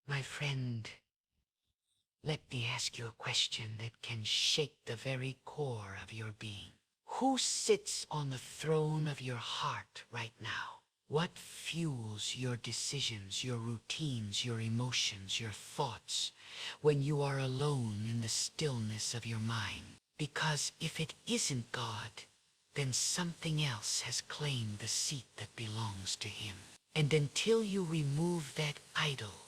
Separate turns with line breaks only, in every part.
My friend, let me ask you a question that can shake the very core of your being. Who sits on the throne of your heart right now? What fuels your decisions, your routines, your emotions, your thoughts when you are alone in the stillness of your mind? Because if it isn't God, then something else has claimed the seat that belongs to him. And until you remove that idol,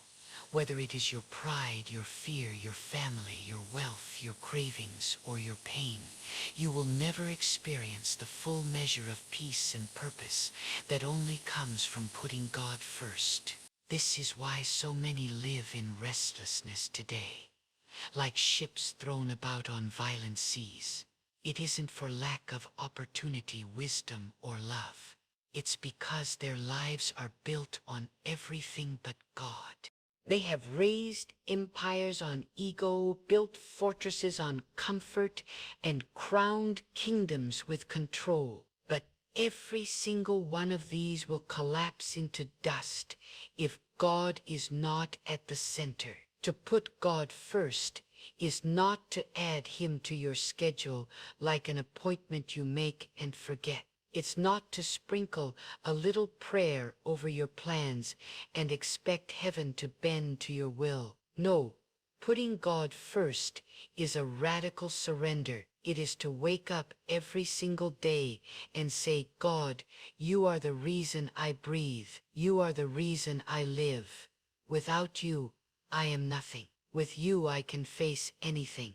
whether it is your pride, your fear, your family, your wealth, your cravings, or your pain, you will never experience the full measure of peace and purpose that only comes from putting God first. This is why so many live in restlessness today, like ships thrown about on violent seas. It isn't for lack of opportunity, wisdom, or love. It's because their lives are built on everything but God. They have raised empires on ego, built fortresses on comfort, and crowned kingdoms with control. But every single one of these will collapse into dust if God is not at the center. To put God first is not to add him to your schedule like an appointment you make and forget. It's not to sprinkle a little prayer over your plans and expect heaven to bend to your will. No, putting God first is a radical surrender. It is to wake up every single day and say, God, you are the reason I breathe. You are the reason I live. Without you, I am nothing. With you, I can face anything.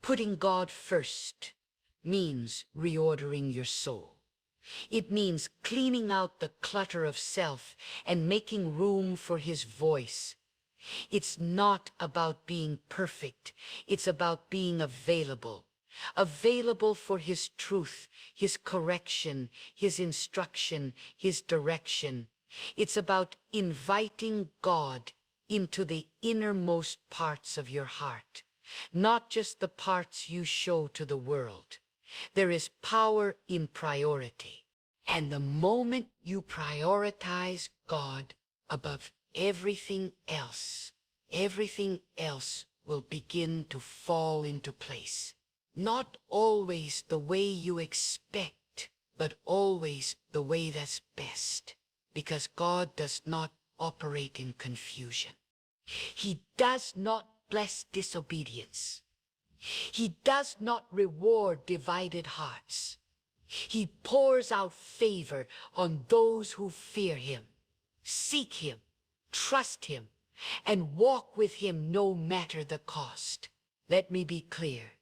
Putting God first means reordering your soul. It means cleaning out the clutter of self and making room for his voice. It's not about being perfect. It's about being available. Available for his truth, his correction, his instruction, his direction. It's about inviting God into the innermost parts of your heart, not just the parts you show to the world. There is power in priority. And the moment you prioritize God above everything else will begin to fall into place. Not always the way you expect, but always the way that's best. Because God does not operate in confusion. He does not bless disobedience. He does not reward divided hearts. He pours out favor on those who fear him, seek him, trust him, and walk with him no matter the cost. Let me be clear.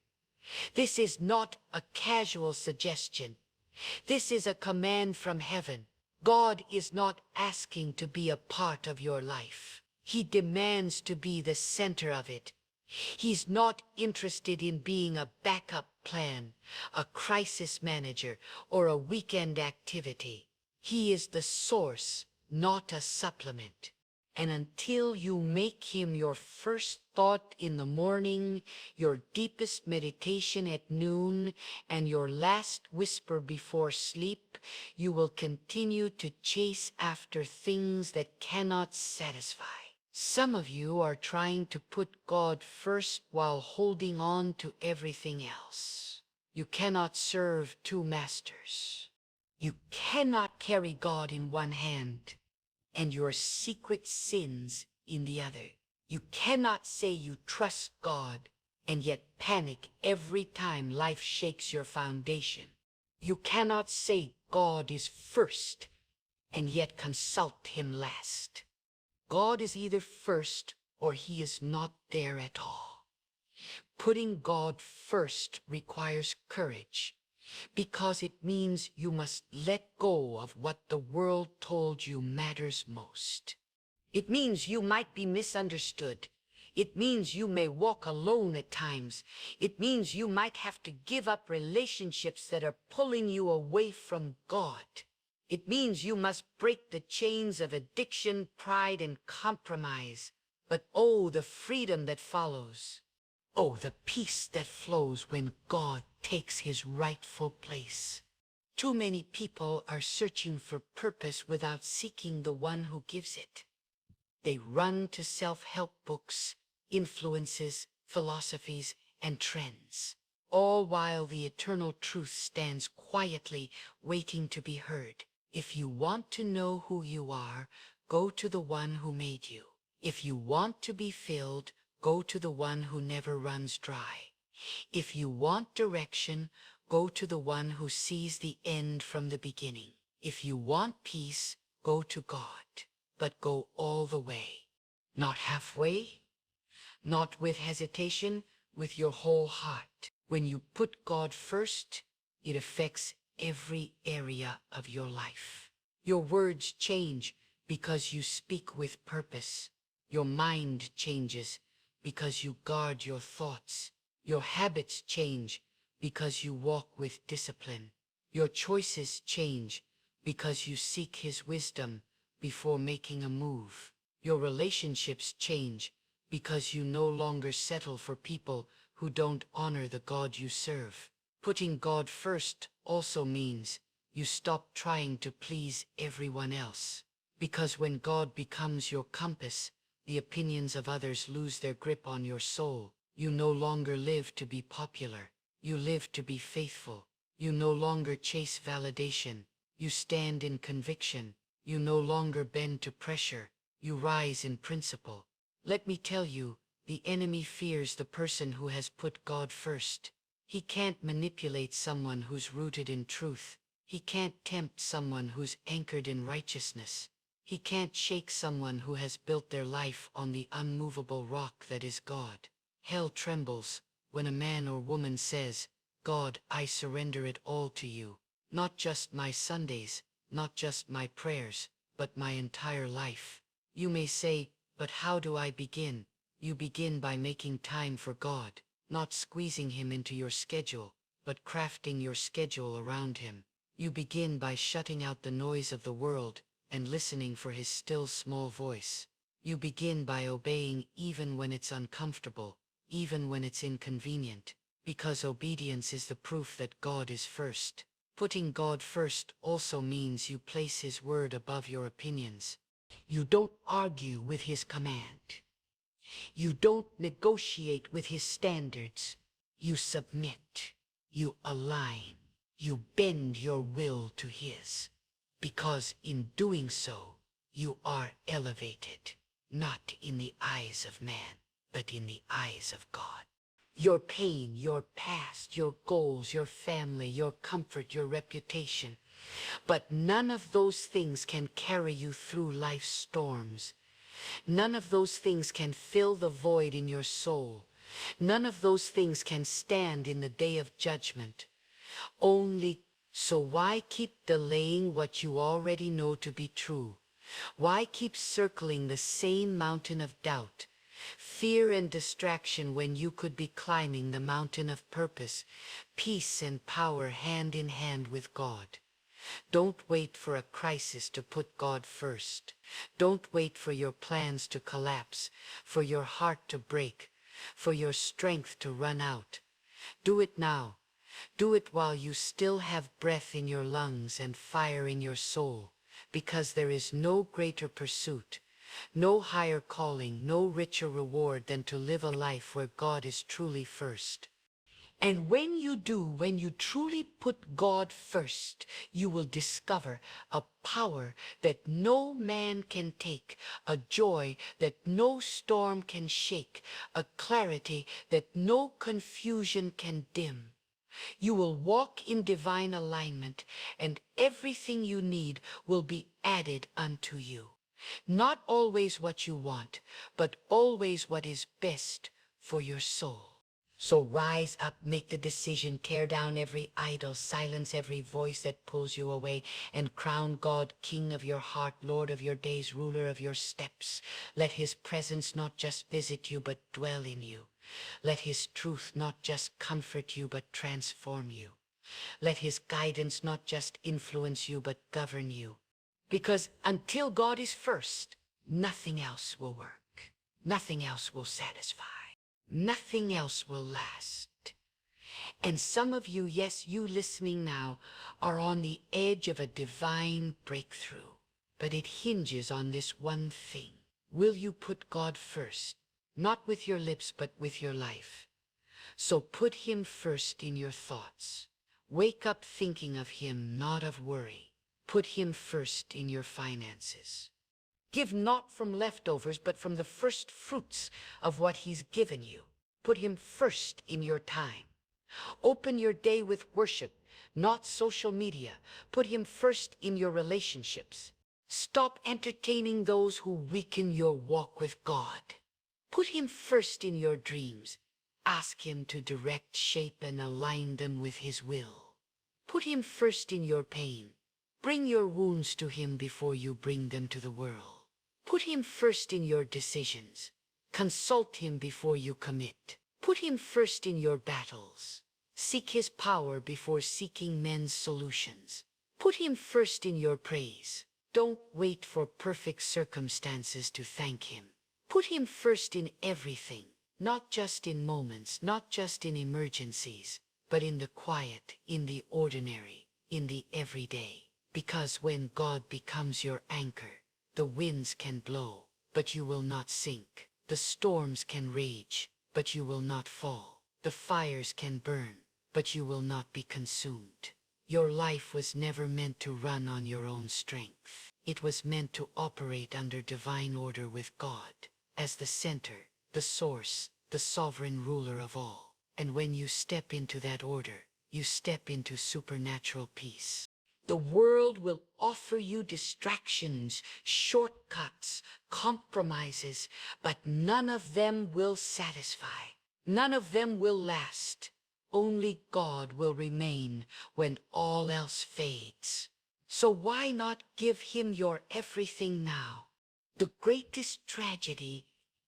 This is not a casual suggestion. This is a command from heaven. God is not asking to be a part of your life. He demands to be the center of it. He's not interested in being a backup plan, a crisis manager, or a weekend activity. He is the source, not a supplement. And until you make him your first thought in the morning, your deepest meditation at noon, and your last whisper before sleep, you will continue to chase after things that cannot satisfy. Some of you are trying to put God first while holding on to everything else. You cannot serve two masters. You cannot carry God in one hand and your secret sins in the other. You cannot say you trust God and yet panic every time life shakes your foundation. You cannot say God is first and yet consult him last. God is either first or he is not there at all. Putting God first requires courage because it means you must let go of what the world told you matters most. It means you might be misunderstood. It means you may walk alone at times. It means you might have to give up relationships that are pulling you away from God. It means you must break the chains of addiction, pride, and compromise. But oh, the freedom that follows. Oh, the peace that flows when God takes his rightful place. Too many people are searching for purpose without seeking the one who gives it. They run to self-help books, influences, philosophies, and trends, all while the eternal truth stands quietly waiting to be heard. If you want to know who you are, go to the one who made you. If you want to be filled, go to the one who never runs dry. If you want direction, go to the one who sees the end from the beginning. If you want peace, go to God, but go all the way. Not halfway, not with hesitation, with your whole heart. When you put God first, it affects every area of your life. Your words change because you speak with purpose. Your mind changes because you guard your thoughts. Your habits change because you walk with discipline. Your choices change because you seek His wisdom before making a move. Your relationships change because you no longer settle for people who don't honor the God you serve. Putting God first also means you stop trying to please everyone else. Because when God becomes your compass, the opinions of others lose their grip on your soul. You no longer live to be popular. You live to be faithful. You no longer chase validation. You stand in conviction. You no longer bend to pressure. You rise in principle. Let me tell you, the enemy fears the person who has put God first. He can't manipulate someone who's rooted in truth. He can't tempt someone who's anchored in righteousness. He can't shake someone who has built their life on the unmovable rock that is God. Hell trembles when a man or woman says, God, I surrender it all to you. Not just my Sundays, not just my prayers, but my entire life. You may say, but how do I begin? You begin by making time for God, not squeezing Him into your schedule, but crafting your schedule around Him. You begin by shutting out the noise of the world and listening for His still small voice. You begin by obeying even when it's uncomfortable, even when it's inconvenient, because obedience is the proof that God is first. Putting God first also means you place His word above your opinions. You don't argue with His command. You don't negotiate with His standards. You submit. You align. You bend your will to His. Because in doing so, you are elevated, not in the eyes of man, but in the eyes of God. Your pain, your past, your goals, your family, your comfort, your reputation. But none of those things can carry you through life's storms. None of those things can fill the void in your soul. None of those things can stand in the day of judgment. Only so why keep delaying what you already know to be true? Why keep circling the same mountain of doubt, fear and distraction when you could be climbing the mountain of purpose, peace and power hand in hand with God? Don't wait for a crisis to put God first. Don't wait for your plans to collapse, for your heart to break, for your strength to run out. Do it now. Do it while you still have breath in your lungs and fire in your soul, because there is no greater pursuit, no higher calling, no richer reward than to live a life where God is truly first. And when you do, when you truly put God first, you will discover a power that no man can take, a joy that no storm can shake, a clarity that no confusion can dim. You will walk in divine alignment, and everything you need will be added unto you. Not always what you want, but always what is best for your soul. So rise up, make the decision, tear down every idol, silence every voice that pulls you away, and crown God King of your heart, Lord of your days, ruler of your steps. Let His presence not just visit you, but dwell in you. Let His truth not just comfort you, but transform you. Let His guidance not just influence you, but govern you. Because until God is first, nothing else will work. Nothing else will satisfy. Nothing else will last. And some of you, yes, you listening now, are on the edge of a divine breakthrough. But it hinges on this one thing. Will you put God first? Not with your lips, but with your life. So put him first in your thoughts. Wake up thinking of him, not of worry. Put him first in your finances. Give not from leftovers, but from the first fruits of what he's given you. Put him first in your time. Open your day with worship, not social media. Put him first in your relationships. Stop entertaining those who weaken your walk with God. Put him first in your dreams. Ask him to direct, shape, and align them with his will. Put him first in your pain. Bring your wounds to him before you bring them to the world. Put him first in your decisions. Consult him before you commit. Put him first in your battles. Seek his power before seeking men's solutions. Put him first in your praise. Don't wait for perfect circumstances to thank him. Put him first in everything, not just in moments, not just in emergencies, but in the quiet, in the ordinary, in the everyday. Because when God becomes your anchor, the winds can blow, but you will not sink. The storms can rage, but you will not fall. The fires can burn, but you will not be consumed. Your life was never meant to run on your own strength. It was meant to operate under divine order with God as the center, the source, the sovereign ruler of all. And when you step into that order, you step into supernatural peace. The world will offer you distractions, shortcuts, compromises, but none of them will satisfy. None of them will last. Only God will remain when all else fades. So why not give him your everything now? The greatest tragedy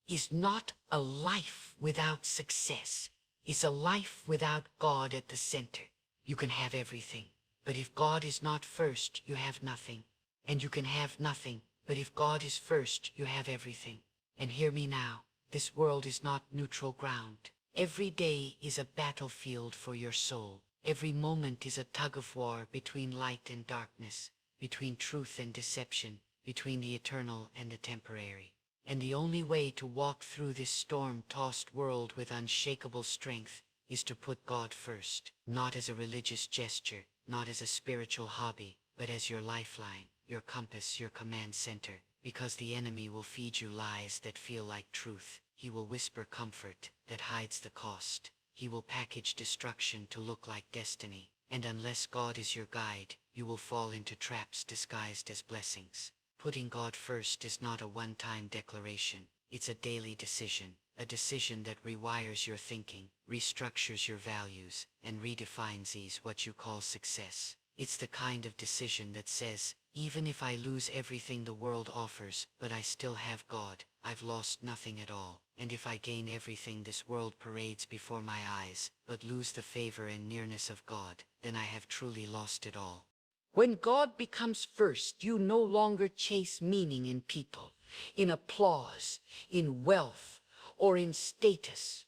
is not a life without success. It's a life without God at the center. You can have everything, but if God is not first, you have nothing. And you can have nothing, but if God is first, you have everything. And hear me now, this world is not neutral ground. Every day is a battlefield for your soul. Every moment is a tug of war between light and darkness, between truth and deception, between the eternal and the temporary. And the only way to walk through this storm-tossed world with unshakable strength is to put God first, not as a religious gesture, not as a spiritual hobby, but as your lifeline, your compass, your command center, because the enemy will feed you lies that feel like truth. He will whisper comfort that hides the cost. He will package destruction to look like destiny. And unless God is your guide, you will fall into traps disguised as blessings. Putting God first is not a one-time declaration. It's a daily decision, a decision that rewires your thinking, restructures your values, and redefines what you call success. It's the kind of decision that says, even if I lose everything the world offers, but I still have God, I've lost nothing at all. And if I gain everything this world parades before my eyes, but lose the favor and nearness of God, then I have truly lost it all. When God becomes first, you no longer chase meaning in people, in applause, in wealth, or in status.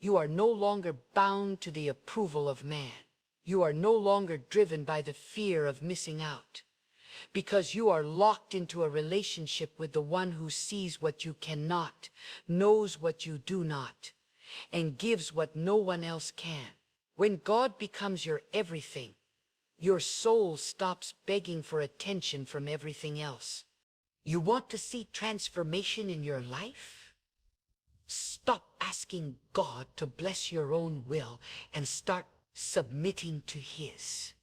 You are no longer bound to the approval of man. You are no longer driven by the fear of missing out, because you are locked into a relationship with the one who sees what you cannot, knows what you do not, and gives what no one else can. When God becomes your everything, your soul stops begging for attention from everything else. You want to see transformation in your life? Stop asking God to bless your own will and start submitting to his.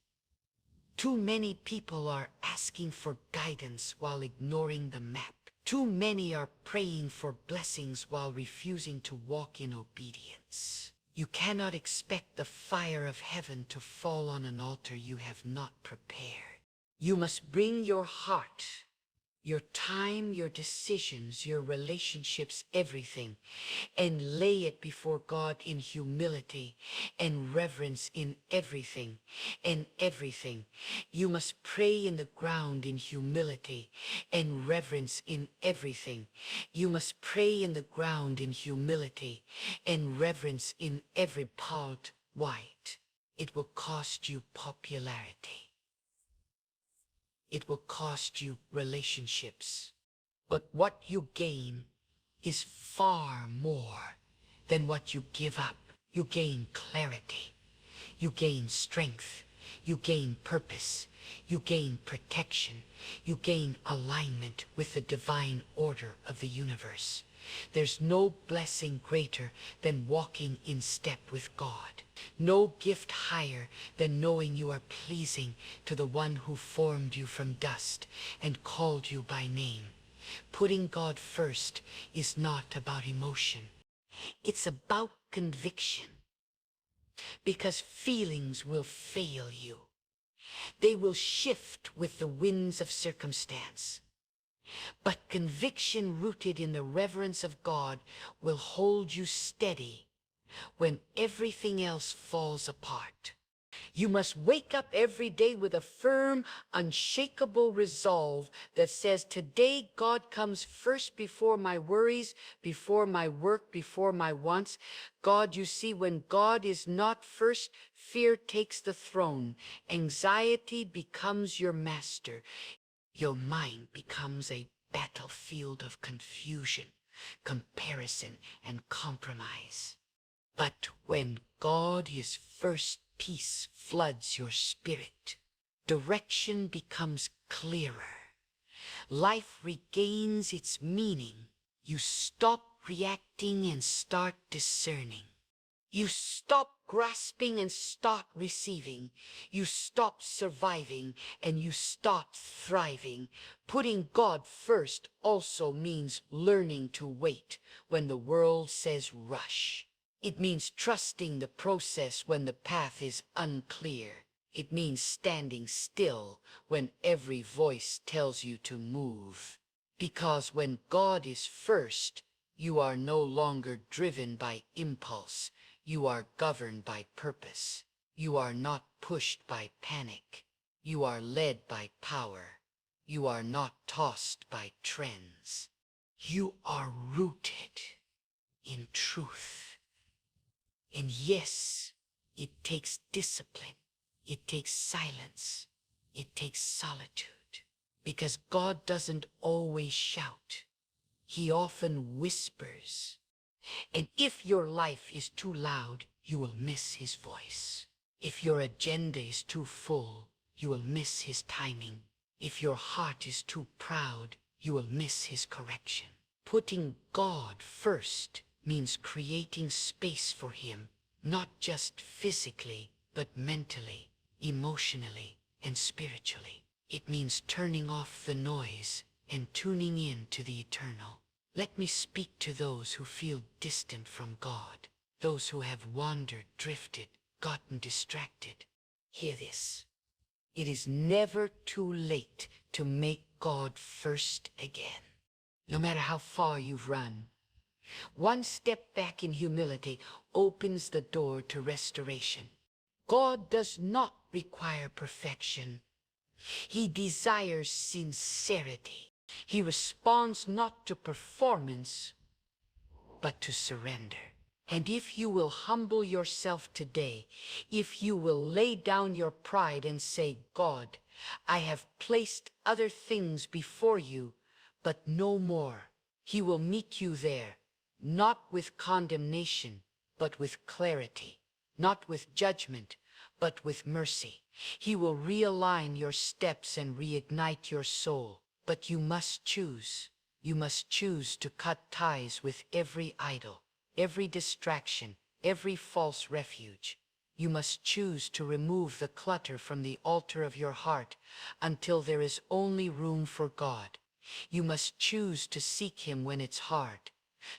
Too many people are asking for guidance while ignoring the map. Too many are praying for blessings while refusing to walk in obedience. You cannot expect the fire of heaven to fall on an altar you have not prepared. You must bring your heart, your time, your decisions, your relationships, everything, and lay it before God in humility and reverence in everything and everything. You must pray in the ground in humility and reverence in everything. You must pray in the ground in humility and reverence in every part. White. It will cost you popularity. It will cost you relationships, But what you gain is far more than what you give up. You gain clarity. You gain strength. You gain purpose. You gain protection. You gain alignment with the divine order of the universe. There's no blessing greater than walking in step with God. No gift higher than knowing you are pleasing to the one who formed you from dust and called you by name. Putting God first is not about emotion. It's about conviction. Because feelings will fail you. They will shift with the winds of circumstance. But conviction rooted in the reverence of God will hold you steady when everything else falls apart. You must wake up every day with a firm, unshakable resolve that says, today God comes first before my worries, before my work, before my wants. God, you see, when God is not first, fear takes the throne. Anxiety becomes your master. Your mind becomes a battlefield of confusion, comparison, and compromise. But when God is first, peace floods your spirit. Direction becomes clearer. Life regains its meaning. You stop reacting and start discerning. You stop grasping and start receiving. You stop surviving and you start thriving. Putting God first also means learning to wait when the world says rush. It means trusting the process when the path is unclear. It means standing still when every voice tells you to move. Because when God is first, you are no longer driven by impulse. You are governed by purpose. You are not pushed by panic. You are led by power. You are not tossed by trends. You are rooted in truth. And yes, it takes discipline. It takes silence. It takes solitude. Because God doesn't always shout. He often whispers. And if your life is too loud, you will miss his voice. If your agenda is too full, you will miss his timing. If your heart is too proud, you will miss his correction. Putting God first means creating space for him, not just physically, but mentally, emotionally, and spiritually. It means turning off the noise and tuning in to the eternal. Let me speak to those who feel distant from God, those who have wandered, drifted, gotten distracted. Hear this. It is never too late to make God first again. No matter how far you've run, one step back in humility opens the door to restoration. God does not require perfection. He desires sincerity. He responds not to performance, but to surrender. And if you will humble yourself today, if you will lay down your pride and say, God, I have placed other things before you, but no more. He will meet you there, not with condemnation, but with clarity, not with judgment, but with mercy. He will realign your steps and reignite your soul. But you must choose. You must choose to cut ties with every idol, every distraction, every false refuge. You must choose to remove the clutter from the altar of your heart until there is only room for God. You must choose to seek him when it's hard,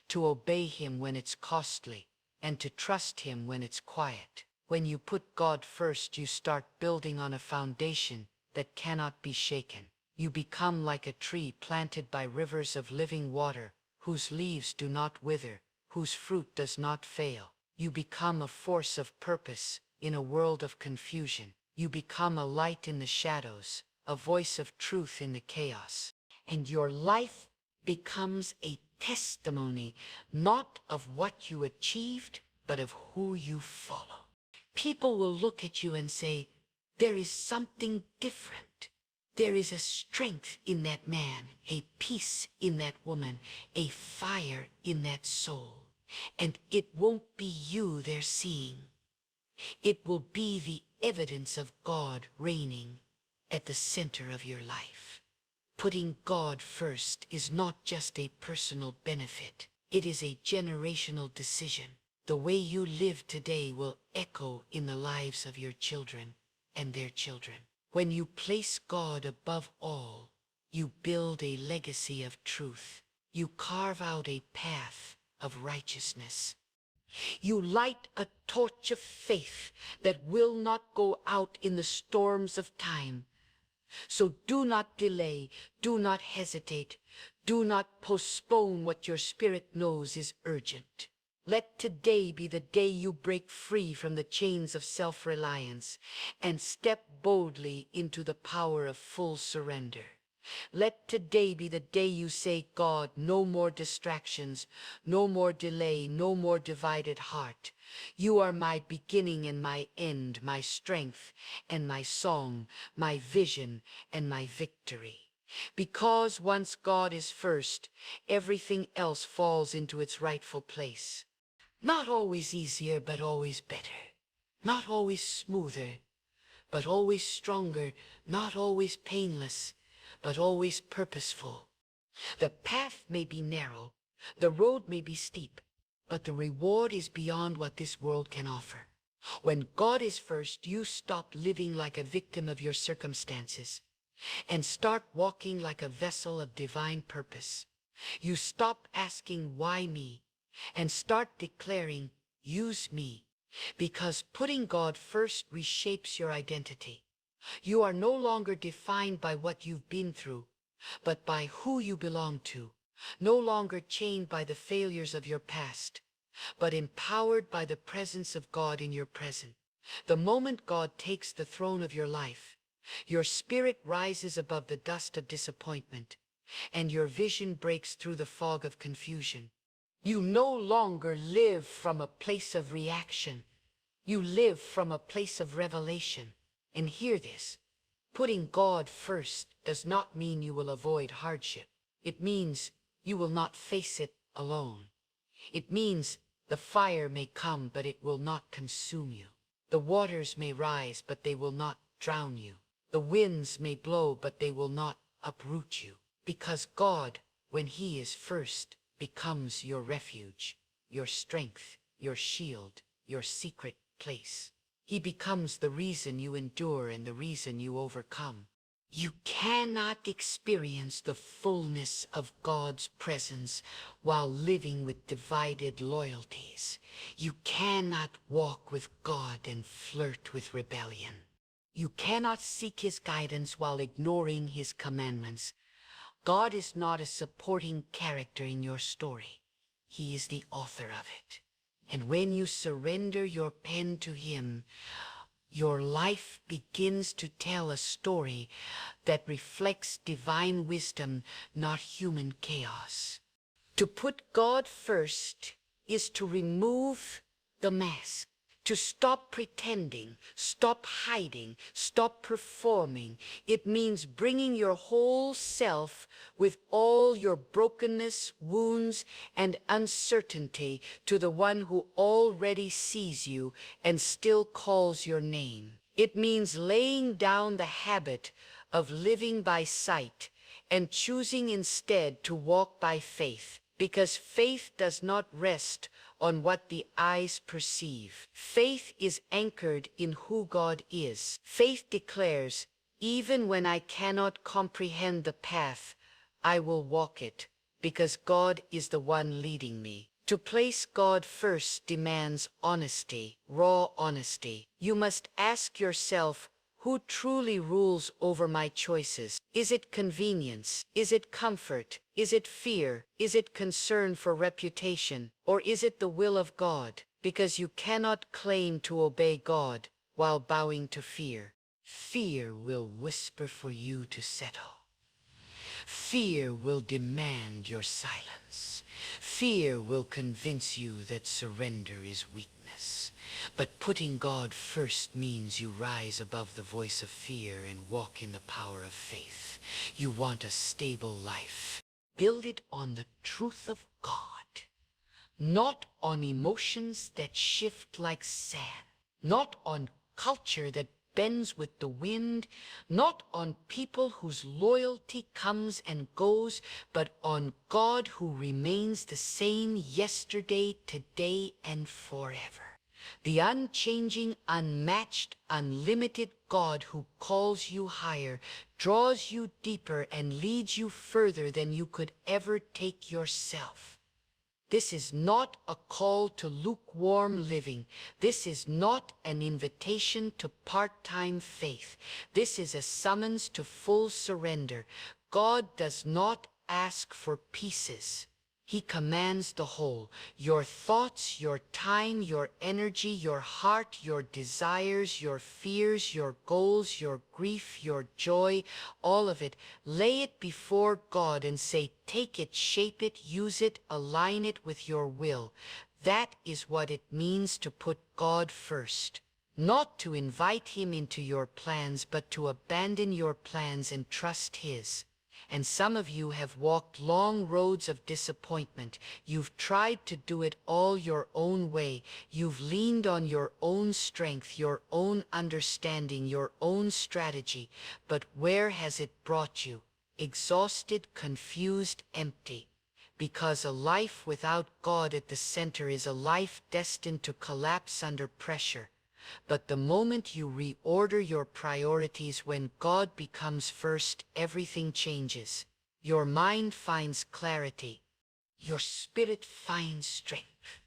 to obey him when it's costly, and to trust him when it's quiet. When you put God first, you start building on a foundation that cannot be shaken. You become like a tree planted by rivers of living water, whose leaves do not wither, whose fruit does not fail. You become a force of purpose in a world of confusion. You become a light in the shadows, a voice of truth in the chaos. And your life becomes a testimony, not of what you achieved, but of who you follow. People will look at you and say, there is something different. There is a strength in that man, a peace in that woman, a fire in that soul. And it won't be you they're seeing. It will be the evidence of God reigning at the center of your life. Putting God first is not just a personal benefit. It is a generational decision. The way you live today will echo in the lives of your children and their children. When you place God above all, you build a legacy of truth. You carve out a path of righteousness. You light a torch of faith that will not go out in the storms of time. So do not delay, do not hesitate, do not postpone what your spirit knows is urgent. Let today be the day you break free from the chains of self-reliance and step boldly into the power of full surrender. Let today be the day you say, God, no more distractions, no more delay, no more divided heart. You are my beginning and my end, my strength and my song, my vision and my victory. Because once God is first, everything else falls into its rightful place. Not always easier, but always better. Not always smoother, but always stronger. Not always painless, but always purposeful. The path may be narrow, the road may be steep, but the reward is beyond what this world can offer. When God is first, you stop living like a victim of your circumstances and start walking like a vessel of divine purpose. You stop asking, why me? And start declaring, use me. Because putting God first reshapes your identity. You are no longer defined by what you've been through, but by who you belong to. No longer chained by the failures of your past, but empowered by the presence of God in your present. The moment God takes the throne of your life, your spirit rises above the dust of disappointment, and your vision breaks through the fog of confusion. You no longer live from a place of reaction. You live from a place of revelation. And hear this, putting God first does not mean you will avoid hardship. It means you will not face it alone. It means the fire may come, but it will not consume you. The waters may rise, but they will not drown you. The winds may blow, but they will not uproot you. Because God, when He is first, becomes your refuge, your strength, your shield, your secret place. He becomes the reason you endure and the reason you overcome. You cannot experience the fullness of God's presence while living with divided loyalties. You cannot walk with God and flirt with rebellion. You cannot seek His guidance while ignoring His commandments. God is not a supporting character in your story. He is the author of it. And when you surrender your pen to Him, your life begins to tell a story that reflects divine wisdom, not human chaos. To put God first is to remove the mask. To stop pretending, stop hiding, stop performing. It means bringing your whole self with all your brokenness, wounds, and uncertainty to the one who already sees you and still calls your name. It means laying down the habit of living by sight and choosing instead to walk by faith, because faith does not rest on what the eyes perceive. Faith is anchored in who God is. Faith declares, even when I cannot comprehend the path, I will walk it, because God is the one leading me. To place God first demands honesty, raw honesty. You must ask yourself, who truly rules over my choices? Is it convenience? Is it comfort? Is it fear? Is it concern for reputation? Or is it the will of God? Because you cannot claim to obey God while bowing to fear. Fear will whisper for you to settle. Fear will demand your silence. Fear will convince you that surrender is weakness. But putting God first means you rise above the voice of fear and walk in the power of faith. You want a stable life. Build it on the truth of God, not on emotions that shift like sand, not on culture that bends with the wind, not on people whose loyalty comes and goes, but on God who remains the same yesterday, today, and forever. The unchanging, unmatched, unlimited God who calls you higher, draws you deeper, and leads you further than you could ever take yourself. This is not a call to lukewarm living. This is not an invitation to part-time faith. This is a summons to full surrender. God does not ask for pieces. He commands the whole. Your thoughts, your time, your energy, your heart, your desires, your fears, your goals, your grief, your joy, all of it. Lay it before God and say, take it, shape it, use it, align it with your will. That is what it means to put God first. Not to invite him into your plans, but to abandon your plans and trust his. And some of you have walked long roads of disappointment. You've tried to do it all your own way. You've leaned on your own strength, your own understanding, your own strategy. But where has it brought you? Exhausted, confused, empty. Because a life without God at the center is a life destined to collapse under pressure. But the moment you reorder your priorities, when God becomes first, everything changes. Your mind finds clarity. Your spirit finds strength.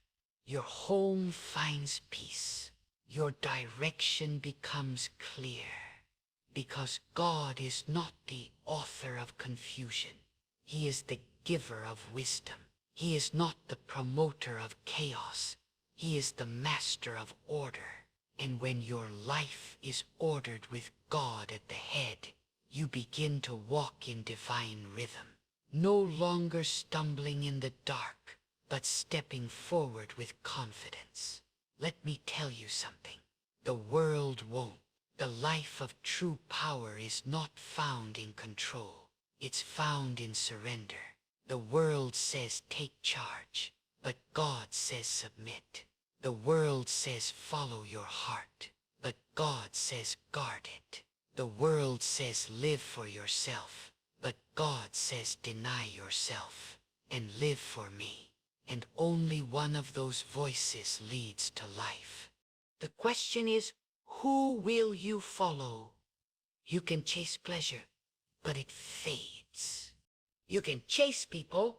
Your home finds peace. Your direction becomes clear. Because God is not the author of confusion. He is the giver of wisdom. He is not the promoter of chaos. He is the master of order. And when your life is ordered with God at the head, you begin to walk in divine rhythm, no longer stumbling in the dark, but stepping forward with confidence. Let me tell you something. The world won't. The life of true power is not found in control. It's found in surrender. The world says take charge, but God says submit. The world says follow your heart, but God says guard it. The world says live for yourself, but God says deny yourself and live for me. And only one of those voices leads to life. The question is, who will you follow? You can chase pleasure, but it fades. You can chase people,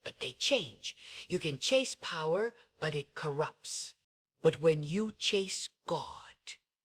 but they change. You can chase power, but it corrupts. But when you chase God,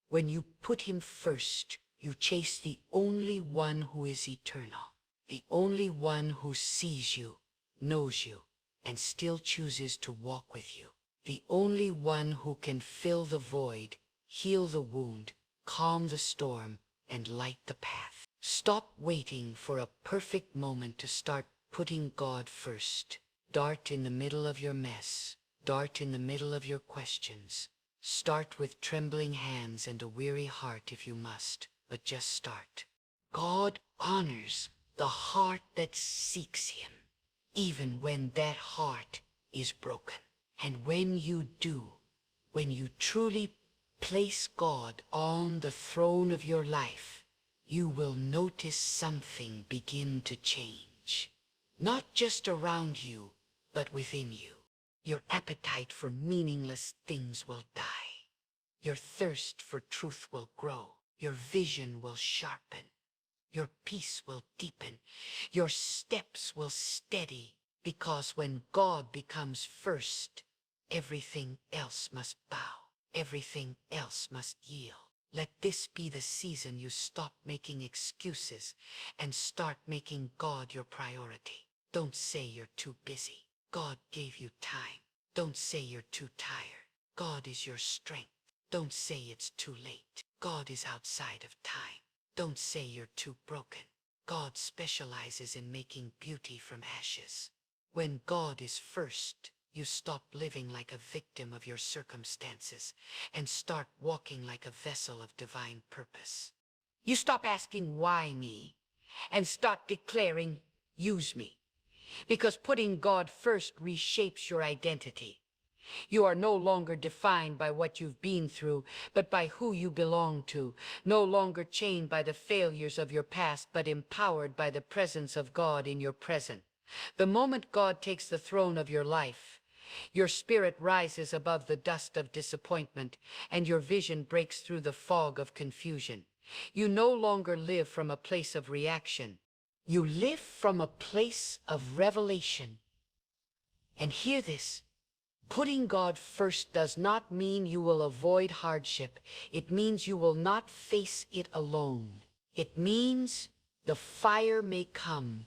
when you put him first, you chase the only one who is eternal, the only one who sees you, knows you, and still chooses to walk with you, the only one who can fill the void, heal the wound, calm the storm, and light the path. Stop waiting for a perfect moment to start putting God first. Dart in the middle of your mess. Dart in the middle of your questions. Start with trembling hands and a weary heart if you must, but just start. God honors the heart that seeks him, even when that heart is broken. And when you do, when you truly place God on the throne of your life, you will notice something begin to change. Not just around you, but within you. Your appetite for meaningless things will die. Your thirst for truth will grow. Your vision will sharpen. Your peace will deepen. Your steps will steady. Because when God becomes first, everything else must bow. Everything else must yield. Let this be the season you stop making excuses and start making God your priority. Don't say you're too busy. God gave you time. Don't say you're too tired. God is your strength. Don't say it's too late. God is outside of time. Don't say you're too broken. God specializes in making beauty from ashes. When God is first, You stop living like a victim of your circumstances and start walking like a vessel of divine purpose. You stop asking, why me? And start declaring, use me. Because putting God first reshapes your identity. You are no longer defined by what you've been through, but by who you belong to. No longer chained by the failures of your past, but empowered by the presence of God in your present. The moment God takes the throne of your life, your spirit rises above the dust of disappointment, and your vision breaks through the fog of confusion. You no longer live from a place of reaction. You live from a place of revelation. And hear this. Putting God first does not mean you will avoid hardship. It means you will not face it alone. It means the fire may come,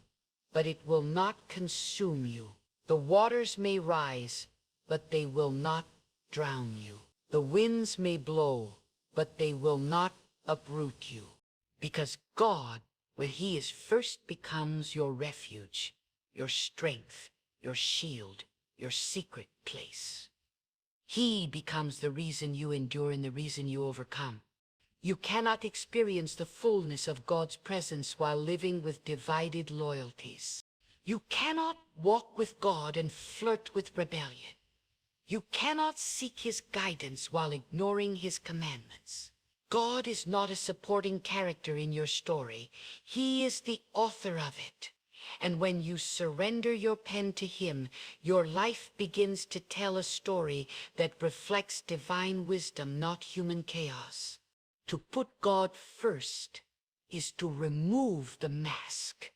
but it will not consume you. The waters may rise, but they will not drown you. The winds may blow, but they will not uproot you. Because God, when He is first, becomes your refuge, your strength, your shield, your secret place. He becomes the reason you endure and the reason you overcome. You cannot experience the fullness of God's presence while living with divided loyalties. You cannot walk with God and flirt with rebellion. You cannot seek His guidance while ignoring His commandments. God is not a supporting character in your story. He is the author of it. And when you surrender your pen to Him, your life begins to tell a story that reflects divine wisdom, not human chaos. To put God first is to remove the mask,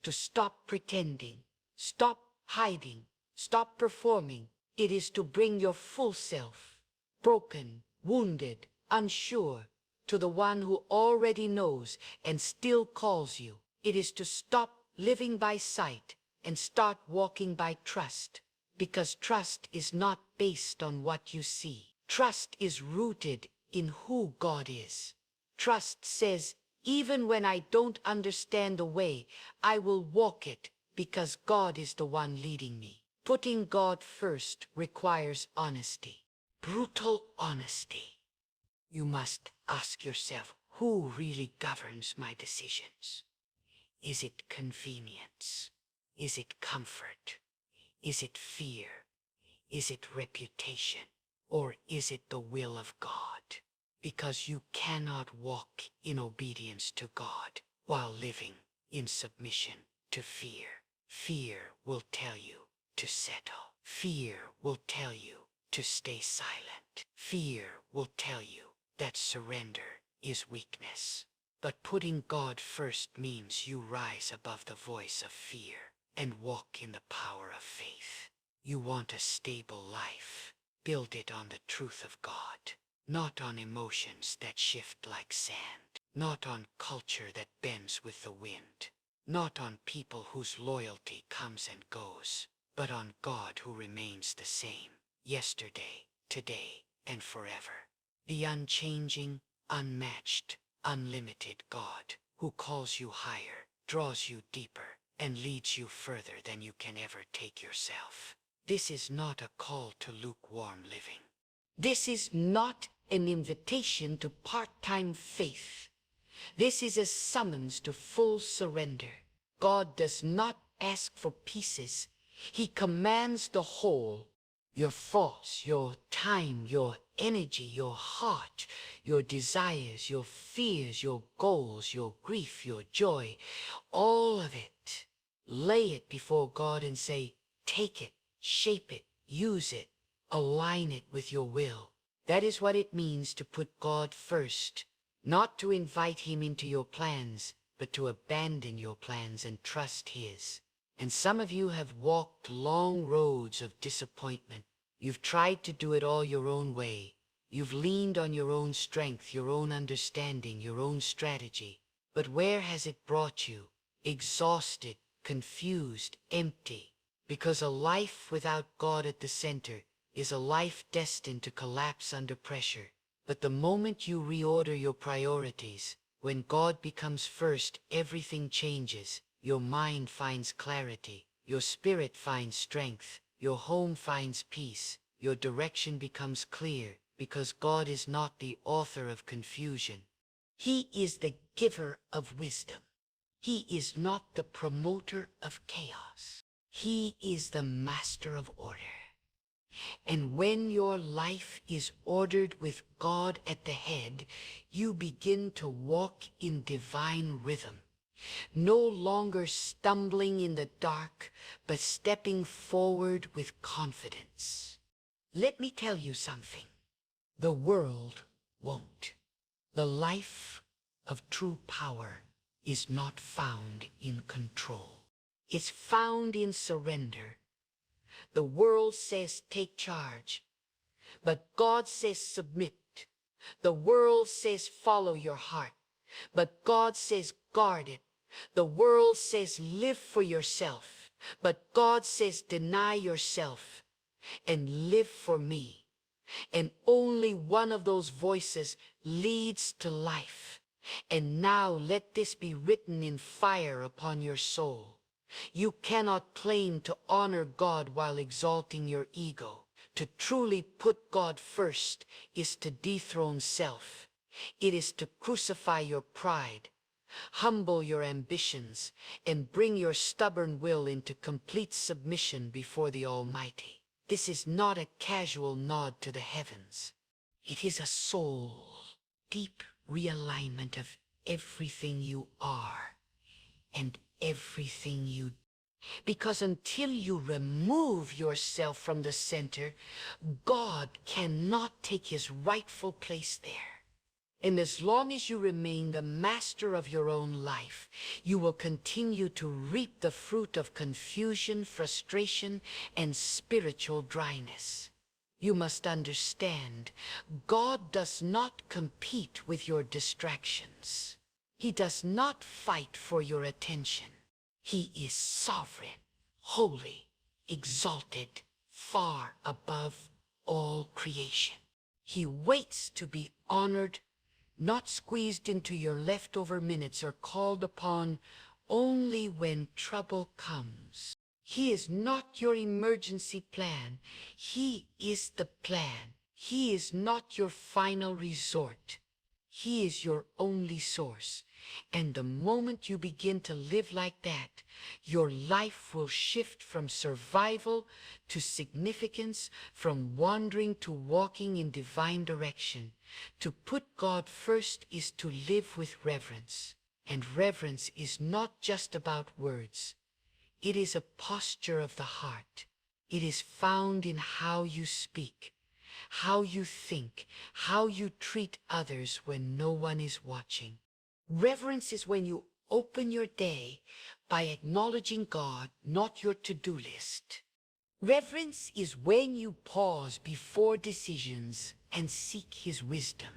to stop pretending, stop hiding, stop performing. It is to bring your full self, broken, wounded, unsure, to the one who already knows and still calls you. It is to stop living by sight and start walking by trust, because trust is not based on what you see. Trust is rooted in who God is. Trust says, even when I don't understand the way, I will walk it because God is the one leading me. Putting God first requires honesty, brutal honesty. You must ask yourself, who really governs my decisions? Is it convenience? Is it comfort? Is it fear? Is it reputation? Or is it the will of God? Because you cannot walk in obedience to God while living in submission to fear. Fear will tell you to settle. Fear will tell you to stay silent. Fear will tell you that surrender is weakness. But putting God first means you rise above the voice of fear and walk in the power of faith. You want a stable life. Build it on the truth of God, not on emotions that shift like sand, not on culture that bends with the wind, not on people whose loyalty comes and goes, but on God who remains the same, yesterday, today, and forever. The unchanging, unmatched, unlimited God who calls you higher, draws you deeper, and leads you further than you can ever take yourself. This is not a call to lukewarm living. This is not an invitation to part-time faith. This is a summons to full surrender. God does not ask for pieces. He commands the whole. Your thoughts, your time, your energy, your heart, your desires, your fears, your goals, your grief, your joy, all of it. Lay it before God and say, take it, shape it, use it, align it with your will. That is what it means to put God first, not to invite Him into your plans, but to abandon your plans and trust His. And some of you have walked long roads of disappointment. You've tried to do it all your own way. You've leaned on your own strength, your own understanding, your own strategy. But where has it brought you? Exhausted, confused, empty. Because a life without God at the center is a life destined to collapse under pressure. But the moment you reorder your priorities, when God becomes first, everything changes. Your mind finds clarity. Your spirit finds strength. Your home finds peace. Your direction becomes clear because God is not the author of confusion. He is the giver of wisdom. He is not the promoter of chaos. He is the master of order. And when your life is ordered with God at the head, you begin to walk in divine rhythm, no longer stumbling in the dark, but stepping forward with confidence. Let me tell you something. The world won't. The life of true power is not found in control. It's found in surrender. The world says take charge, but God says submit. The world says follow your heart, but God says guard it. The world says live for yourself, but God says deny yourself and live for me. And only one of those voices leads to life. And now let this be written in fire upon your soul. You cannot claim to honor God while exalting your ego. To truly put God first is to dethrone self. It is to crucify your pride, humble your ambitions, and bring your stubborn will into complete submission before the Almighty. This is not a casual nod to the heavens. It is a soul, deep realignment of everything you are and everything you do. Because until you remove yourself from the center, God cannot take his rightful place there. And as long as you remain the master of your own life, you will continue to reap the fruit of confusion, frustration, and spiritual dryness. You must understand, God does not compete with your distractions. He does not fight for your attention. He is sovereign, holy, exalted, far above all creation. He waits to be honored, not squeezed into your leftover minutes or called upon only when trouble comes. He is not your emergency plan. He is the plan. He is not your final resort. He is your only source. And the moment you begin to live like that, your life will shift from survival to significance, from wandering to walking in divine direction. To put God first is to live with reverence. And reverence is not just about words. It is a posture of the heart. It is found in how you speak, how you think, how you treat others when no one is watching. Reverence is when you open your day by acknowledging God, not your to-do list. Reverence is when you pause before decisions and seek his wisdom,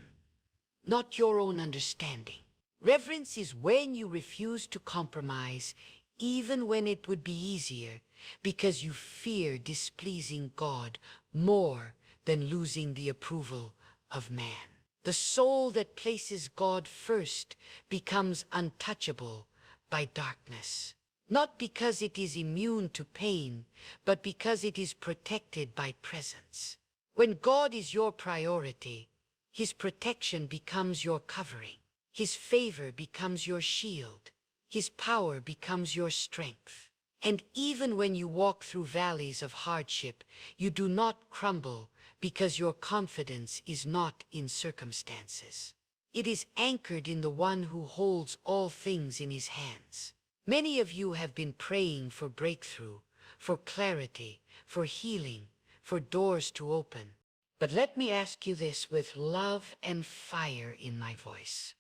not your own understanding. Reverence is when you refuse to compromise, even when it would be easier, because you fear displeasing God more than losing the approval of man. The soul that places God first becomes untouchable by darkness, not because it is immune to pain, but because it is protected by presence. When God is your priority, his protection becomes your covering. His favor becomes your shield. His power becomes your strength. And even when you walk through valleys of hardship, you do not crumble because your confidence is not in circumstances. It is anchored in the one who holds all things in his hands. Many of you have been praying for breakthrough, for clarity, for healing, for doors to open. But let me ask you this with love and fire in my voice.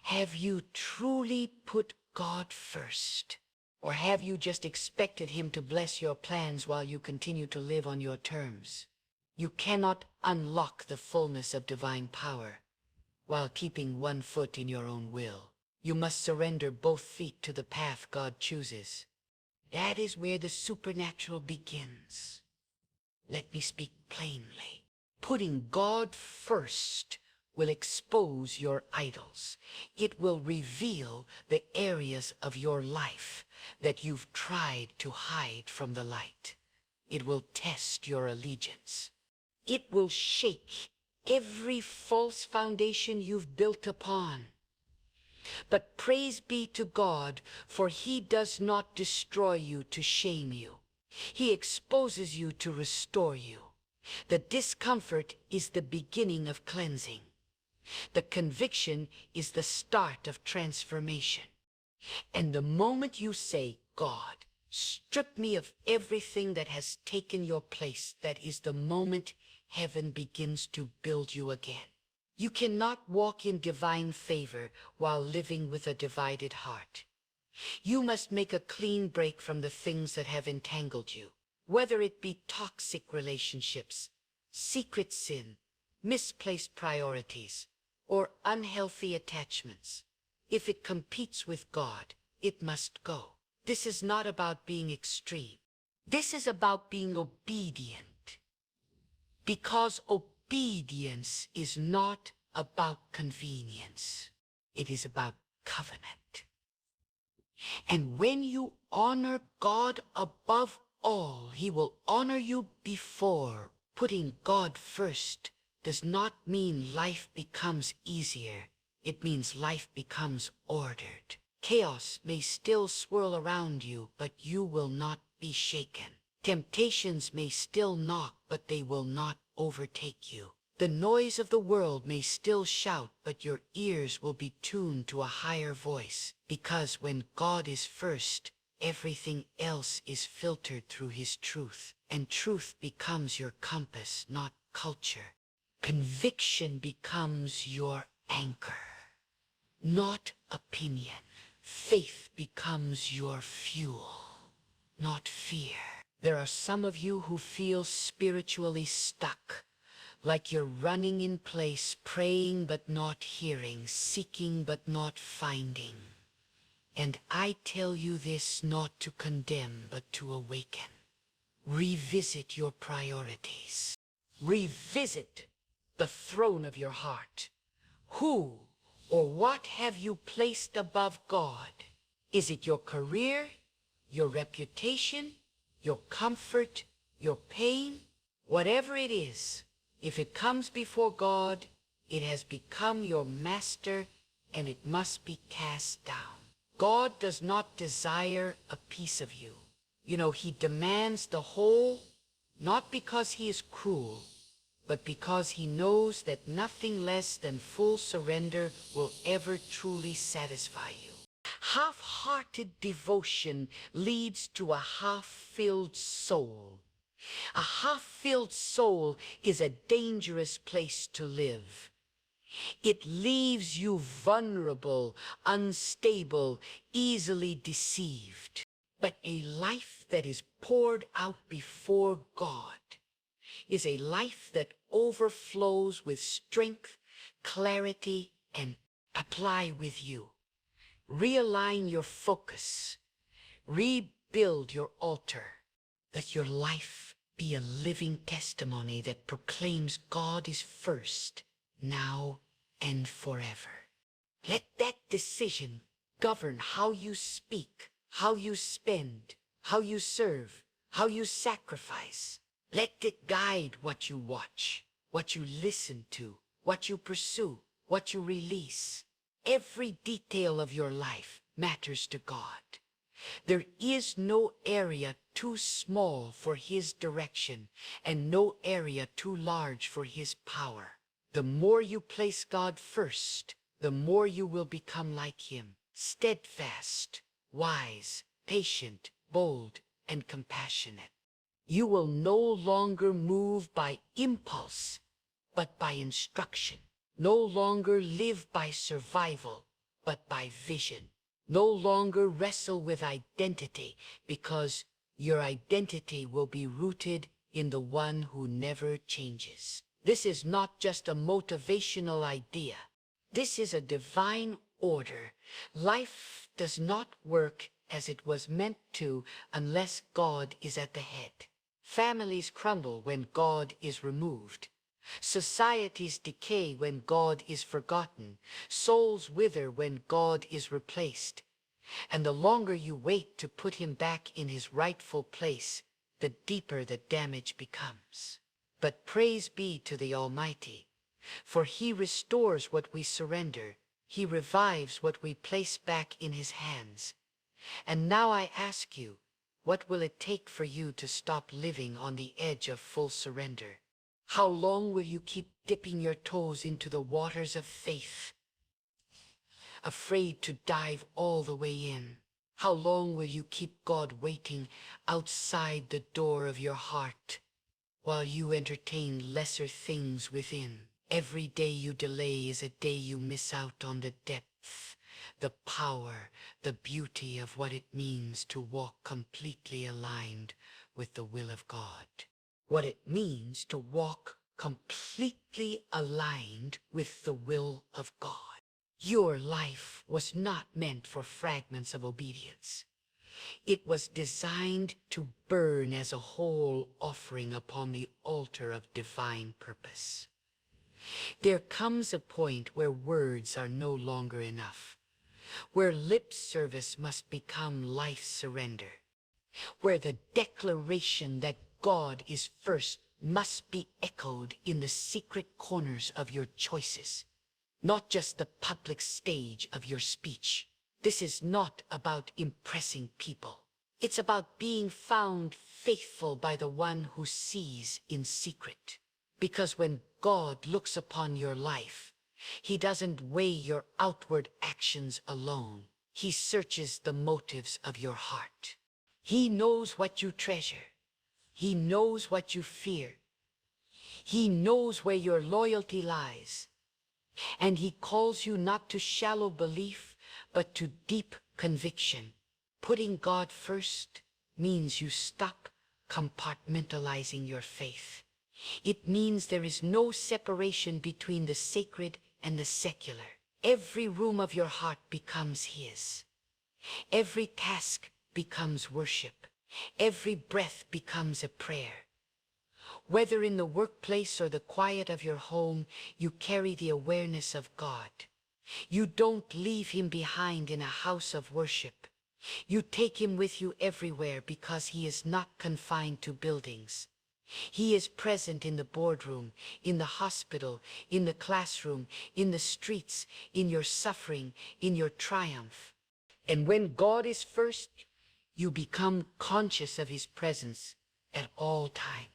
Have you truly put God first? Or have you just expected him to bless your plans while you continue to live on your terms? You cannot unlock the fullness of divine power while keeping one foot in your own will. You must surrender both feet to the path God chooses. That is where the supernatural begins. Let me speak plainly. Putting God first will expose your idols. It will reveal the areas of your life that you've tried to hide from the light. It will test your allegiance. It will shake every false foundation you've built upon. But praise be to God, for he does not destroy you to shame you. He exposes you to restore you. The discomfort is the beginning of cleansing. The conviction is the start of transformation. And the moment you say, God, strip me of everything that has taken your place, that is the moment heaven begins to build you again. You cannot walk in divine favor while living with a divided heart. You must make a clean break from the things that have entangled you, whether it be toxic relationships, secret sin, misplaced priorities, or unhealthy attachments. If it competes with God, it must go. This is not about being extreme. This is about being obedient. Because obedience is not about convenience. It is about covenant. And when you honor God above all, he will honor you before. Putting God first does not mean life becomes easier. It means life becomes ordered. Chaos may still swirl around you, but you will not be shaken. Temptations may still knock, but they will not overtake you. The noise of the world may still shout, but your ears will be tuned to a higher voice. Because when God is first, everything else is filtered through his truth. And truth becomes your compass, not culture. Conviction becomes your anchor, not opinion. Faith becomes your fuel, not fear. There are some of you who feel spiritually stuck, like you're running in place, praying but not hearing, seeking but not finding. And I tell you this not to condemn, but to awaken. Revisit your priorities. Revisit the throne of your heart. Who or what have you placed above God? Is it your career, your reputation, your comfort, your pain? Whatever it is, if it comes before God, it has become your master and it must be cast down. God does not desire a piece of you. He demands the whole, not because he is cruel, but because he knows that nothing less than full surrender will ever truly satisfy you. Half-hearted devotion leads to a half-filled soul. A half-filled soul is a dangerous place to live. It leaves you vulnerable, unstable, easily deceived. But a life that is poured out before God is a life that overflows with strength, clarity, and apply with you. Realign your focus. Rebuild your altar. Let your life be a living testimony that proclaims God is first, now and forever. Let that decision govern how you speak, how you spend, how you serve, how you sacrifice. Let it guide what you watch, what you listen to, what you pursue, what you release. Every detail of your life matters to God. There is no area too small for his direction and no area too large for his power. The more you place God first, the more you will become like him, steadfast, wise, patient, bold, and compassionate. You will no longer move by impulse, but by instruction. No longer live by survival, but by vision. No longer wrestle with identity, because your identity will be rooted in the one who never changes. This is not just a motivational idea. This is a divine order. Life does not work as it was meant to unless God is at the head. Families crumble when God is removed. Societies decay when God is forgotten. Souls wither when God is replaced. And the longer you wait to put him back in his rightful place, the deeper the damage becomes. But praise be to the Almighty, for He restores what we surrender. He revives what we place back in His hands. And now I ask you, what will it take for you to stop living on the edge of full surrender? How long will you keep dipping your toes into the waters of faith, afraid to dive all the way in? How long will you keep God waiting outside the door of your heart while you entertain lesser things within? Every day you delay is a day you miss out on the depth, the power, the beauty of what it means to walk completely aligned with the will of God. What it means to walk completely aligned with the will of God. Your life was not meant for fragments of obedience. It was designed to burn as a whole offering upon the altar of divine purpose. There comes a point where words are no longer enough, where lip service must become life surrender, where the declaration that God is first must be echoed in the secret corners of your choices, not just the public stage of your speech. This is not about impressing people. It's about being found faithful by the one who sees in secret. Because when God looks upon your life, He doesn't weigh your outward actions alone. He searches the motives of your heart. He knows what you treasure. He knows what you fear. He knows where your loyalty lies. And He calls you not to shallow belief, but to deep conviction. Putting God first means you stop compartmentalizing your faith. It means there is no separation between the sacred and the secular. Every room of your heart becomes His. Every task becomes worship. Every breath becomes a prayer. Whether in the workplace or the quiet of your home, you carry the awareness of God. You don't leave Him behind in a house of worship. You take Him with you everywhere because He is not confined to buildings. He is present in the boardroom, in the hospital, in the classroom, in the streets, in your suffering, in your triumph. And when God is first, you become conscious of His presence at all times.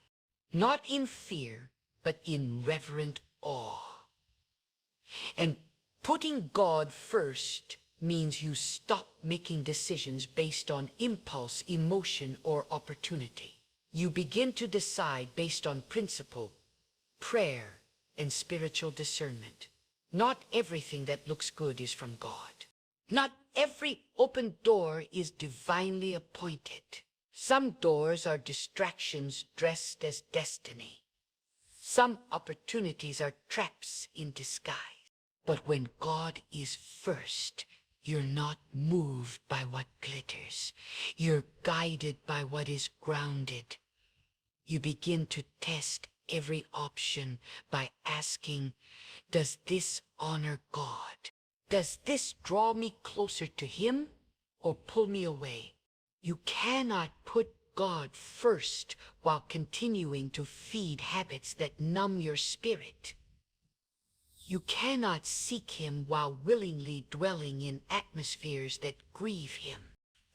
Not in fear, but in reverent awe. And putting God first means you stop making decisions based on impulse, emotion, or opportunity. You begin to decide based on principle, prayer, and spiritual discernment. Not everything that looks good is from God. Not every open door is divinely appointed. Some doors are distractions dressed as destiny. Some opportunities are traps in disguise. But when God is first, you're not moved by what glitters. You're guided by what is grounded. You begin to test every option by asking, does this honor God? Does this draw me closer to Him or pull me away? You cannot put God first while continuing to feed habits that numb your spirit. You cannot seek Him while willingly dwelling in atmospheres that grieve Him.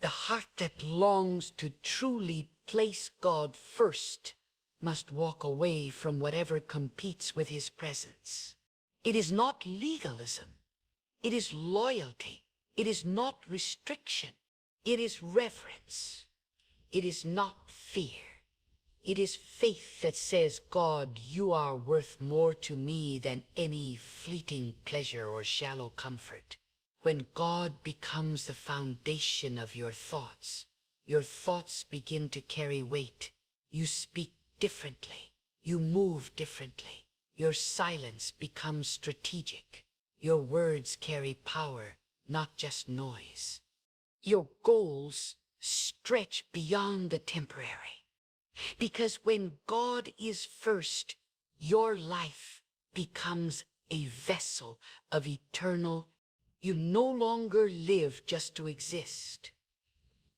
The heart that longs to truly place God first must walk away from whatever competes with His presence. It is not legalism. It is loyalty. It is not restriction. It is reverence. It is not fear. It is faith that says, God, you are worth more to me than any fleeting pleasure or shallow comfort. When God becomes the foundation of your thoughts begin to carry weight. You speak differently. You move differently. Your silence becomes strategic. Your words carry power, not just noise. Your goals stretch beyond the temporary. Because when God is first, your life becomes a vessel of eternal. You no longer live just to exist.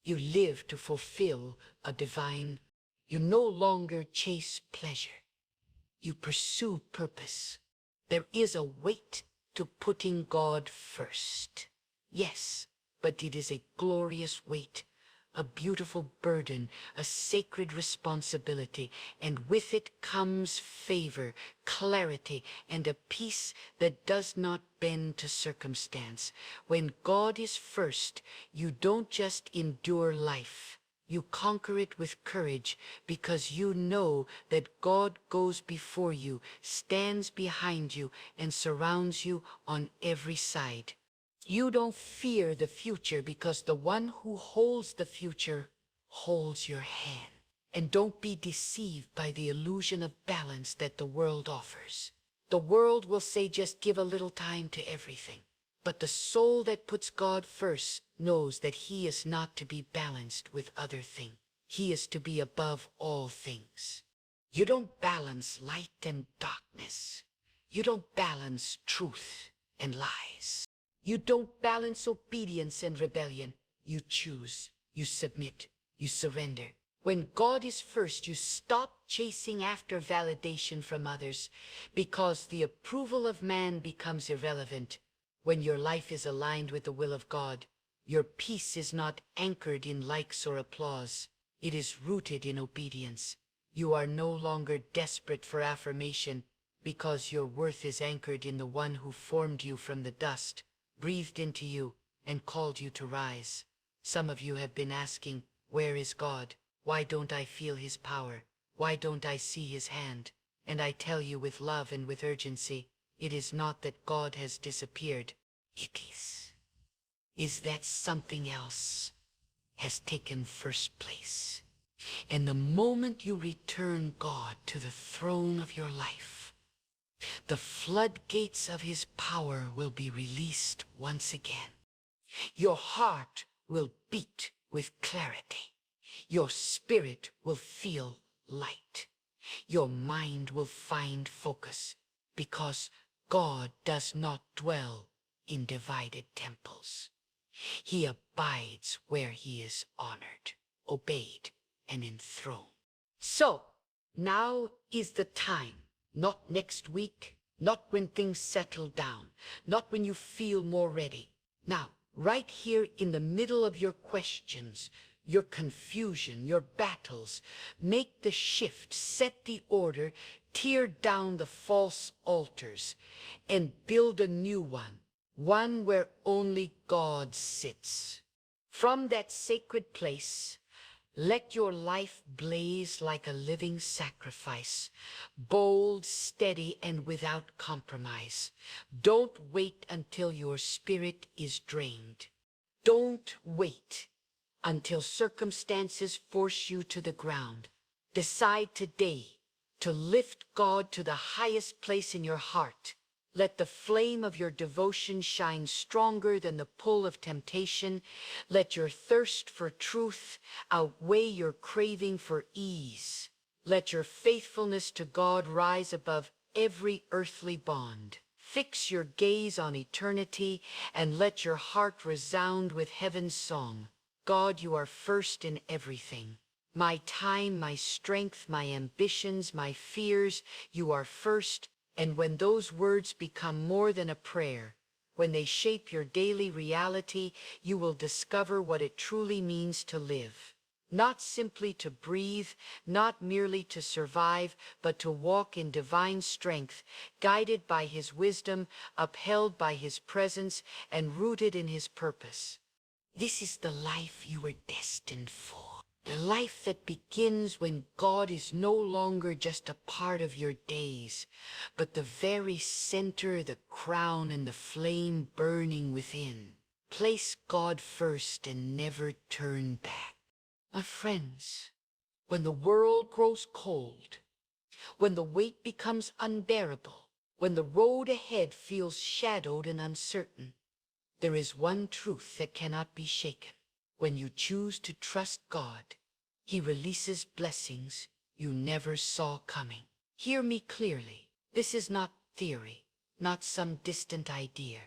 You live to fulfill a divine You no longer chase pleasure. You pursue purpose. There is a weight to putting God first. Yes, but it is a glorious weight, a beautiful burden, a sacred responsibility, and with it comes favor, clarity, and a peace that does not bend to circumstance. When God is first, you don't just endure life. You conquer it with courage because you know that God goes before you, stands behind you, and surrounds you on every side. You don't fear the future because the one who holds the future holds your hand. And don't be deceived by the illusion of balance that the world offers. The world will say just give a little time to everything. But the soul that puts God first knows that he is not to be balanced with other things. He is to be above all things. You don't balance light and darkness. You don't balance truth and lies. You don't balance obedience and rebellion. You choose, you submit, you surrender. When God is first, you stop chasing after validation from others because the approval of man becomes irrelevant. When your life is aligned with the will of God, your peace is not anchored in likes or applause. It is rooted in obedience. You are no longer desperate for affirmation because your worth is anchored in the one who formed you from the dust, breathed into you, and called you to rise. Some of you have been asking, where is God? Why don't I feel his power? Why don't I see his hand? And I tell you with love and with urgency, it is not that God has disappeared. It is that something else has taken first place. And the moment you return God to the throne of your life, the floodgates of his power will be released once again. Your heart will beat with clarity. Your spirit will feel light. Your mind will find focus because God does not dwell in divided temples. He abides where he is honored, obeyed, and enthroned. So, now is the time, not next week, not when things settle down, not when you feel more ready. Now, right here in the middle of your questions, your confusion, your battles, make the shift, set the order, tear down the false altars, and build a new one where only God sits. From that sacred place, let your life blaze like a living sacrifice, bold, steady, and without compromise. Don't wait until your spirit is drained. Don't wait until circumstances force you to the ground. Decide today to lift God to the highest place in your heart. Let the flame of your devotion shine stronger than the pull of temptation. Let your thirst for truth outweigh your craving for ease. Let your faithfulness to God rise above every earthly bond. Fix your gaze on eternity and let your heart resound with heaven's song. God, you are first in everything. My time, my strength, my ambitions, my fears, you are first. And when those words become more than a prayer, when they shape your daily reality, you will discover what it truly means to live. Not simply to breathe, not merely to survive, but to walk in divine strength, guided by his wisdom, upheld by his presence, and rooted in his purpose. This is the life you were destined for. The life that begins when God is no longer just a part of your days, but the very center, the crown, and the flame burning within. Place God first and never turn back. My friends, when the world grows cold, when the weight becomes unbearable, when the road ahead feels shadowed and uncertain, there is one truth that cannot be shaken. When you choose to trust God, he releases blessings you never saw coming. Hear me clearly. This is not theory, not some distant idea,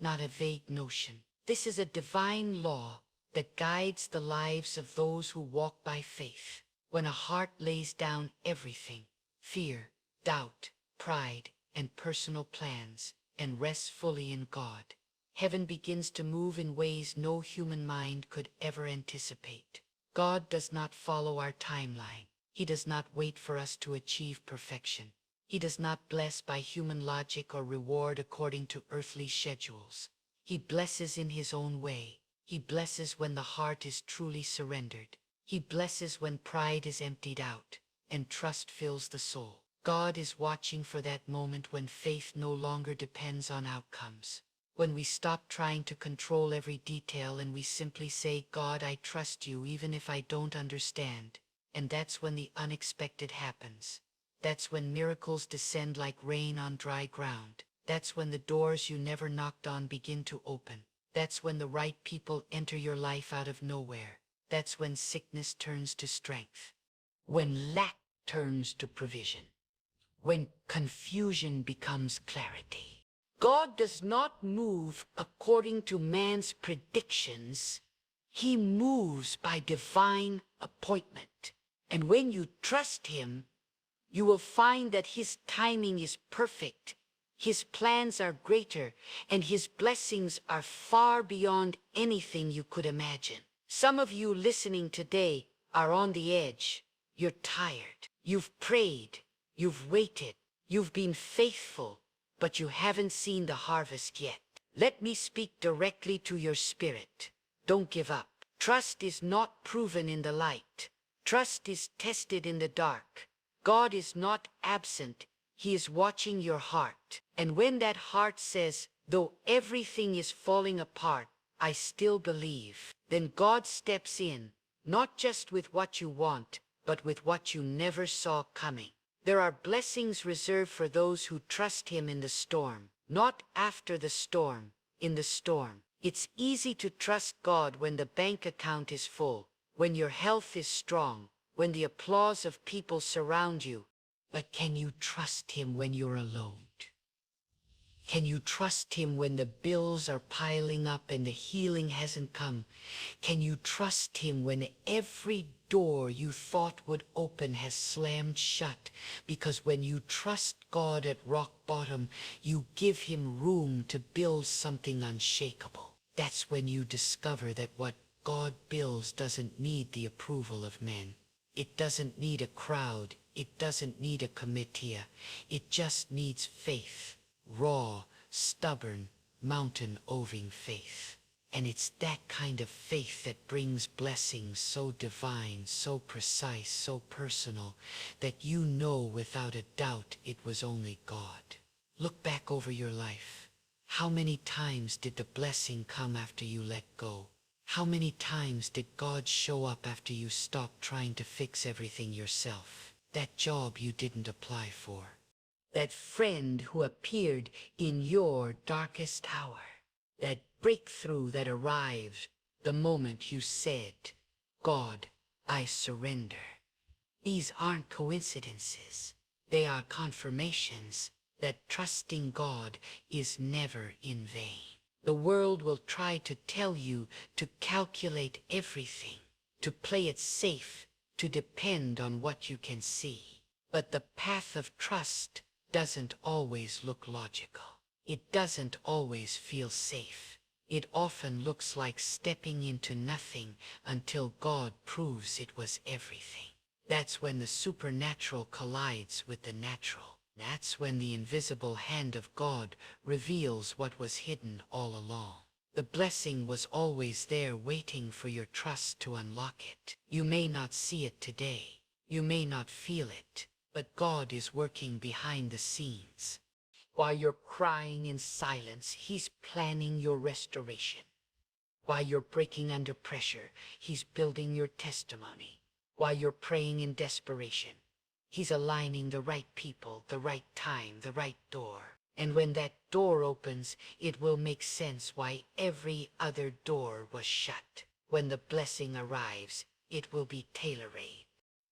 not a vague notion. This is a divine law that guides the lives of those who walk by faith. When a heart lays down everything, fear, doubt, pride, and personal plans, and rests fully in God, heaven begins to move in ways no human mind could ever anticipate. God does not follow our timeline. He does not wait for us to achieve perfection. He does not bless by human logic or reward according to earthly schedules. He blesses in his own way. He blesses when the heart is truly surrendered. He blesses when pride is emptied out and trust fills the soul. God is watching for that moment when faith no longer depends on outcomes. When we stop trying to control every detail and we simply say, God, I trust you even if I don't understand. And that's when the unexpected happens. That's when miracles descend like rain on dry ground. That's when the doors you never knocked on begin to open. That's when the right people enter your life out of nowhere. That's when sickness turns to strength. When lack turns to provision. When confusion becomes clarity. God does not move according to man's predictions. He moves by divine appointment. And when you trust him, you will find that his timing is perfect. His plans are greater, and his blessings are far beyond anything you could imagine. Some of you listening today are on the edge. You're tired. You've prayed. You've waited. You've been faithful, but you haven't seen the harvest yet. Let me speak directly to your spirit. Don't give up. Trust is not proven in the light. Trust is tested in the dark. God is not absent. He is watching your heart. And when that heart says, though everything is falling apart, I still believe, then God steps in, not just with what you want, but with what you never saw coming. There are blessings reserved for those who trust him in the storm, not after the storm, in the storm. It's easy to trust God when the bank account is full, when your health is strong, when the applause of people surround you. But can you trust him when you're alone? Can you trust him when the bills are piling up and the healing hasn't come? Can you trust him when every door you thought would open has slammed shut? Because when you trust God at rock bottom, you give him room to build something unshakable. That's when you discover that what God builds doesn't need the approval of men. It doesn't need a crowd. It doesn't need a committee. It just needs faith. Raw, stubborn, mountain-moving faith. And it's that kind of faith that brings blessings so divine, so precise, so personal, that you know without a doubt it was only God. Look back over your life. How many times did the blessing come after you let go? How many times did God show up after you stopped trying to fix everything yourself? That job you didn't apply for. That friend who appeared in your darkest hour. That breakthrough that arrived the moment you said, God, I surrender. These aren't coincidences. They are confirmations that trusting God is never in vain. The world will try to tell you to calculate everything, to play it safe, to depend on what you can see. But the path of trust doesn't always look logical. It doesn't always feel safe. It often looks like stepping into nothing until God proves it was everything. That's when the supernatural collides with the natural. That's when the invisible hand of God reveals what was hidden all along. The blessing was always there waiting for your trust to unlock it. You may not see it today. You may not feel it. But God is working behind the scenes. While you're crying in silence, he's planning your restoration. While you're breaking under pressure, he's building your testimony. While you're praying in desperation, he's aligning the right people, the right time, the right door. And when that door opens, it will make sense why every other door was shut. When the blessing arrives, it will be tailor-made.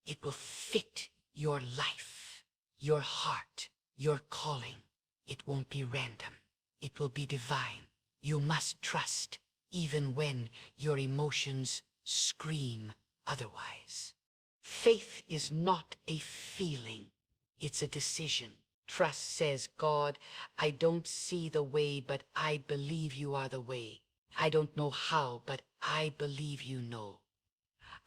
It will fit your life, your heart, your calling. It won't be random. It will be divine. You must trust, even when your emotions scream otherwise. Faith is not a feeling, it's a decision. Trust says, God, I don't see the way, but I believe you are the way. I don't know how, but I believe you know.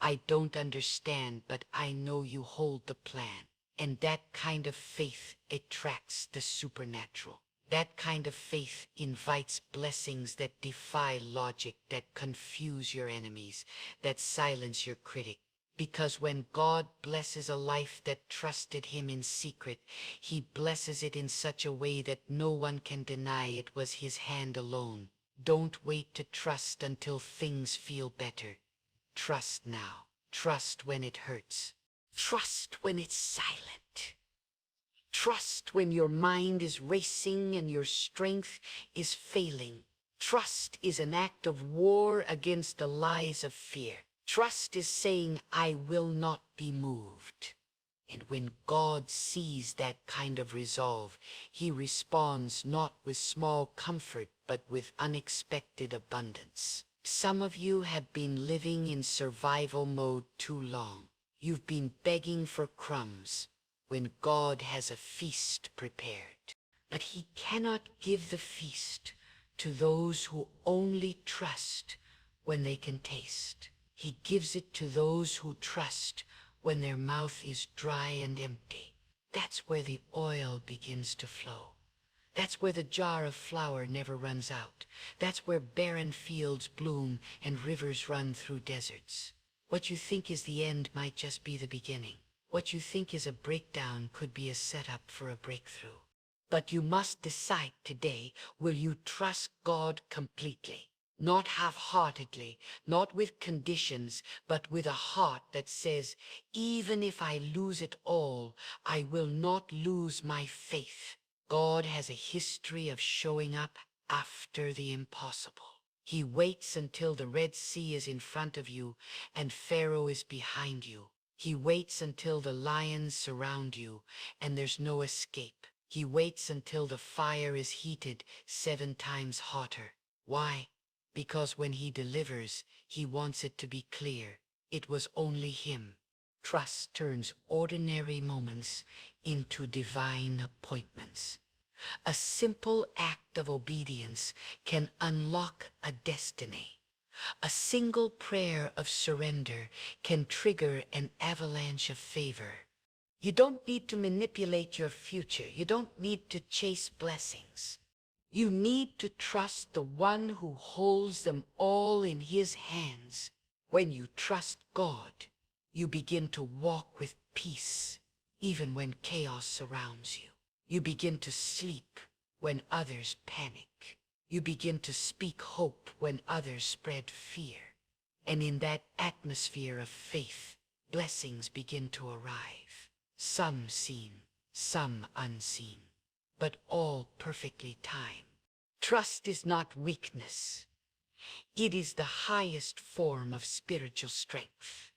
I don't understand, but I know you hold the plan. And that kind of faith attracts the supernatural. That kind of faith invites blessings that defy logic, that confuse your enemies, that silence your critic. Because when God blesses a life that trusted him in secret, he blesses it in such a way that no one can deny it was his hand alone. Don't wait to trust until things feel better. Trust now. Trust when it hurts. Trust when it's silent. Trust when your mind is racing and your strength is failing. Trust is an act of war against the lies of fear. Trust is saying, I will not be moved. And when God sees that kind of resolve, he responds not with small comfort, but with unexpected abundance. Some of you have been living in survival mode too long. You've been begging for crumbs when God has a feast prepared. But he cannot give the feast to those who only trust when they can taste. He gives it to those who trust when their mouth is dry and empty. That's where the oil begins to flow. That's where the jar of flour never runs out. That's where barren fields bloom and rivers run through deserts. What you think is the end might just be the beginning. What you think is a breakdown could be a setup for a breakthrough. But you must decide today, will you trust God completely? Not half-heartedly, not with conditions, but with a heart that says, even if I lose it all, I will not lose my faith. God has a history of showing up after the impossible. He waits until the Red Sea is in front of you and Pharaoh is behind you. He waits until the lions surround you and there's no escape. He waits until the fire is heated 7 times hotter. Why? Because when he delivers, he wants it to be clear. It was only him. Trust turns ordinary moments into divine appointments. A simple act of obedience can unlock a destiny. A single prayer of surrender can trigger an avalanche of favor. You don't need to manipulate your future. You don't need to chase blessings. You need to trust the one who holds them all in his hands. When you trust God, you begin to walk with peace, even when chaos surrounds you. You begin to sleep when others panic. You begin to speak hope when others spread fear. And in that atmosphere of faith, blessings begin to arrive. Some seen, some unseen, but all perfectly timed. Trust is not weakness. It is the highest form of spiritual strength.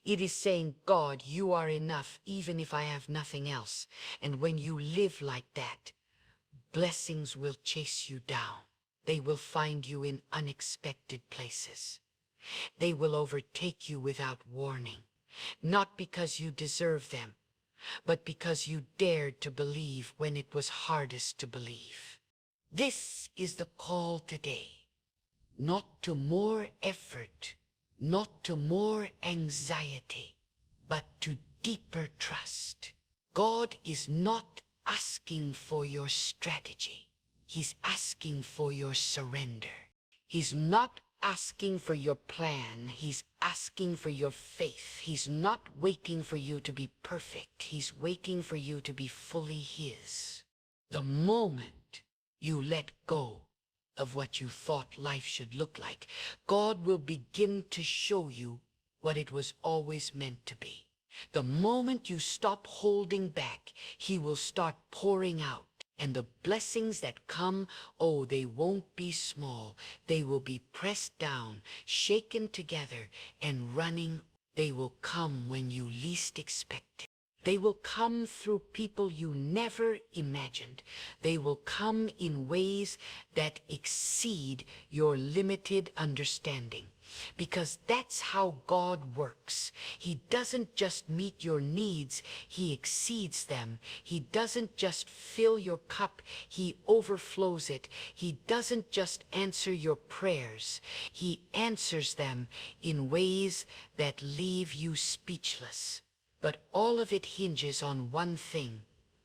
It is saying, God, you are enough even if I have nothing else. And when you live like that, blessings will chase you down. They will find you in unexpected places. They will overtake you without warning, not because you deserve them, but because you dared to believe when it was hardest to believe. This is the call today, not to more effort, not to more anxiety, but to deeper trust. God is not asking for your strategy. He's asking for your surrender. He's not asking for your plan. He's asking for your faith. He's not waiting for you to be perfect. He's waiting for you to be fully his. The moment you let go of what you thought life should look like, God will begin to show you what it was always meant to be. The moment you stop holding back, he will start pouring out. And the blessings that come, oh, they won't be small. They will be pressed down, shaken together, and running. They will come when you least expect it. They will come through people you never imagined. They will come in ways that exceed your limited understanding. Because that's how God works. He doesn't just meet your needs, He exceeds them. He doesn't just fill your cup, He overflows it. He doesn't just answer your prayers, He answers them in ways that leave you speechless. But all of it hinges on one thing: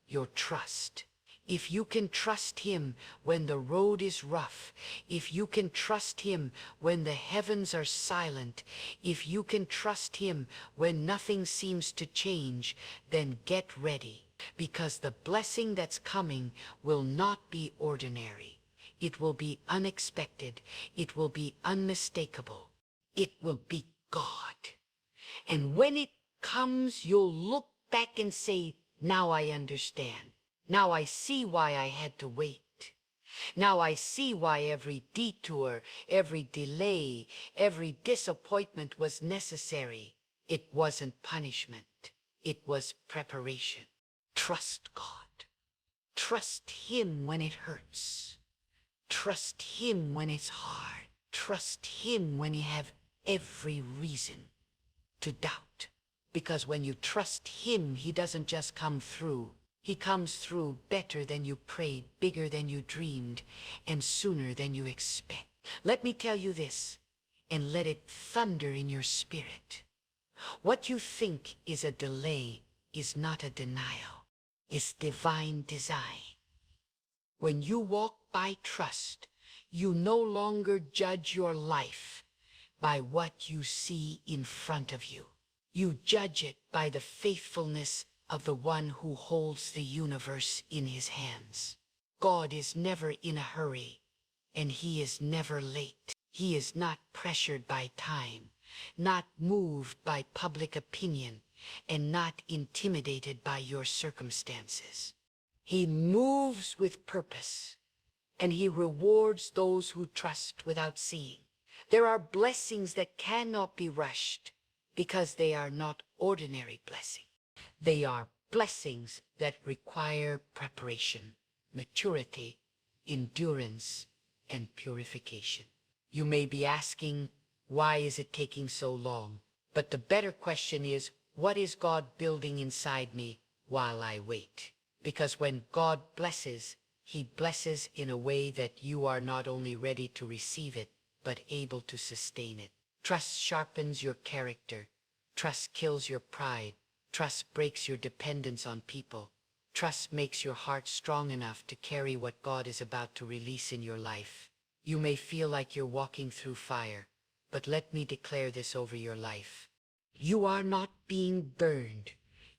your trust. If you can trust Him when the road is rough, if you can trust Him when the heavens are silent, if you can trust Him when nothing seems to change, then get ready, because the blessing that's coming will not be ordinary. It will be unexpected. It will be unmistakable. It will be God. And when it comes, you'll look back and say, "Now I understand. Now I see why I had to wait. Now I see why every detour, every delay, every disappointment was necessary. It wasn't punishment. It was preparation." Trust God. Trust Him when it hurts. Trust Him when it's hard. Trust Him when you have every reason to doubt. Because when you trust Him, He doesn't just come through. He comes through better than you prayed, bigger than you dreamed, and sooner than you expect. Let me tell you this, and let it thunder in your spirit. What you think is a delay is not a denial. It's divine design. When you walk by trust, you no longer judge your life by what you see in front of you. You judge it by the faithfulness of the one who holds the universe in His hands. God is never in a hurry, and He is never late. He is not pressured by time, not moved by public opinion, and not intimidated by your circumstances. He moves with purpose, and He rewards those who trust without seeing. There are blessings that cannot be rushed because they are not ordinary blessings. They are blessings that require preparation, maturity, endurance, and purification. You may be asking, why is it taking so long? But the better question is, what is God building inside me while I wait? Because when God blesses, He blesses in a way that you are not only ready to receive it, but able to sustain it. Trust sharpens your character. Trust kills your pride. Trust breaks your dependence on people. Trust makes your heart strong enough to carry what God is about to release in your life. You may feel like you're walking through fire, but let me declare this over your life. You are not being burned.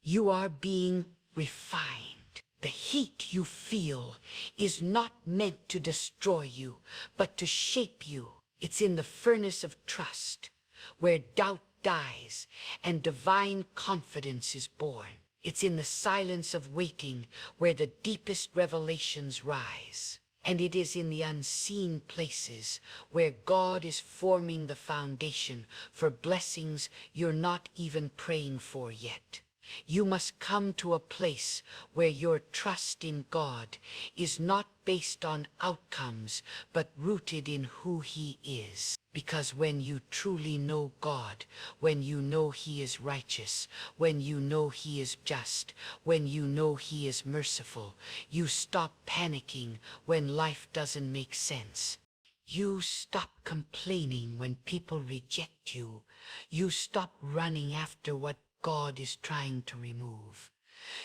You are being refined. The heat you feel is not meant to destroy you, but to shape you. It's in the furnace of trust, where doubt dies and divine confidence is born. It's in the silence of waiting where the deepest revelations rise. And it is in the unseen places where God is forming the foundation for blessings you're not even praying for yet. You must come to a place where your trust in God is not based on outcomes, but rooted in who He is. Because when you truly know God, when you know He is righteous, when you know He is just, when you know He is merciful, you stop panicking when life doesn't make sense. You stop complaining when people reject you. You stop running after what God is trying to remove.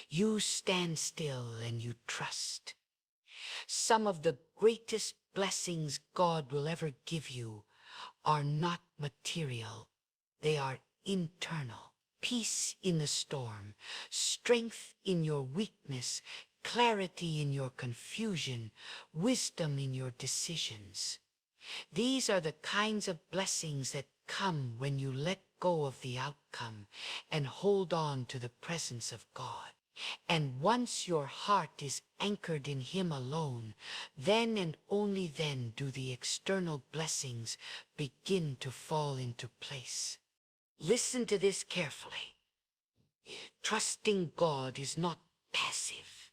You stand still and you trust. Some of the greatest blessings God will ever give you are not material. They are internal. Peace in the storm, strength in your weakness, clarity in your confusion, wisdom in your decisions. These are the kinds of blessings that come when you let go of the outcome and hold on to the presence of God. And once your heart is anchored in Him alone, then and only then do the external blessings begin to fall into place. Listen to this carefully. Trusting God is not passive.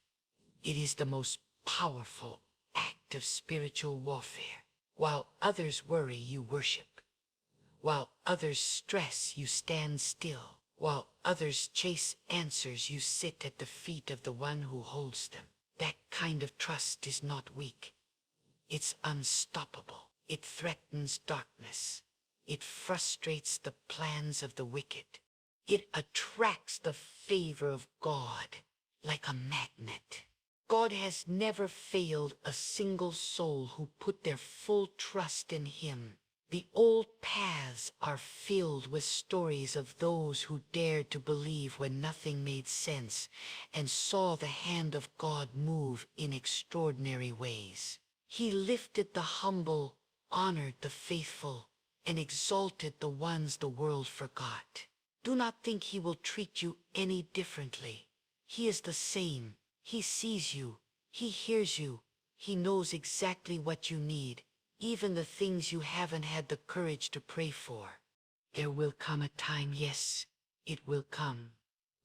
It is the most powerful act of spiritual warfare. While others worry, you worship. While others stress, you stand still. While others chase answers, you sit at the feet of the one who holds them. That kind of trust is not weak. It's unstoppable. It threatens darkness. It frustrates the plans of the wicked. It attracts the favor of God like a magnet. God has never failed a single soul who put their full trust in him. The old paths are filled with stories of those who dared to believe when nothing made sense and saw the hand of God move in extraordinary ways. He lifted the humble, honored the faithful, and exalted the ones the world forgot. Do not think he will treat you any differently. He is the same. He sees you. He hears you. He knows exactly what you need, even the things you haven't had the courage to pray for. There will come a time, yes, it will come,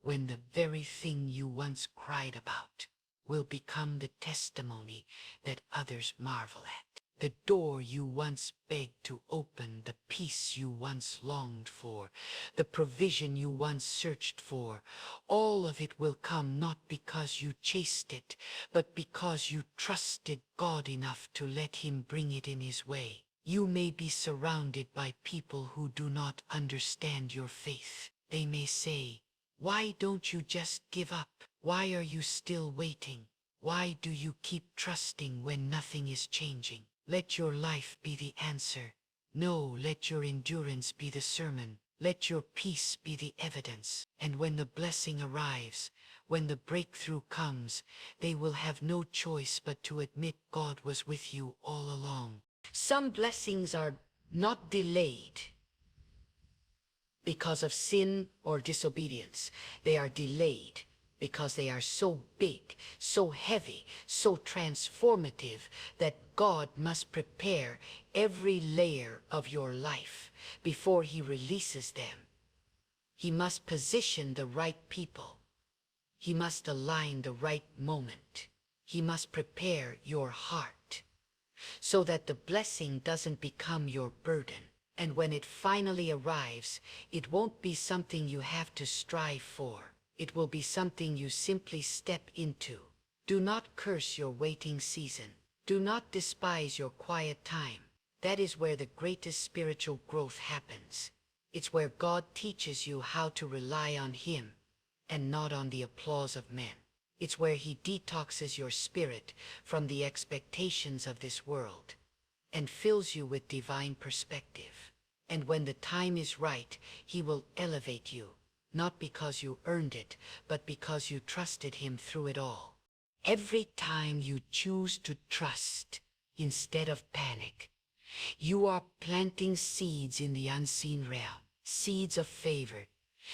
when the very thing you once cried about will become the testimony that others marvel at. The door you once begged to open, the peace you once longed for, the provision you once searched for, all of it will come not because you chased it, but because you trusted God enough to let him bring it in his way. You may be surrounded by people who do not understand your faith. They may say, "Why don't you just give up? Why are you still waiting? Why do you keep trusting when nothing is changing?" Let your life be the answer. No, let your endurance be the sermon. Let your peace be the evidence. And when the blessing arrives, when the breakthrough comes, they will have no choice but to admit God was with you all along. Some blessings are not delayed because of sin or disobedience. They are delayed because they are so big, so heavy, so transformative that God must prepare every layer of your life before he releases them. He must position the right people. He must align the right moment. He must prepare your heart so that the blessing doesn't become your burden. And when it finally arrives, it won't be something you have to strive for. It will be something you simply step into. Do not curse your waiting season. Do not despise your quiet time. That is where the greatest spiritual growth happens. It's where God teaches you how to rely on him and not on the applause of men. It's where he detoxes your spirit from the expectations of this world and fills you with divine perspective. And when the time is right, he will elevate you, not because you earned it, but because you trusted him through it all. Every time you choose to trust instead of panic, you are planting seeds in the unseen realm, seeds of favor,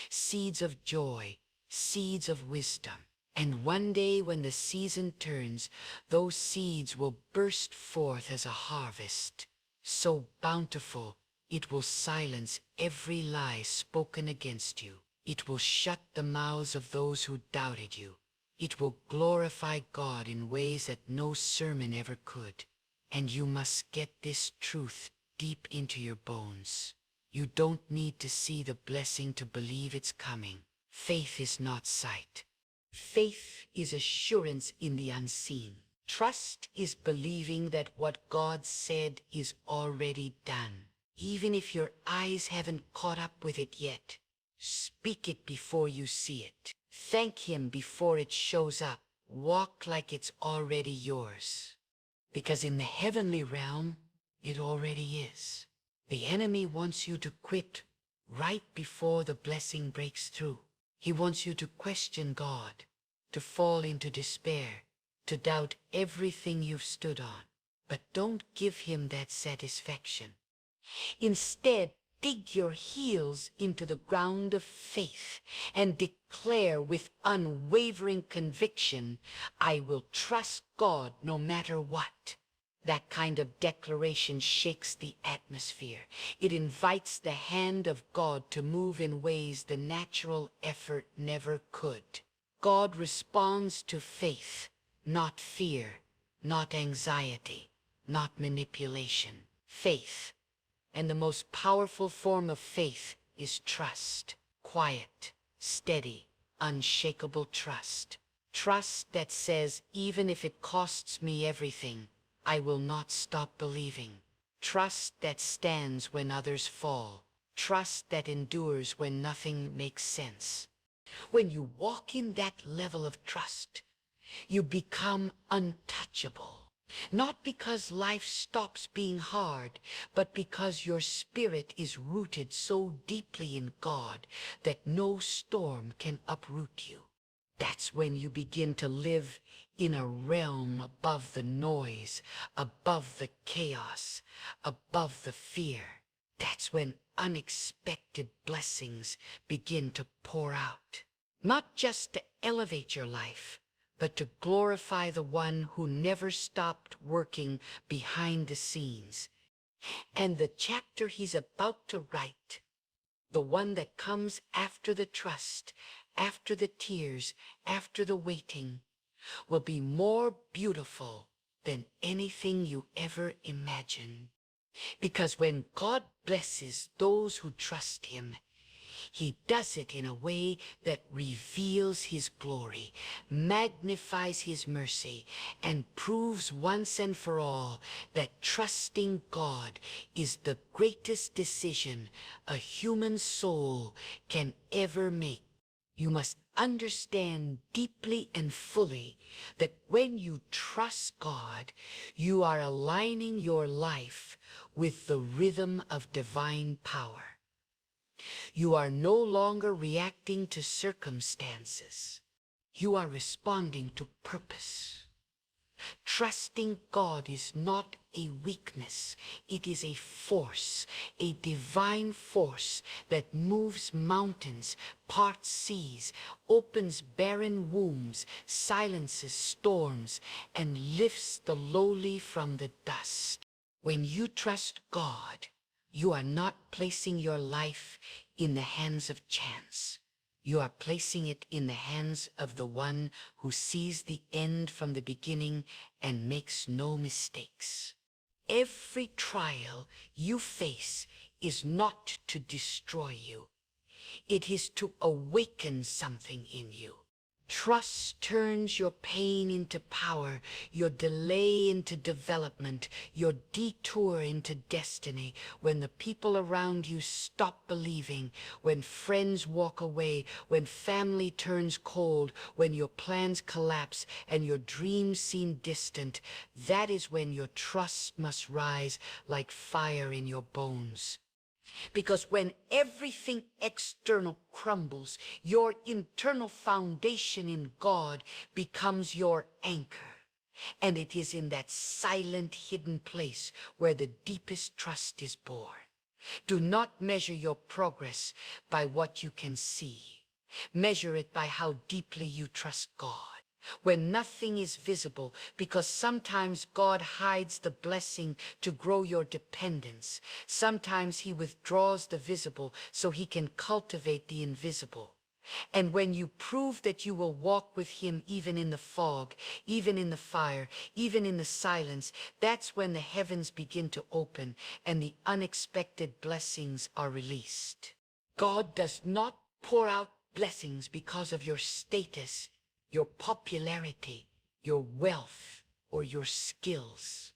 seeds of joy, seeds of wisdom. And one day when the season turns, those seeds will burst forth as a harvest, so bountiful it will silence every lie spoken against you. It will shut the mouths of those who doubted you. It will glorify God in ways that no sermon ever could. And you must get this truth deep into your bones. You don't need to see the blessing to believe it's coming. Faith is not sight. Faith is assurance in the unseen. Trust is believing that what God said is already done, even if your eyes haven't caught up with it yet. Speak it before you see it. Thank him before it shows up. Walk like it's already yours. Because in the heavenly realm, it already is. The enemy wants you to quit right before the blessing breaks through. He wants you to question God, to fall into despair, to doubt everything you've stood on. But don't give him that satisfaction. Instead, dig your heels into the ground of faith and declare with unwavering conviction, "I will trust God no matter what." That kind of declaration shakes the atmosphere. It invites the hand of God to move in ways the natural effort never could. God responds to faith, not fear, not anxiety, not manipulation. Faith, And the most powerful form of faith is trust. Quiet, steady, unshakable trust. Trust that says, even if it costs me everything, I will not stop believing. Trust that stands when others fall. Trust that endures when nothing makes sense. When you walk in that level of trust, you become untouchable. Not because life stops being hard, but because your spirit is rooted so deeply in God that no storm can uproot you. That's when you begin to live in a realm above the noise, above the chaos, above the fear. That's when unexpected blessings begin to pour out. Not just to elevate your life, but to glorify the one who never stopped working behind the scenes. And the chapter he's about to write, the one that comes after the trust, after the tears, after the waiting, will be more beautiful than anything you ever imagined. Because when God blesses those who trust him, he does it in a way that reveals his glory, magnifies his mercy, and proves once and for all that trusting God is the greatest decision a human soul can ever make. You must understand deeply and fully that when you trust God, you are aligning your life with the rhythm of divine power. You are no longer reacting to circumstances. You are responding to purpose. Trusting God is not a weakness. It is a force, a divine force that moves mountains, parts seas, opens barren wombs, silences storms, and lifts the lowly from the dust. When you trust God, you are not placing your life in the hands of chance. You are placing it in the hands of the one who sees the end from the beginning and makes no mistakes. Every trial you face is not to destroy you. It is to awaken something in you. Trust turns your pain into power, your delay into development, your detour into destiny. When the people around you stop believing, when friends walk away, when family turns cold, when your plans collapse and your dreams seem distant, that is when your trust must rise like fire in your bones. Because when everything external crumbles, your internal foundation in God becomes your anchor. And it is in that silent, hidden place where the deepest trust is born. Do not measure your progress by what you can see. Measure it by how deeply you trust God. When nothing is visible, because sometimes God hides the blessing to grow your dependence. Sometimes he withdraws the visible so he can cultivate the invisible. And when you prove that you will walk with him even in the fog, even in the fire, even in the silence, that's when the heavens begin to open and the unexpected blessings are released. God does not pour out blessings because of your status, your popularity, your wealth, or your skills.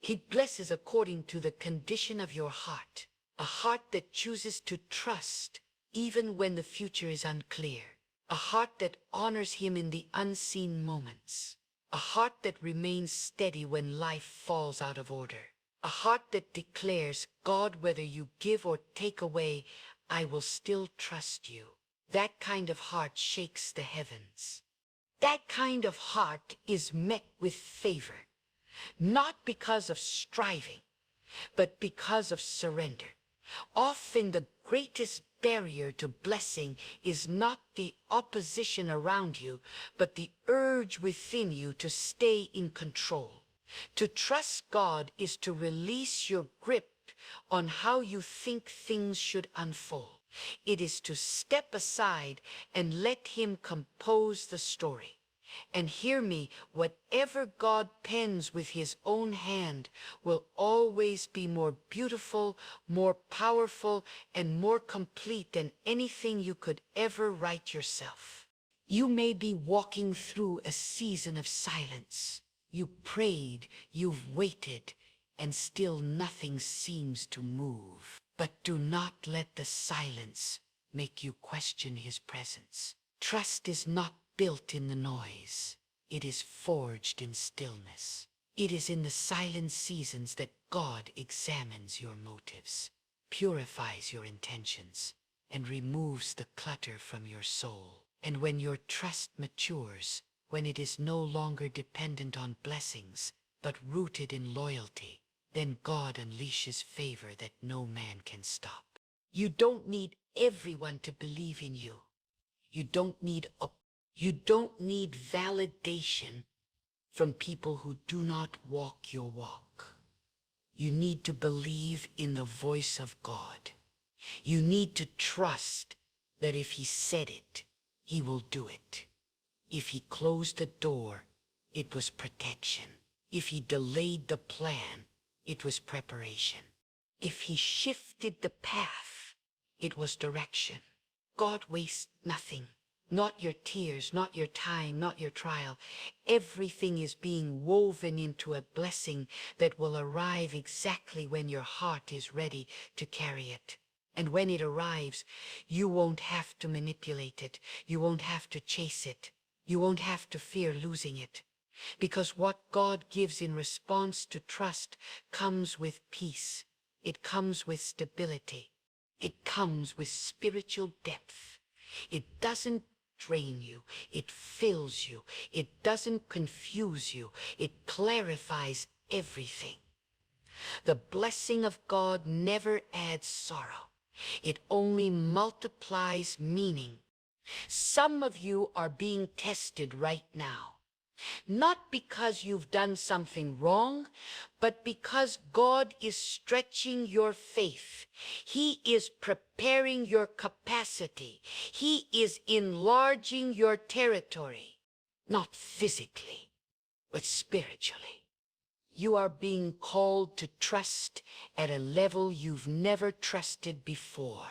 He blesses according to the condition of your heart, a heart that chooses to trust even when the future is unclear, a heart that honors him in the unseen moments, a heart that remains steady when life falls out of order, a heart that declares, God, whether you give or take away, I will still trust you. That kind of heart shakes the heavens. That kind of heart is met with favor, not because of striving, but because of surrender. Often the greatest barrier to blessing is not the opposition around you, but the urge within you to stay in control. To trust God is to release your grip on how you think things should unfold. It is to step aside and let him compose the story. And hear me, whatever God pens with his own hand will always be more beautiful, more powerful, and more complete than anything you could ever write yourself. You may be walking through a season of silence. You prayed, you've waited, and still nothing seems to move. But do not let the silence make you question his presence. Trust is not built in the noise. It is forged in stillness. It is in the silent seasons that God examines your motives, purifies your intentions, and removes the clutter from your soul. And when your trust matures, when it is no longer dependent on blessings, but rooted in loyalty, then God unleashes favor that no man can stop. You don't need everyone to believe in you. You don't need validation from people who do not walk your walk. You need to believe in the voice of God. You need to trust that if he said it, he will do it. If he closed the door, it was protection. If he delayed the plan, it was preparation. If he shifted the path, it was direction. God wastes nothing. Not your tears, not your time, not your trial. Everything is being woven into a blessing that will arrive exactly when your heart is ready to carry it. And when it arrives, you won't have to manipulate it. You won't have to chase it. You won't have to fear losing it. Because what God gives in response to trust comes with peace. It comes with stability. It comes with spiritual depth. It doesn't drain you. It fills you. It doesn't confuse you. It clarifies everything. The blessing of God never adds sorrow. It only multiplies meaning. Some of you are being tested right now. Not because you've done something wrong, but because God is stretching your faith. He is preparing your capacity. He is enlarging your territory, not physically, but spiritually. You are being called to trust at a level you've never trusted before.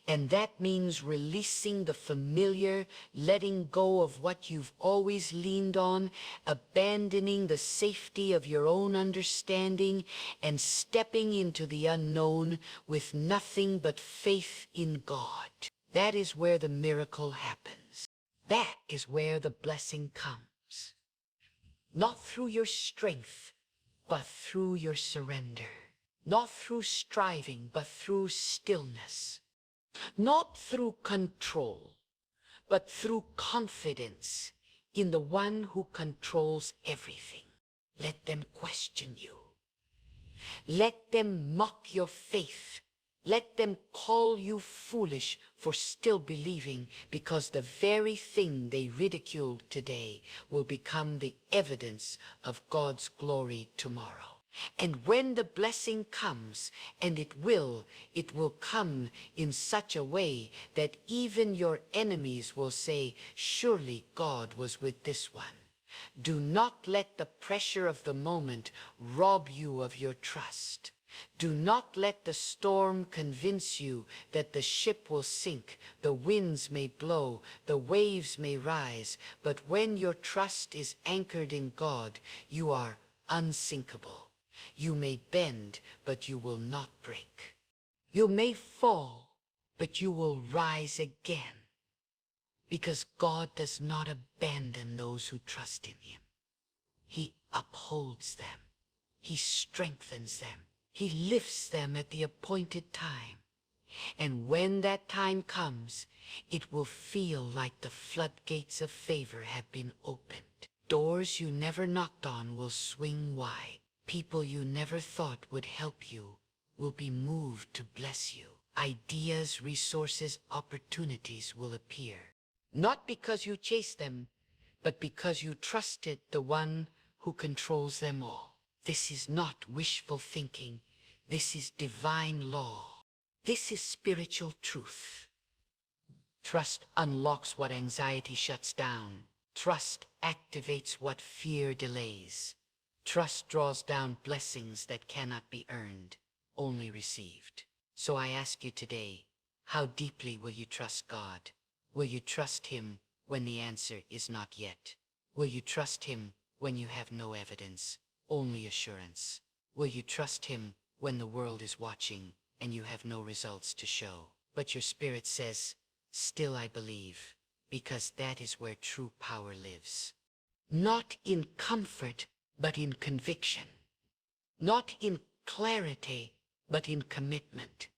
And that means releasing the familiar, letting go of what you've always leaned on, abandoning the safety of your own understanding, and stepping into the unknown with nothing but faith in God. That is where the miracle happens. That is where the blessing comes. Not through your strength, but through your surrender. Not through striving, but through stillness. Not through control, but through confidence in the one who controls everything. Let them question you. Let them mock your faith. Let them call you foolish for still believing, because the very thing they ridiculed today will become the evidence of God's glory tomorrow. And when the blessing comes, and it will come in such a way that even your enemies will say, surely God was with this one. Do not let the pressure of the moment rob you of your trust. Do not let the storm convince you that the ship will sink, the winds may blow, the waves may rise, but when your trust is anchored in God, you are unsinkable. You may bend, but you will not break. You may fall, but you will rise again. Because God does not abandon those who trust in him. He upholds them. He strengthens them. He lifts them at the appointed time. And when that time comes, it will feel like the floodgates of favor have been opened. Doors you never knocked on will swing wide. People you never thought would help you will be moved to bless you. Ideas, resources, opportunities will appear. Not because you chased them, but because you trusted the one who controls them all. This is not wishful thinking. This is divine law. This is spiritual truth. Trust unlocks what anxiety shuts down. Trust activates what fear delays. Trust draws down blessings that cannot be earned, only received. So I ask you today, how deeply will you trust God? Will you trust Him when the answer is not yet? Will you trust Him when you have no evidence, only assurance? Will you trust Him when the world is watching and you have no results to show, but your spirit says, still I believe, because that is where true power lives. Not in comfort, but in conviction. Not in clarity, but in commitment.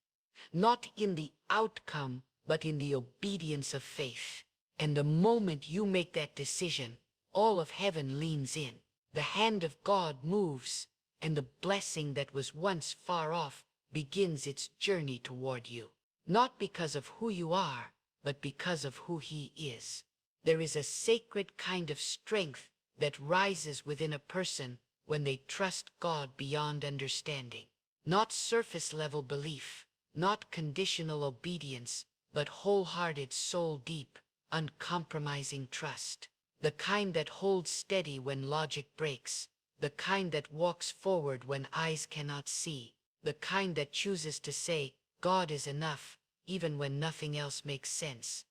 Not in the outcome, but in the obedience of faith. And the moment you make that decision, all of heaven leans in. The hand of God moves, and the blessing that was once far off begins its journey toward you. Not because of who you are, but because of who He is. There is a sacred kind of strength that rises within a person when they trust God beyond understanding. Not surface-level belief, not conditional obedience, but wholehearted, soul-deep, uncompromising trust. The kind that holds steady when logic breaks. The kind that walks forward when eyes cannot see. The kind that chooses to say, God is enough, even when nothing else makes sense.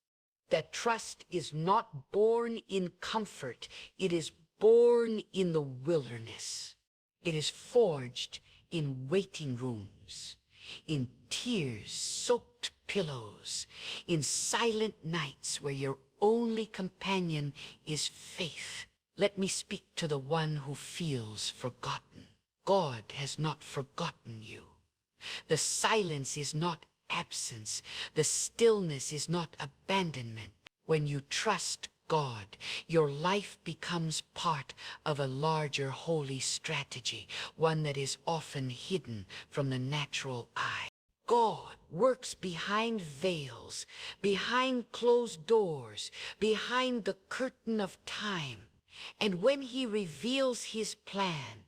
That trust is not born in comfort. It is born in the wilderness. It is forged in waiting rooms, in tears-soaked pillows, in silent nights where your only companion is faith. Let me speak to the one who feels forgotten. God has not forgotten you. The silence is not absence. The stillness is not abandonment. When you trust God, your life becomes part of a larger holy strategy, one that is often hidden from the natural eye. God works behind veils, behind closed doors, behind the curtain of time. And when He reveals His plan,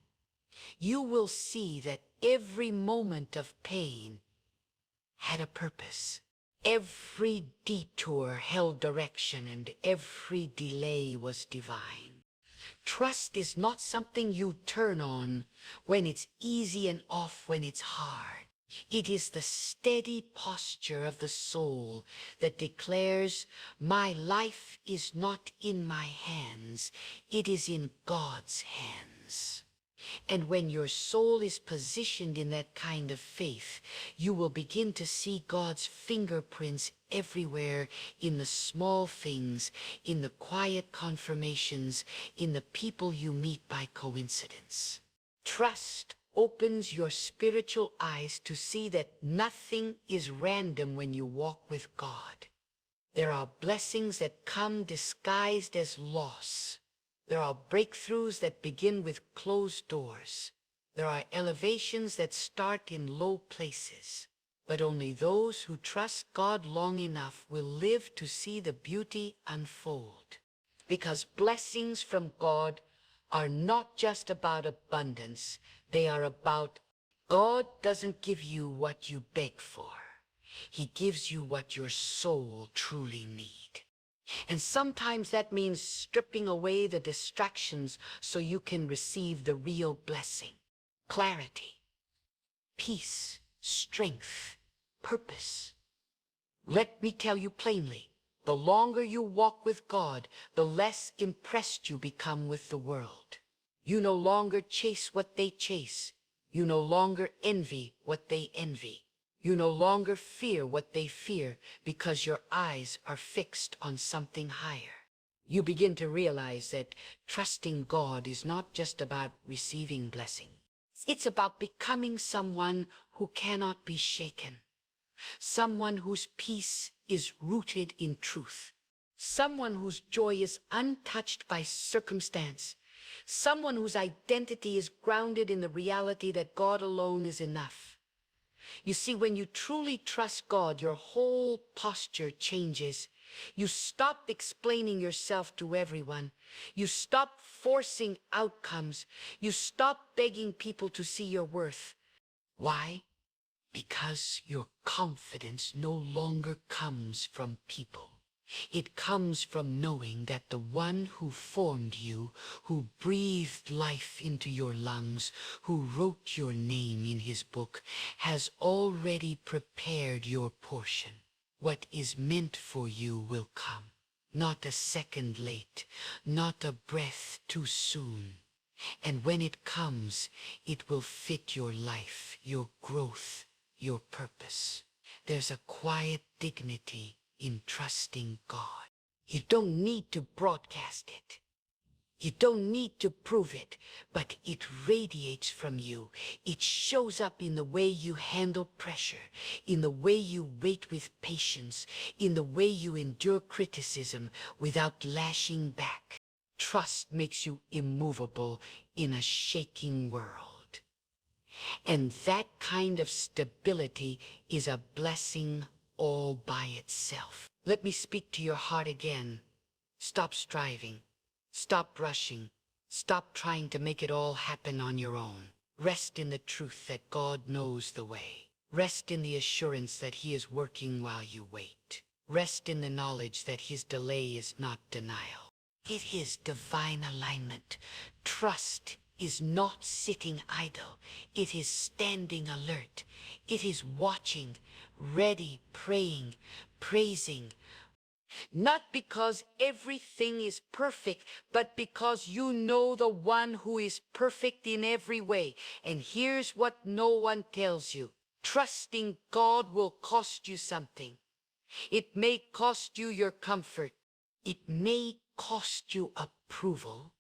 you will see that every moment of pain had a purpose. Every detour held direction, and every delay was divine. Trust is not something you turn on when it's easy and off when it's hard. It is the steady posture of the soul that declares, my life is not in my hands, it is in God's hands. And when your soul is positioned in that kind of faith, you will begin to see God's fingerprints everywhere, in the small things, in the quiet confirmations, in the people you meet by coincidence. Trust opens your spiritual eyes to see that nothing is random when you walk with God. There are blessings that come disguised as loss. There are breakthroughs that begin with closed doors. There are elevations that start in low places. But only those who trust God long enough will live to see the beauty unfold. Because blessings from God are not just about abundance. They are about God doesn't give you what you beg for. He gives you what your soul truly needs. And sometimes that means stripping away the distractions so you can receive the real blessing. Clarity, peace, strength, purpose. Let me tell you plainly, the longer you walk with God, the less impressed you become with the world. You no longer chase what they chase. You no longer envy what they envy. You no longer fear what they fear, because your eyes are fixed on something higher. You begin to realize that trusting God is not just about receiving blessing. It's about becoming someone who cannot be shaken. Someone whose peace is rooted in truth. Someone whose joy is untouched by circumstance. Someone whose identity is grounded in the reality that God alone is enough. You see, when you truly trust God, your whole posture changes. You stop explaining yourself to everyone. You stop forcing outcomes. You stop begging people to see your worth. Why? Because your confidence no longer comes from people. It comes from knowing that the one who formed you, who breathed life into your lungs, who wrote your name in his book, has already prepared your portion. What is meant for you will come, not a second late, not a breath too soon. And when it comes, it will fit your life, your growth, your purpose. There's a quiet dignity in trusting God. You don't need to broadcast it. You don't need to prove it, but it radiates from you. It shows up in the way you handle pressure, in the way you wait with patience, in the way you endure criticism without lashing back. Trust makes you immovable in a shaking world. And that kind of stability is a blessing all by itself. Let me speak to your heart again. Stop striving. Stop rushing. Stop trying to make it all happen on your own. Rest in the truth that God knows the way. Rest in the assurance that He is working while you wait. Rest in the knowledge that His delay is not denial. It is divine alignment. Trust is not sitting idle. It is standing alert. It is watching, ready, praying, praising. Not because everything is perfect, but because you know the one who is perfect in every way. And here's what no one tells you. Trusting God will cost you something. It may cost you your comfort. It may cost you approval.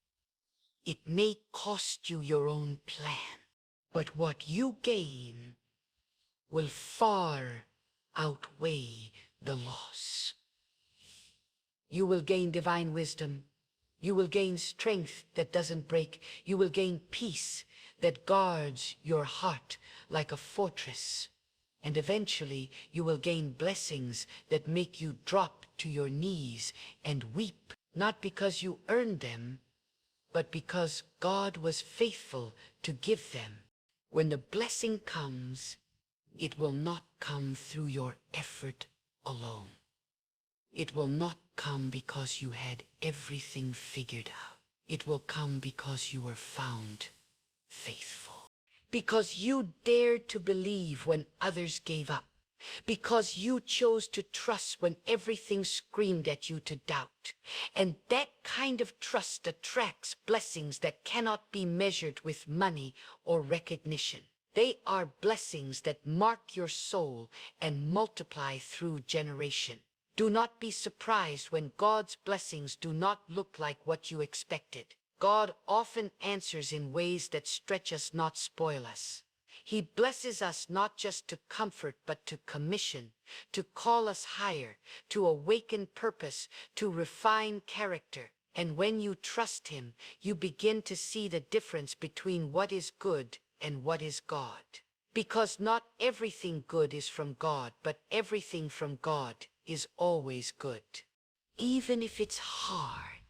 It may cost you your own plan. But what you gain will far outweigh the loss. You will gain divine wisdom. You will gain strength that doesn't break. You will gain peace that guards your heart like a fortress. And eventually you will gain blessings that make you drop to your knees and weep, not because you earned them, but because God was faithful to give them. When the blessing comes, it will not come through your effort alone. It will not come because you had everything figured out. It will come because you were found faithful. Because you dared to believe when others gave up. Because you chose to trust when everything screamed at you to doubt. And that kind of trust attracts blessings that cannot be measured with money or recognition. They are blessings that mark your soul and multiply through generation. Do not be surprised when God's blessings do not look like what you expected. God often answers in ways that stretch us, not spoil us. He blesses us not just to comfort, but to commission, to call us higher, to awaken purpose, to refine character. And when you trust Him, you begin to see the difference between what is good and what is God. Because not everything good is from God, but everything from God is always good. Even if it's hard,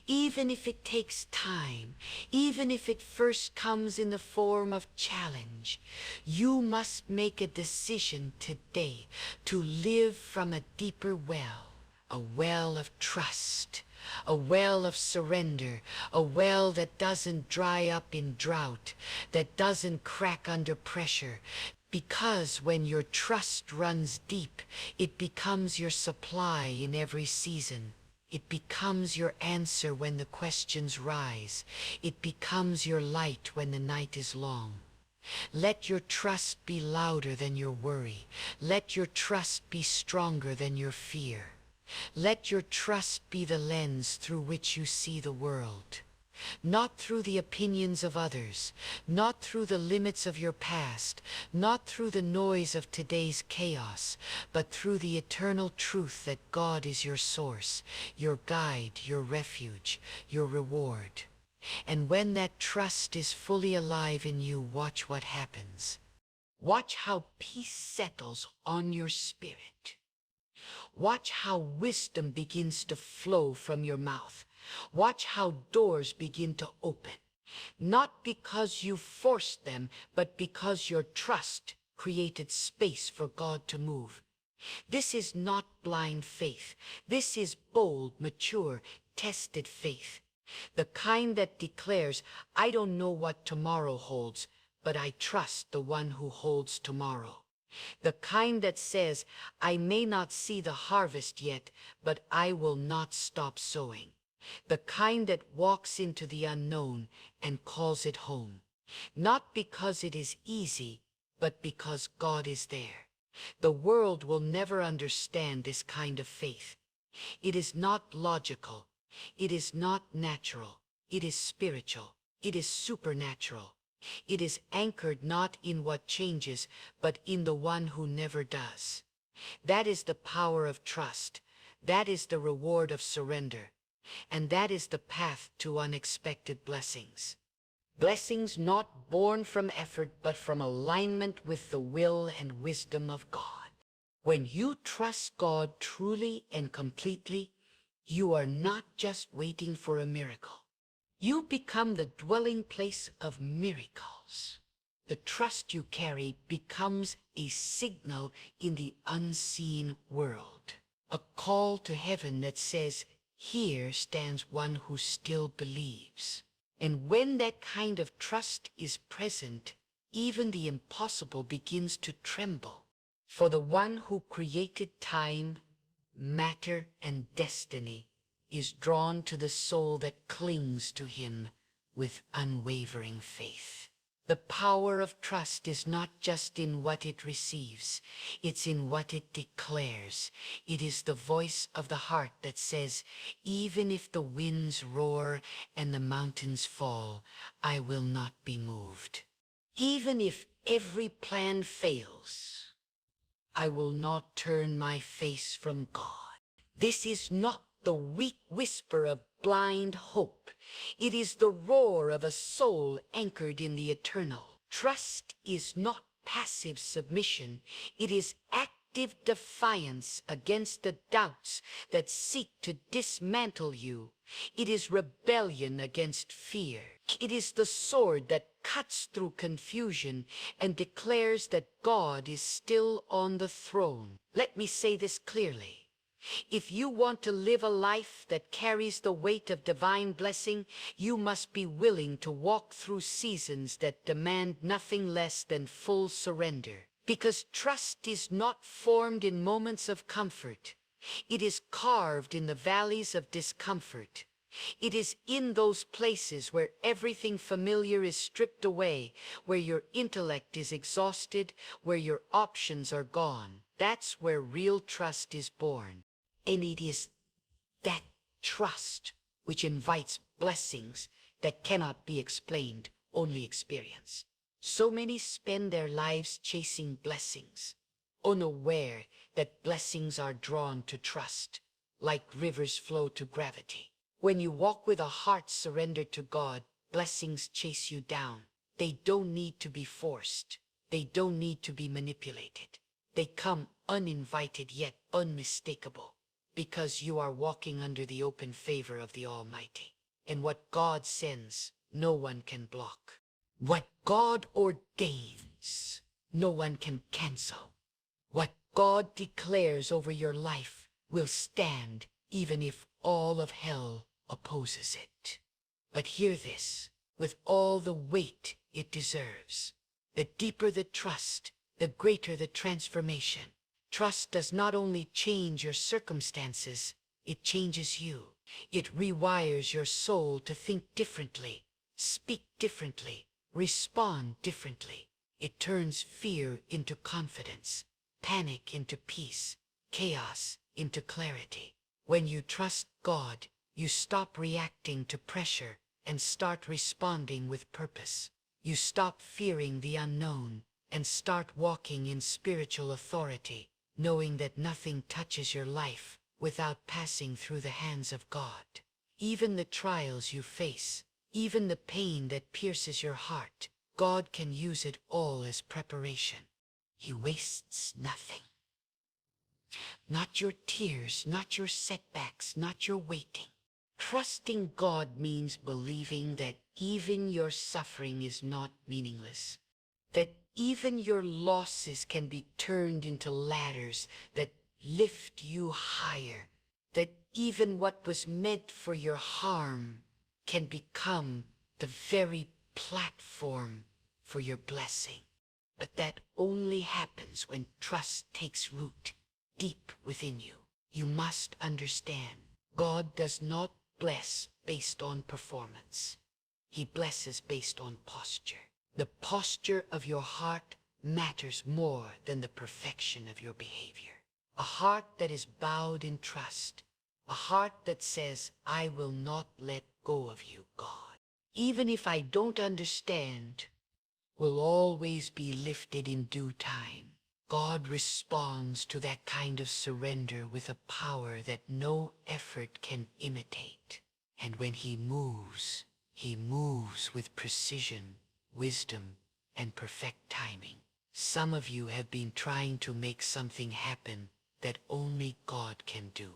even if it takes time, even if it first comes in the form of challenge, you must make a decision today to live from a deeper well, a well of trust, a well of surrender, a well that doesn't dry up in drought, that doesn't crack under pressure. Because when your trust runs deep, it becomes your supply in every season. It becomes your answer when the questions rise. It becomes your light when the night is long. Let your trust be louder than your worry. Let your trust be stronger than your fear. Let your trust be the lens through which you see the world. Not through the opinions of others, not through the limits of your past, not through the noise of today's chaos, but through the eternal truth that God is your source, your guide, your refuge, your reward. And when that trust is fully alive in you, watch what happens. Watch how peace settles on your spirit. Watch how wisdom begins to flow from your mouth. Watch how doors begin to open, not because you forced them, but because your trust created space for God to move. This is not blind faith. This is bold, mature, tested faith. The kind that declares, I don't know what tomorrow holds, but I trust the one who holds tomorrow. The kind that says, I may not see the harvest yet, but I will not stop sowing. The kind that walks into the unknown and calls it home. Not because it is easy, but because God is there. The world will never understand this kind of faith. It is not logical. It is not natural. It is spiritual. It is supernatural. It is anchored not in what changes, but in the one who never does. That is the power of trust. That is the reward of surrender. And that is the path to unexpected blessings. Blessings not born from effort, but from alignment with the will and wisdom of God. When you trust God truly and completely, you are not just waiting for a miracle. You become the dwelling place of miracles. The trust you carry becomes a signal in the unseen world. A call to heaven that says, here stands one who still believes. And when that kind of trust is present, even the impossible begins to tremble. For the one who created time, matter, and destiny is drawn to the soul that clings to him with unwavering faith. The power of trust is not just in what it receives, it's in what it declares. It is the voice of the heart that says, even if the winds roar and the mountains fall, I will not be moved. Even if every plan fails, I will not turn my face from God. This is not the weak whisper of blind hope. It is the roar of a soul anchored in the eternal. Trust is not passive submission. It is active defiance against the doubts that seek to dismantle you. It is rebellion against fear. It is the sword that cuts through confusion and declares that God is still on the throne. Let me say this clearly. If you want to live a life that carries the weight of divine blessing, you must be willing to walk through seasons that demand nothing less than full surrender. Because trust is not formed in moments of comfort. It is carved in the valleys of discomfort. It is in those places where everything familiar is stripped away, where your intellect is exhausted, where your options are gone. That's where real trust is born. And it is that trust which invites blessings that cannot be explained, only experienced. So many spend their lives chasing blessings, unaware that blessings are drawn to trust, like rivers flow to gravity. When you walk with a heart surrendered to God, blessings chase you down. They don't need to be forced. They don't need to be manipulated. They come uninvited yet unmistakable, because you are walking under the open favor of the Almighty. And what God sends, no one can block. What God ordains, no one can cancel. What God declares over your life will stand even if all of hell opposes it. But hear this, with all the weight it deserves. The deeper the trust, the greater the transformation. Trust does not only change your circumstances, it changes you. It rewires your soul to think differently, speak differently, respond differently. It turns fear into confidence, panic into peace, chaos into clarity. When you trust God, you stop reacting to pressure and start responding with purpose. You stop fearing the unknown and start walking in spiritual authority, knowing that nothing touches your life without passing through the hands of God. Even the trials you face, even the pain that pierces your heart, God can use it all as preparation. He wastes nothing. Not your tears, not your setbacks, not your waiting. Trusting God means believing that even your suffering is not meaningless, that even your losses can be turned into ladders that lift you higher, that even what was meant for your harm can become the very platform for your blessing. But that only happens when trust takes root deep within you. You must understand, God does not bless based on performance. He blesses based on posture. The posture of your heart matters more than the perfection of your behavior. A heart that is bowed in trust. A heart that says, I will not let go of you, God. Even if I don't understand, will always be lifted in due time. God responds to that kind of surrender with a power that no effort can imitate. And when he moves with precision, wisdom, and perfect timing. Some of you have been trying to make something happen that only God can do.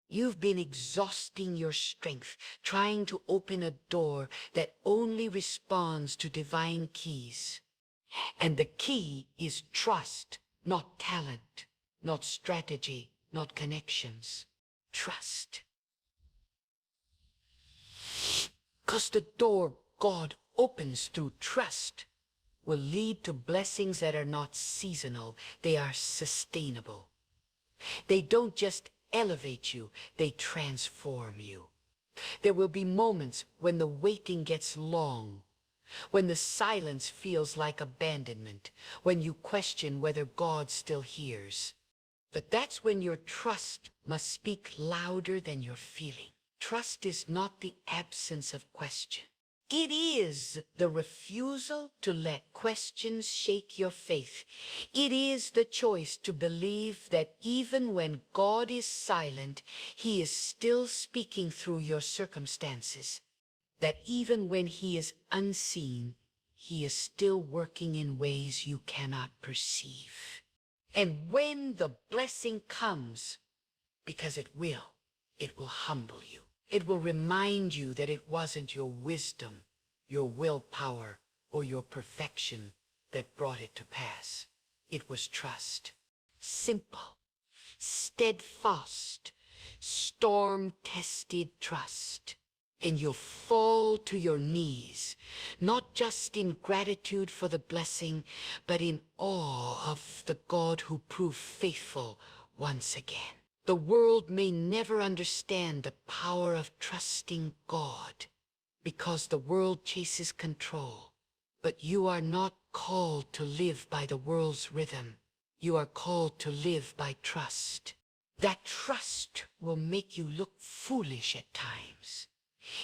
You've been exhausting your strength, trying to open a door that only responds to divine keys. And the key is trust, not talent, not strategy, not connections. Trust. 'Cause the door God opens through trust will lead to blessings that are not seasonal. They are sustainable. They don't just elevate you, they transform you. There will be moments when the waiting gets long, when the silence feels like abandonment, when you question whether God still hears. But that's when your trust must speak louder than your feeling. Trust is not the absence of question. It is the refusal to let questions shake your faith. It is the choice to believe that even when God is silent, he is still speaking through your circumstances. That even when he is unseen, he is still working in ways you cannot perceive. And when the blessing comes, because it will humble you. It will remind you that it wasn't your wisdom, your willpower, or your perfection that brought it to pass. It was trust. Simple, steadfast, storm-tested trust. And you'll fall to your knees, not just in gratitude for the blessing, but in awe of the God who proved faithful once again. The world may never understand the power of trusting God, because the world chases control. But you are not called to live by the world's rhythm. You are called to live by trust. That trust will make you look foolish at times.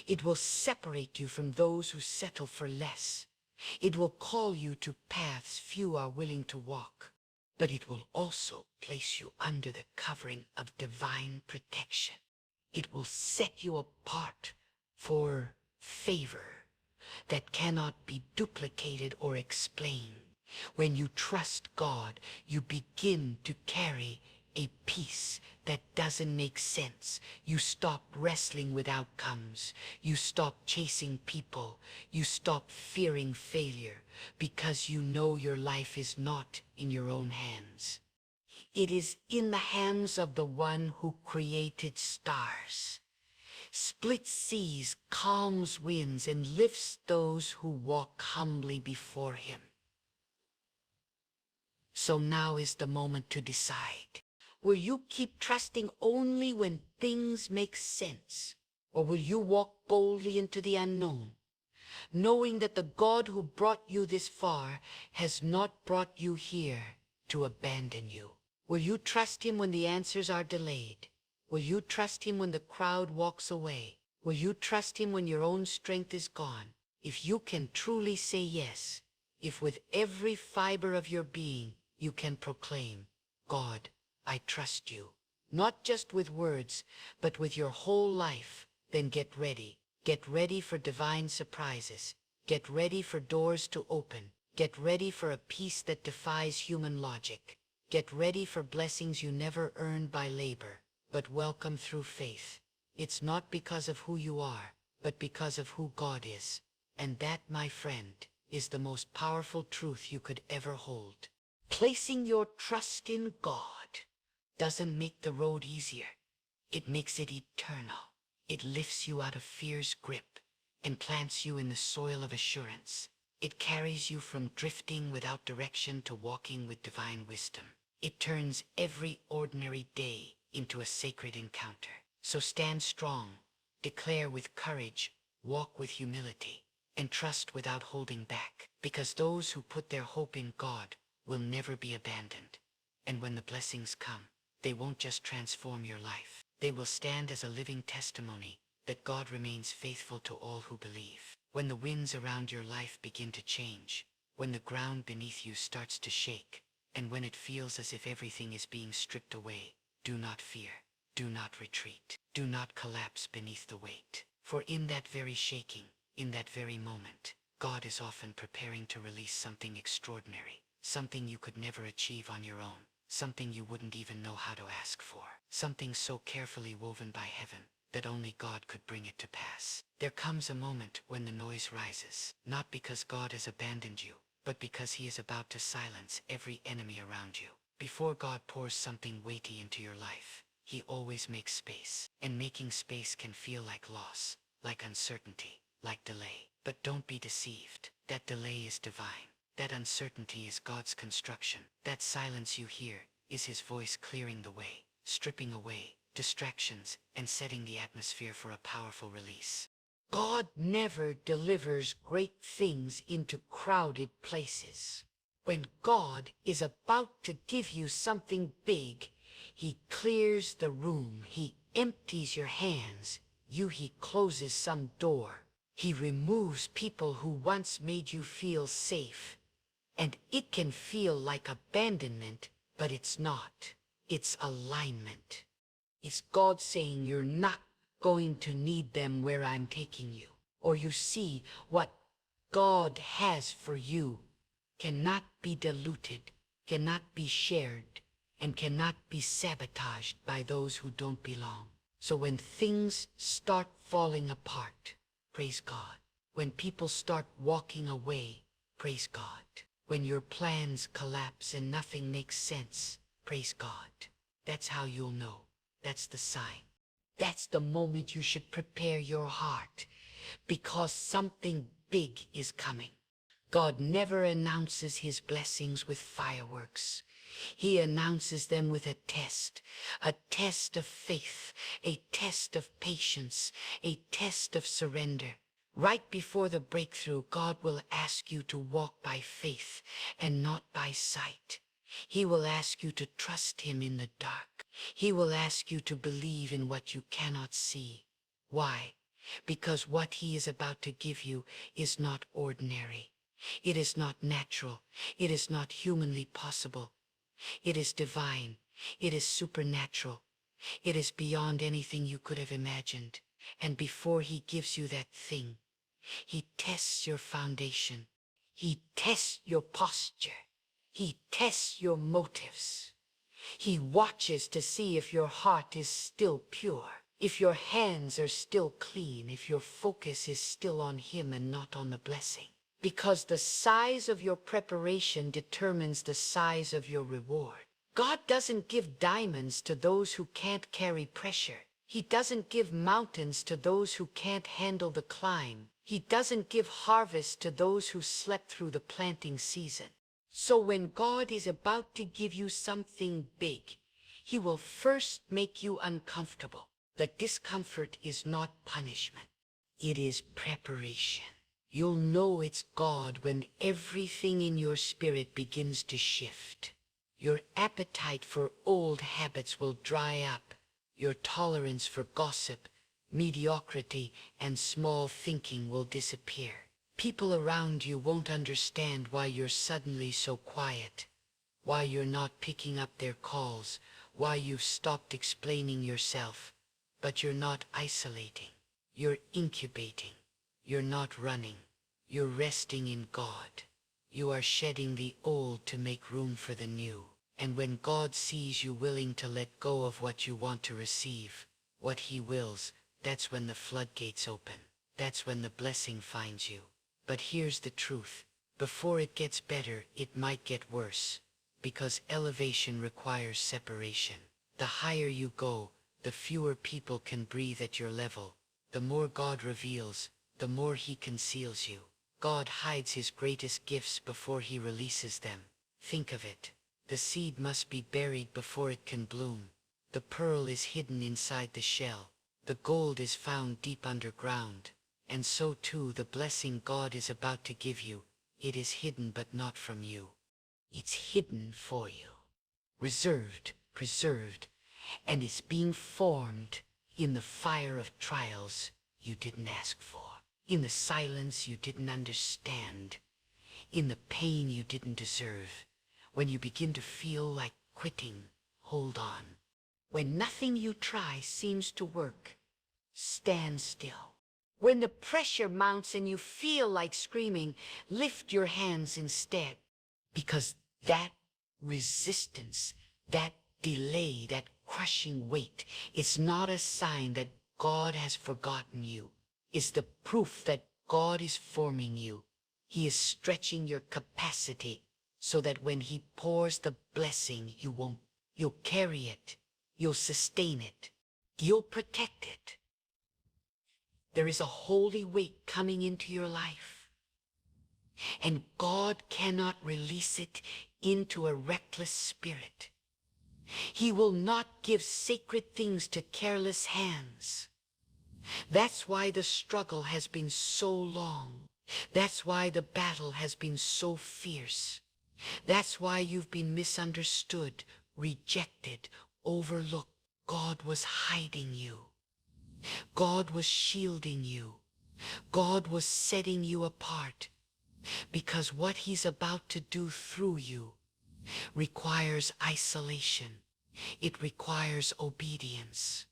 It will separate you from those who settle for less. It will call you to paths few are willing to walk. But it will also place you under the covering of divine protection. It will set you apart for favor that cannot be duplicated or explained. When you trust God, you begin to carry a peace that doesn't make sense. You stop wrestling with outcomes. You stop chasing people. You stop fearing failure because you know your life is not in your own hands. It is in the hands of the one who created stars, splits seas, calms winds, and lifts those who walk humbly before him. So now is the moment to decide. Will you keep trusting only when things make sense? Or will you walk boldly into the unknown, knowing that the God who brought you this far has not brought you here to abandon you? Will you trust him when the answers are delayed? Will you trust him when the crowd walks away? Will you trust him when your own strength is gone? If you can truly say yes, if with every fiber of your being you can proclaim, God, I trust you, not just with words, but with your whole life, then get ready. Get ready for divine surprises. Get ready for doors to open. Get ready for a peace that defies human logic. Get ready for blessings you never earned by labor, but welcome through faith. It's not because of who you are, but because of who God is. And that, my friend, is the most powerful truth you could ever hold. Placing your trust in God, doesn't make the road easier. It makes it eternal. It lifts you out of fear's grip and plants you in the soil of assurance. It carries you from drifting without direction to walking with divine wisdom. It turns every ordinary day into a sacred encounter. So stand strong, declare with courage, walk with humility, and trust without holding back, because those who put their hope in God will never be abandoned. And when the blessings come, they won't just transform your life. They will stand as a living testimony that God remains faithful to all who believe. When the winds around your life begin to change, when the ground beneath you starts to shake, and when it feels as if everything is being stripped away, do not fear, do not retreat, do not collapse beneath the weight. For in that very shaking, in that very moment, God is often preparing to release something extraordinary, something you could never achieve on your own, something you wouldn't even know how to ask for, something so carefully woven by heaven that only God could bring it to pass. There comes a moment when the noise rises, not because God has abandoned you, but because he is about to silence every enemy around you. Before God pours something weighty into your life, he always makes space. And making space can feel like loss, like uncertainty, like delay. But don't be deceived. That delay is divine. That uncertainty is God's construction. That silence you hear is his voice clearing the way, stripping away distractions, and setting the atmosphere for a powerful release. God never delivers great things into crowded places. When God is about to give you something big, he clears the room. He empties your hands. He closes some door. He removes people who once made you feel safe. And it can feel like abandonment, but it's not. It's alignment. It's God saying you're not going to need them where I'm taking you. Or you see, what God has for you cannot be diluted, cannot be shared, and cannot be sabotaged by those who don't belong. So when things start falling apart, praise God. When people start walking away, praise God. When your plans collapse and nothing makes sense, praise God. That's how you'll know. That's the sign. That's the moment you should prepare your heart, because something big is coming. God never announces his blessings with fireworks. He announces them with a test of faith, a test of patience, a test of surrender. Right before the breakthrough, God will ask you to walk by faith and not by sight. He will ask you to trust him in the dark. He will ask you to believe in what you cannot see. Why? Because what he is about to give you is not ordinary. It is not natural. It is not humanly possible. It is divine. It is supernatural. It is beyond anything you could have imagined. And before he gives you that thing, he tests your foundation. He tests your posture. He tests your motives. He watches to see if your heart is still pure, if your hands are still clean, if your focus is still on him and not on the blessing. Because the size of your preparation determines the size of your reward. God doesn't give diamonds to those who can't carry pressure. He doesn't give mountains to those who can't handle the climb. He doesn't give harvest to those who slept through the planting season. So when God is about to give you something big, he will first make you uncomfortable. The discomfort is not punishment. It is preparation. You'll know it's God when everything in your spirit begins to shift. Your appetite for old habits will dry up. Your tolerance for gossip, mediocrity, and small thinking will disappear. People around you won't understand why you're suddenly so quiet, why you're not picking up their calls, why you've stopped explaining yourself. But you're not isolating. You're incubating. You're not running. You're resting in God. You are shedding the old to make room for the new. And when God sees you willing to let go of what you want to receive, what he wills, that's when the floodgates open. That's when the blessing finds you. But here's the truth. Before it gets better, it might get worse. Because elevation requires separation. The higher you go, the fewer people can breathe at your level. The more God reveals, the more he conceals you. God hides his greatest gifts before he releases them. Think of it. The seed must be buried before it can bloom. The pearl is hidden inside the shell. The gold is found deep underground. And so too the blessing God is about to give you. It is hidden but not from you. It's hidden for you. Reserved, preserved, and is being formed in the fire of trials you didn't ask for. In the silence you didn't understand. In the pain you didn't deserve. When you begin to feel like quitting, hold on. When nothing you try seems to work, stand still. When the pressure mounts and you feel like screaming, lift your hands instead. Because that resistance, that delay, that crushing weight, is not a sign that God has forgotten you. It's the proof that God is forming you. He is stretching your capacity so that when he pours the blessing, you'll carry it. You'll sustain it. You'll protect it. There is a holy weight coming into your life, and God cannot release it into a reckless spirit. He will not give sacred things to careless hands. That's why the struggle has been so long. That's why the battle has been so fierce. That's why you've been misunderstood, rejected, overlooked. God was hiding you. God was shielding you. God was setting you apart. Because what he's about to do through you requires isolation. It requires obedience.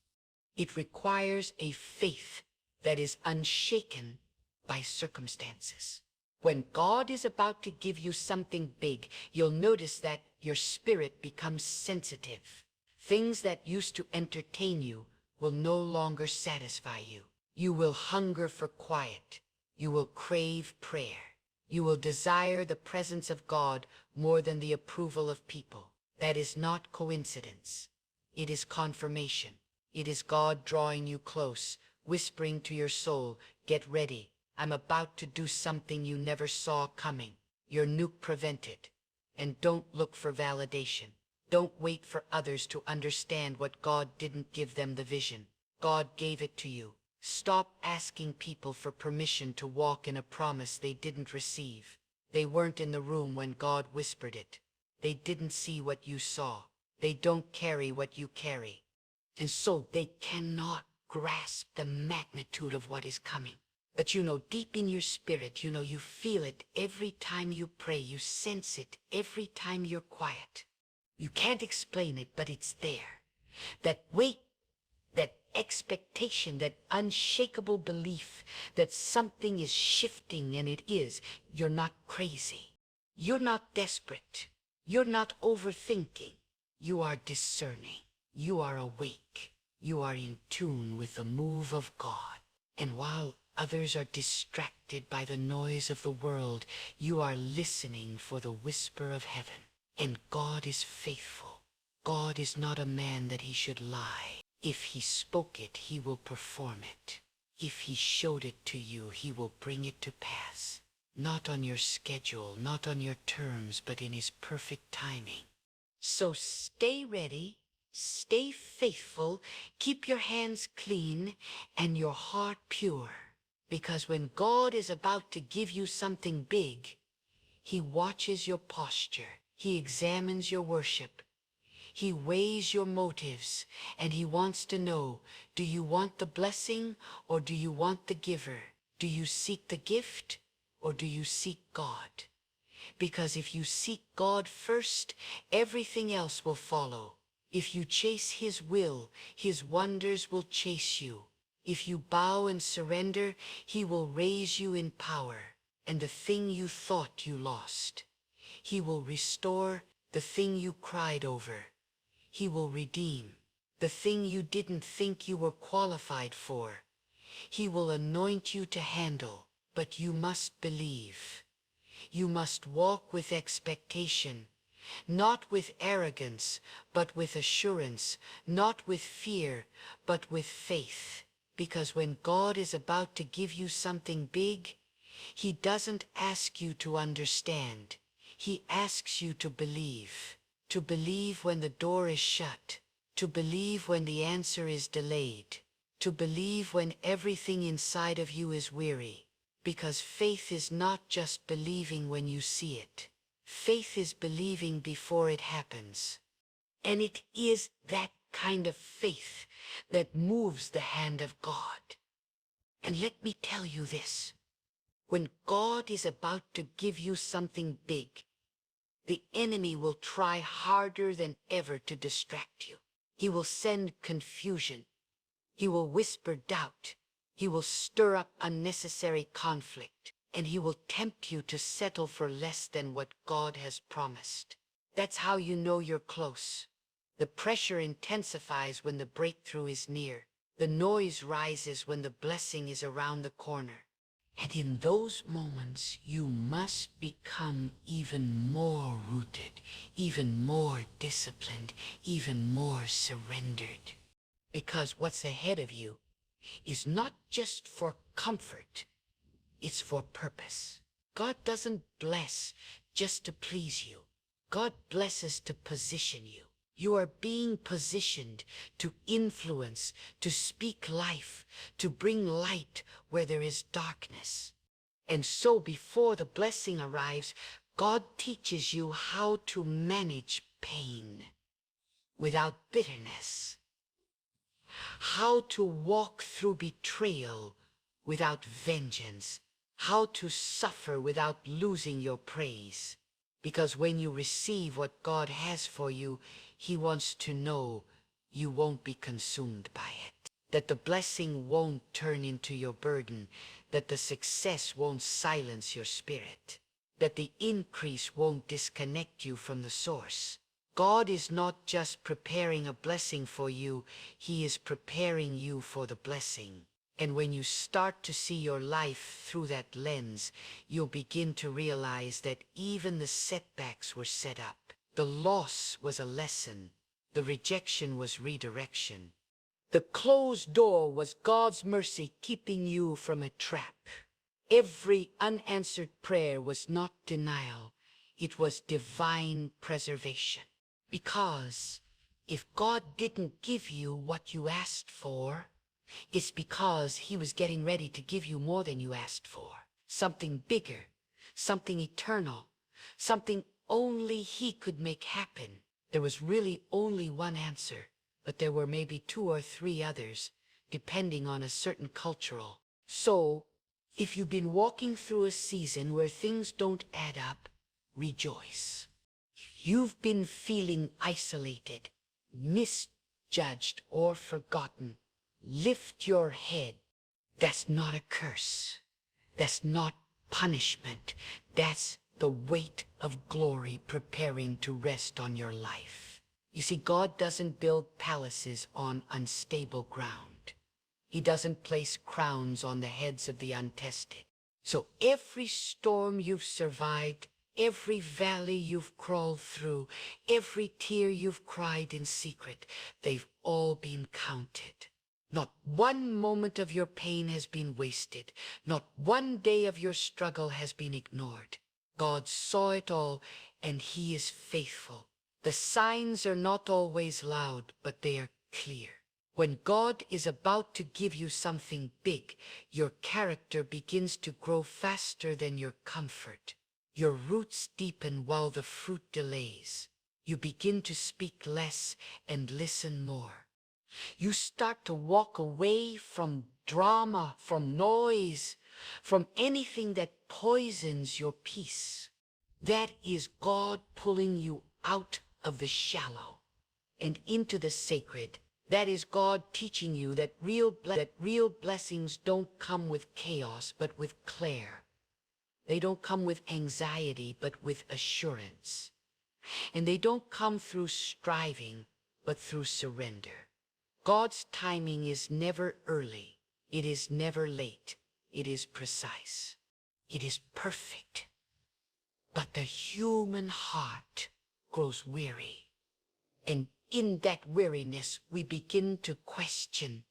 It requires a faith that is unshaken by circumstances. When God is about to give you something big, you'll notice that your spirit becomes sensitive. Things that used to entertain you will no longer satisfy you. You will hunger for quiet. You will crave prayer. You will desire the presence of God more than the approval of people. That is not coincidence. It is confirmation. It is God drawing you close, whispering to your soul, "Get ready. I'm about to do something you never saw coming. Your nuke prevented." And don't look for validation. Don't wait for others to understand what God didn't give them the vision. God gave it to you. Stop asking people for permission to walk in a promise they didn't receive. They weren't in the room when God whispered it. They didn't see what you saw. They don't carry what you carry. And so they cannot grasp the magnitude of what is coming. But deep in your spirit, you feel it every time you pray. You sense it every time you're quiet. You can't explain it, but it's there. That weight, that expectation, that unshakable belief that something is shifting, and it is. You're not crazy. You're not desperate. You're not overthinking. You are discerning. You are awake. You are in tune with the move of God. And while others are distracted by the noise of the world, you are listening for the whisper of heaven. And God is faithful. God is not a man that he should lie. If he spoke it, he will perform it. If he showed it to you, he will bring it to pass. Not on your schedule, not on your terms, but in his perfect timing. So stay ready, stay faithful, keep your hands clean and your heart pure. Because when God is about to give you something big, he watches your posture. He examines your worship. He weighs your motives, and he wants to know, do you want the blessing or do you want the giver? Do you seek the gift or do you seek God? Because if you seek God first, everything else will follow. If you chase his will, his wonders will chase you. If you bow and surrender, he will raise you in power. And the thing you thought you lost, he will restore. The thing you cried over, he will redeem. The thing you didn't think you were qualified for, he will anoint you to handle. But you must believe. You must walk with expectation, Not with arrogance, but with assurance, not with fear, but with faith. Because when God is about to give you something big, He doesn't ask you to understand. He asks you to believe. To believe when the door is shut. To believe when the answer is delayed. To believe when everything inside of you is weary. Because faith is not just believing when you see it. Faith is believing before it happens. And it is that kind of faith that moves the hand of God. And let me tell you this. When God is about to give you something big, the enemy will try harder than ever to distract you. He will send confusion. He will whisper doubt. He will stir up unnecessary conflict. And he will tempt you to settle for less than what God has promised. That's how you know you're close. The pressure intensifies when the breakthrough is near. The noise rises when the blessing is around the corner. And in those moments, you must become even more rooted, even more disciplined, even more surrendered. Because what's ahead of you is not just for comfort, it's for purpose. God doesn't bless just to please you. God blesses to position you. You are being positioned to influence, to speak life, to bring light where there is darkness. And so before the blessing arrives, God teaches you how to manage pain without bitterness, how to walk through betrayal without vengeance, how to suffer without losing your praise. Because when you receive what God has for you, He wants to know you won't be consumed by it. That the blessing won't turn into your burden. That the success won't silence your spirit. That the increase won't disconnect you from the source. God is not just preparing a blessing for you, He is preparing you for the blessing. And when you start to see your life through that lens, you'll begin to realize that even the setbacks were set up. The loss was a lesson. The rejection was redirection. The closed door was God's mercy keeping you from a trap. Every unanswered prayer was not denial. It was divine preservation. Because if God didn't give you what you asked for, it's because He was getting ready to give you more than you asked for. Something bigger, something eternal, something only He could make happen. There was really only one answer, but there were maybe 2 or 3 others, depending on a certain cultural. So, if you've been walking through a season where things don't add up, rejoice. You've been feeling isolated, misjudged, or forgotten. Lift your head. That's not a curse. That's not punishment. That's the weight of glory preparing to rest on your life. You see, God doesn't build palaces on unstable ground. He doesn't place crowns on the heads of the untested. So every storm you've survived, every valley you've crawled through, every tear you've cried in secret, they've all been counted. Not one moment of your pain has been wasted. Not one day of your struggle has been ignored. God saw it all, and He is faithful. The signs are not always loud, but they are clear. When God is about to give you something big, your character begins to grow faster than your comfort. Your roots deepen while the fruit delays. You begin to speak less and listen more. You start to walk away from drama, from noise, from anything that poisons your peace. That is God pulling you out of the shallow and into the sacred. That is God teaching you that real blessings don't come with chaos, but with clarity. They don't come with anxiety, but with assurance. And they don't come through striving, but through surrender. God's timing is never early. It is never late. It is precise. It is perfect. But the human heart grows weary. And in that weariness, we begin to question,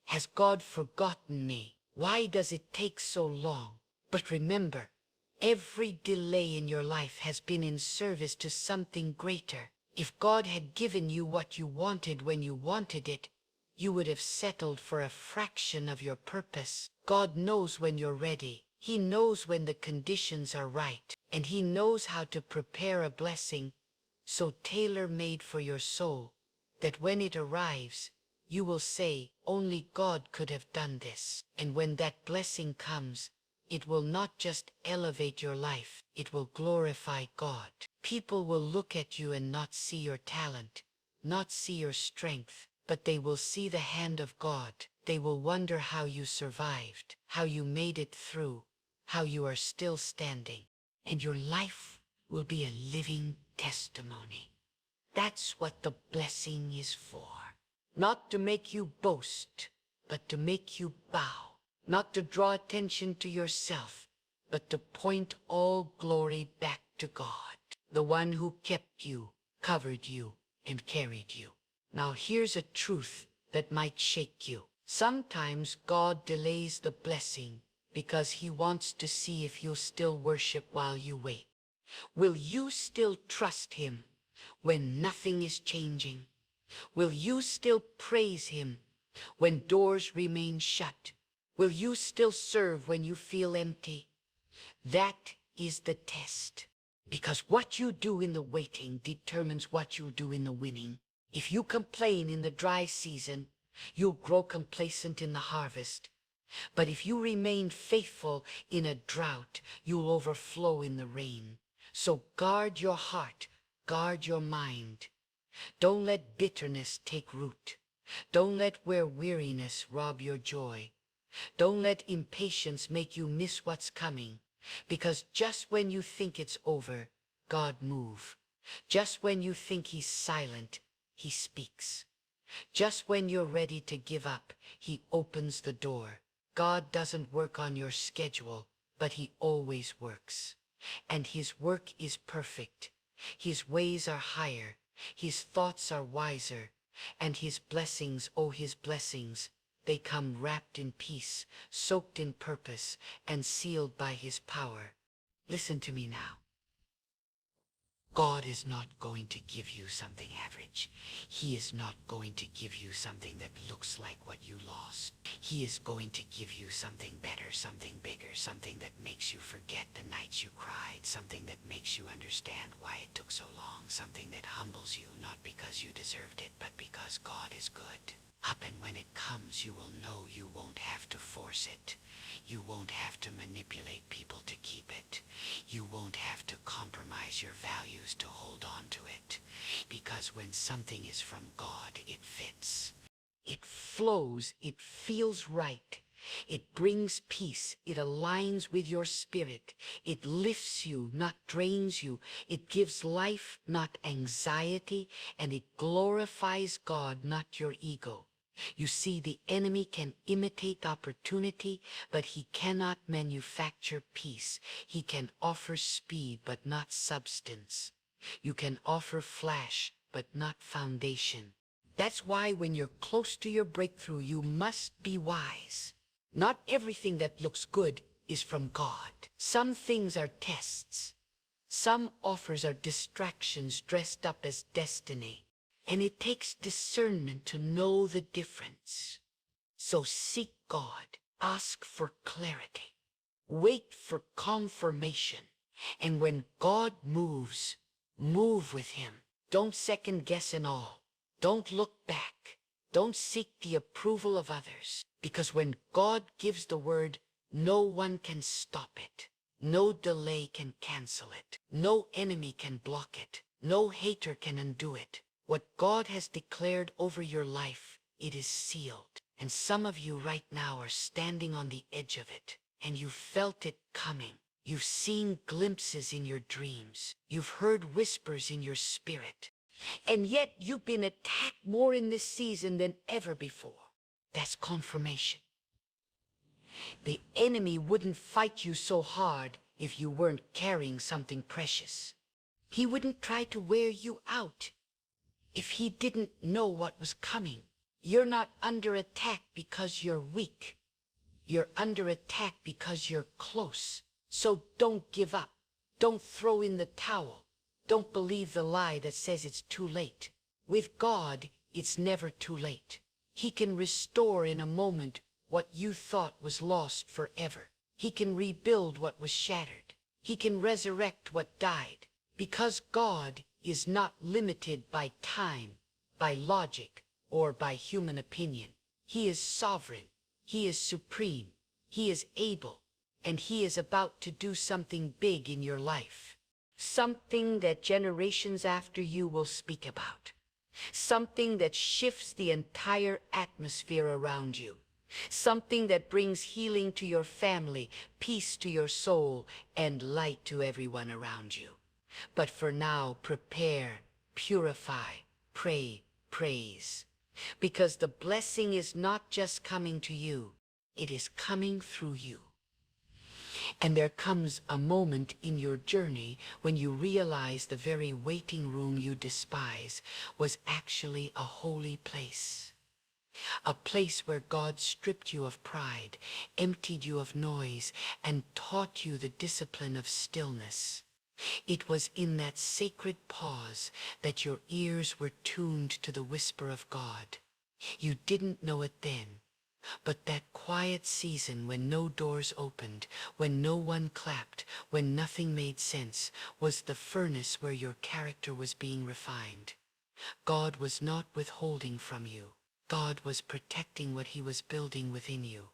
has God forgotten me? Why does it take so long? But remember, every delay in your life has been in service to something greater. If God had given you what you wanted when you wanted it, you would have settled for a fraction of your purpose. God knows when you're ready. He knows when the conditions are right, and He knows how to prepare a blessing so tailor-made for your soul that when it arrives, you will say, only God could have done this. And when that blessing comes, it will not just elevate your life, it will glorify God. People will look at you and not see your talent, not see your strength, but they will see the hand of God. They will wonder how you survived, how you made it through, how you are still standing. And your life will be a living testimony. That's what the blessing is for. Not to make you boast, but to make you bow. Not to draw attention to yourself, but to point all glory back to God, the one who kept you, covered you, and carried you. Now here's a truth that might shake you. Sometimes God delays the blessing because He wants to see if you'll still worship while you wait. Will you still trust Him when nothing is changing? Will you still praise Him when doors remain shut? Will you still serve when you feel empty? That is the test. Because what you do in the waiting determines what you'll do in the winning. If you complain in the dry season, you'll grow complacent in the harvest. But if you remain faithful in a drought, you'll overflow in the rain. So guard your heart, guard your mind. Don't let bitterness take root. Don't let weariness rob your joy. Don't let impatience make you miss what's coming. Because just when you think it's over, God moves. Just when you think He's silent, He speaks. Just when you're ready to give up, He opens the door. God doesn't work on your schedule, but He always works. And His work is perfect. His ways are higher. His thoughts are wiser. And His blessings, oh His blessings, they come wrapped in peace, soaked in purpose, and sealed by His power. Listen to me now. God is not going to give you something average. He is not going to give you something that looks like what you lost. He is going to give you something better, something bigger, something that makes you forget the nights you cried, something that makes you understand why it took so long, something that humbles you, not because you deserved it, but because God is good. Up, and when it comes, you will know you won't have to force it. You won't have to manipulate people to keep it. You won't have to compromise your values to hold on to it. Because when something is from God, it fits. It flows, it feels right. It brings peace, it aligns with your spirit. It lifts you, not drains you. It gives life, not anxiety, and it glorifies God, not your ego. You see, the enemy can imitate opportunity, but he cannot manufacture peace. He can offer speed, but not substance. You can offer flash, but not foundation. That's why when you're close to your breakthrough, you must be wise. Not everything that looks good is from God. Some things are tests. Some offers are distractions dressed up as destiny. And it takes discernment to know the difference. So seek God, ask for clarity, wait for confirmation. And when God moves, move with Him. Don't second guess in all. Don't look back. Don't seek the approval of others. Because when God gives the word, no one can stop it. No delay can cancel it. No enemy can block it. No hater can undo it. What God has declared over your life, it is sealed. And some of you right now are standing on the edge of it, and you've felt it coming. You've seen glimpses in your dreams. You've heard whispers in your spirit. And yet you've been attacked more in this season than ever before. That's confirmation. The enemy wouldn't fight you so hard if you weren't carrying something precious. He wouldn't try to wear you out if he didn't know what was coming. You're not under attack because you're weak. You're under attack because you're close. So don't give up. Don't throw in the towel. Don't believe the lie that says it's too late. With God, it's never too late. He can restore in a moment what you thought was lost forever. He can rebuild what was shattered. He can resurrect what died. Because God is not limited by time, by logic, or by human opinion. He is sovereign. He is supreme. He is able. And he is about to do something big in your life. Something that generations after you will speak about. Something that shifts the entire atmosphere around you. Something that brings healing to your family, peace to your soul, and light to everyone around you. But for now, prepare, purify, pray, praise. Because the blessing is not just coming to you, it is coming through you. And there comes a moment in your journey when you realize the very waiting room you despise was actually a holy place. A place where God stripped you of pride, emptied you of noise, and taught you the discipline of stillness. It was in that sacred pause that your ears were tuned to the whisper of God. You didn't know it then, but that quiet season when no doors opened, when no one clapped, when nothing made sense, was the furnace where your character was being refined. God was not withholding from you. God was protecting what he was building within you.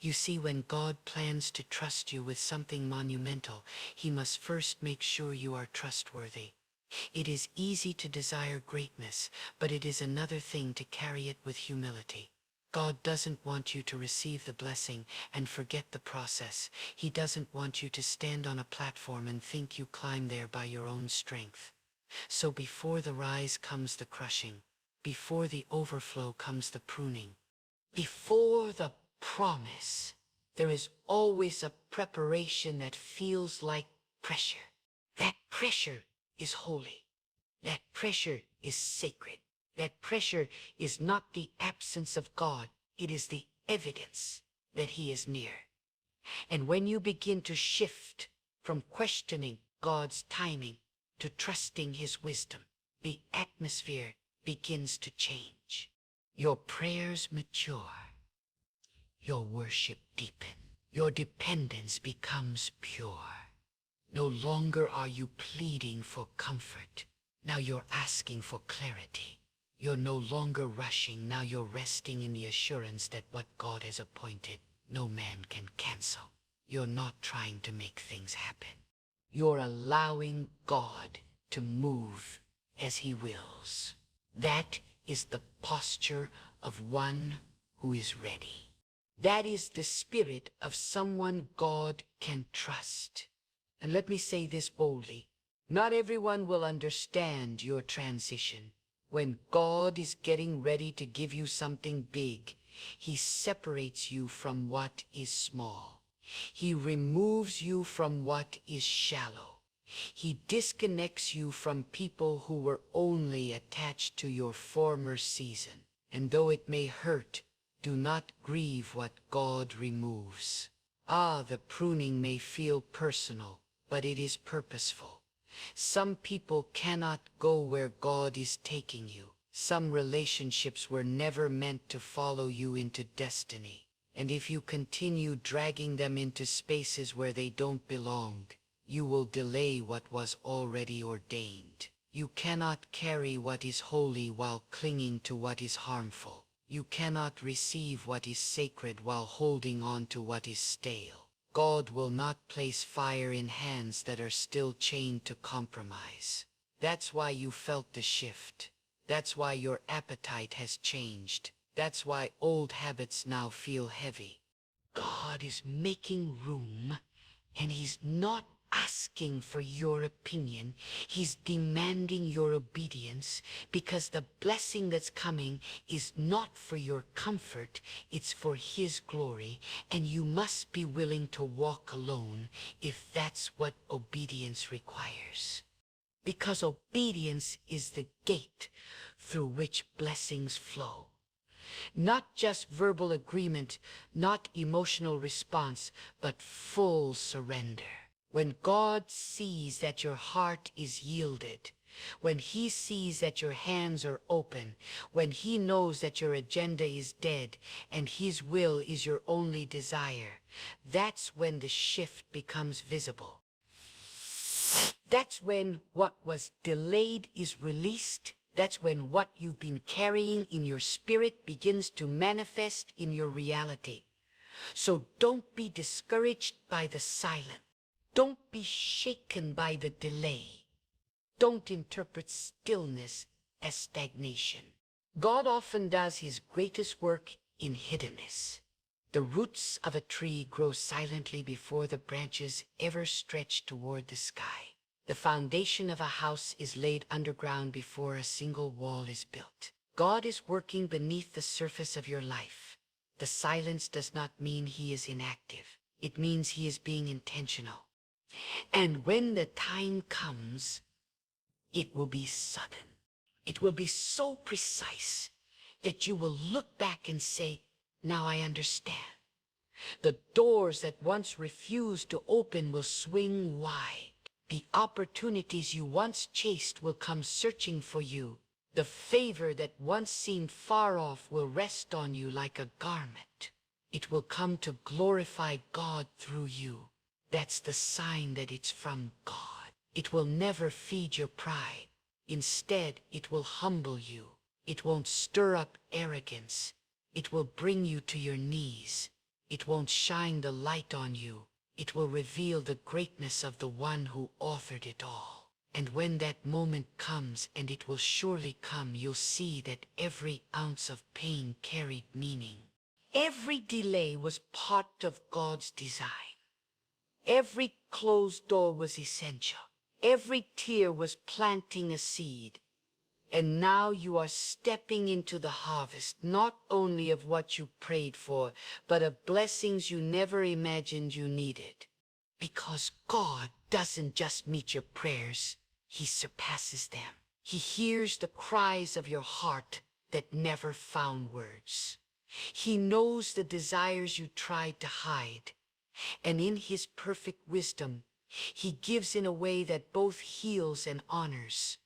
You see, when God plans to trust you with something monumental, he must first make sure you are trustworthy. It is easy to desire greatness, but it is another thing to carry it with humility. God doesn't want you to receive the blessing and forget the process. He doesn't want you to stand on a platform and think you climb there by your own strength. So before the rise comes the crushing. Before the overflow comes the pruning. Before the promise, there is always a preparation that feels like pressure. That pressure is holy. That pressure is sacred. That pressure is not the absence of God. It is the evidence that he is near. And when you begin to shift from questioning God's timing to trusting his wisdom, the atmosphere begins to change. Your prayers mature. Your worship deepens. Your dependence becomes pure. No longer are you pleading for comfort. Now you're asking for clarity. You're no longer rushing. Now you're resting in the assurance that what God has appointed, no man can cancel. You're not trying to make things happen. You're allowing God to move as he wills. That is the posture of one who is ready. That is the spirit of someone God can trust. And let me say this boldly. Not everyone will understand your transition. When God is getting ready to give you something big, he separates you from what is small. He removes you from what is shallow. He disconnects you from people who were only attached to your former season. And though it may hurt, do not grieve what God removes. The pruning may feel personal, but it is purposeful. Some people cannot go where God is taking you. Some relationships were never meant to follow you into destiny. And if you continue dragging them into spaces where they don't belong, you will delay what was already ordained. You cannot carry what is holy while clinging to what is harmful. You cannot receive what is sacred while holding on to what is stale. God will not place fire in hands that are still chained to compromise. That's why you felt the shift. That's why your appetite has changed. That's why old habits now feel heavy. God is making room, and he's not asking for your opinion. He's demanding your obedience, because the blessing that's coming is not for your comfort, it's for his glory, and you must be willing to walk alone if that's what obedience requires. because obedience is the gate through which blessings flow. Not just verbal agreement, not emotional response, but full surrender. When God sees that your heart is yielded, when he sees that your hands are open, when he knows that your agenda is dead and his will is your only desire, that's when the shift becomes visible. That's when what was delayed is released. That's when what you've been carrying in your spirit begins to manifest in your reality. So don't be discouraged by the silence. Don't be shaken by the delay. Don't interpret stillness as stagnation. God often does his greatest work in hiddenness. The roots of a tree grow silently before the branches ever stretch toward the sky. The foundation of a house is laid underground before a single wall is built. God is working beneath the surface of your life. The silence does not mean he is inactive. It means he is being intentional. And when the time comes, it will be sudden. It will be so precise that you will look back and say, now I understand. The doors that once refused to open will swing wide. The opportunities you once chased will come searching for you. The favor that once seemed far off will rest on you like a garment. It will come to glorify God through you. That's the sign that it's from God. It will never feed your pride. Instead, it will humble you. It won't stir up arrogance. It will bring you to your knees. It won't shine the light on you. It will reveal the greatness of the one who authored it all. And when that moment comes, and it will surely come, you'll see that every ounce of pain carried meaning. Every delay was part of God's design. Every closed door was essential. Every tear was planting a seed. And now you are stepping into the harvest, not only of what you prayed for, but of blessings you never imagined you needed. Because God doesn't just meet your prayers, he surpasses them. He hears the cries of your heart that never found words. He knows the desires you tried to hide. And in his perfect wisdom, he gives in a way that both heals and honors.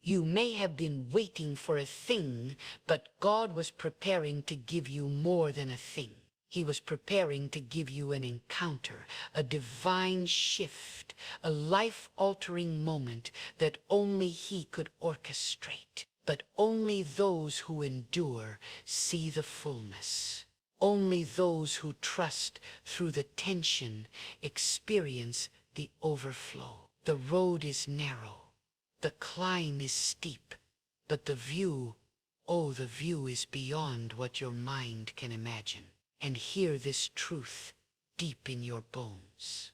You may have been waiting for a thing, but God was preparing to give you more than a thing. He was preparing to give you an encounter, a divine shift, a life-altering moment that only he could orchestrate. But only those who endure see the fullness. Only those who trust through the tension experience the overflow. The road is narrow. The climb is steep, but the view, oh, the view is beyond what your mind can imagine. And hear this truth deep in your bones.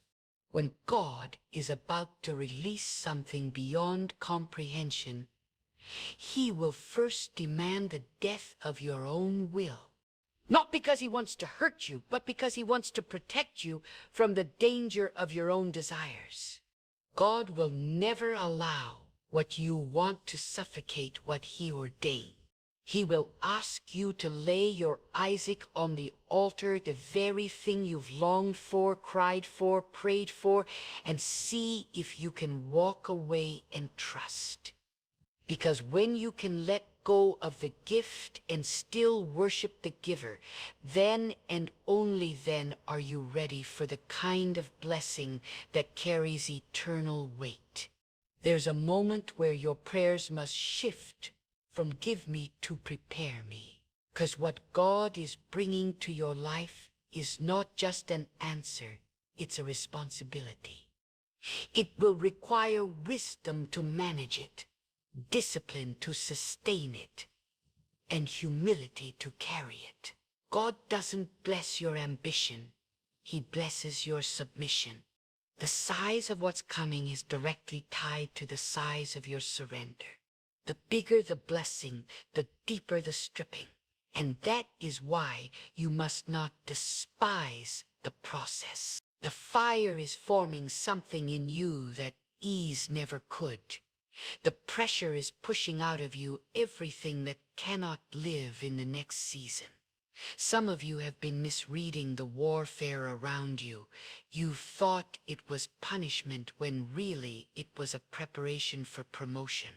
When God is about to release something beyond comprehension, he will first demand the death of your own will. Not because he wants to hurt you, but because he wants to protect you from the danger of your own desires. God will never allow what you want to suffocate what he ordained. He will ask you to lay your Isaac on the altar, the very thing you've longed for, cried for, prayed for, and see if you can walk away and trust. Because when you can let go of the gift and still worship the giver, then and only then are you ready for the kind of blessing that carries eternal weight. There's a moment where your prayers must shift from give me to prepare me. 'Cause what God is bringing to your life is not just an answer, it's a responsibility. It will require wisdom to manage it, discipline to sustain it, and humility to carry it. God doesn't bless your ambition, he blesses your submission. The size of what's coming is directly tied to the size of your surrender. The bigger the blessing, the deeper the stripping. And that is why you must not despise the process. The fire is forming something in you that ease never could. The pressure is pushing out of you everything that cannot live in the next season. Some of you have been misreading the warfare around you. You thought it was punishment when really it was a preparation for promotion.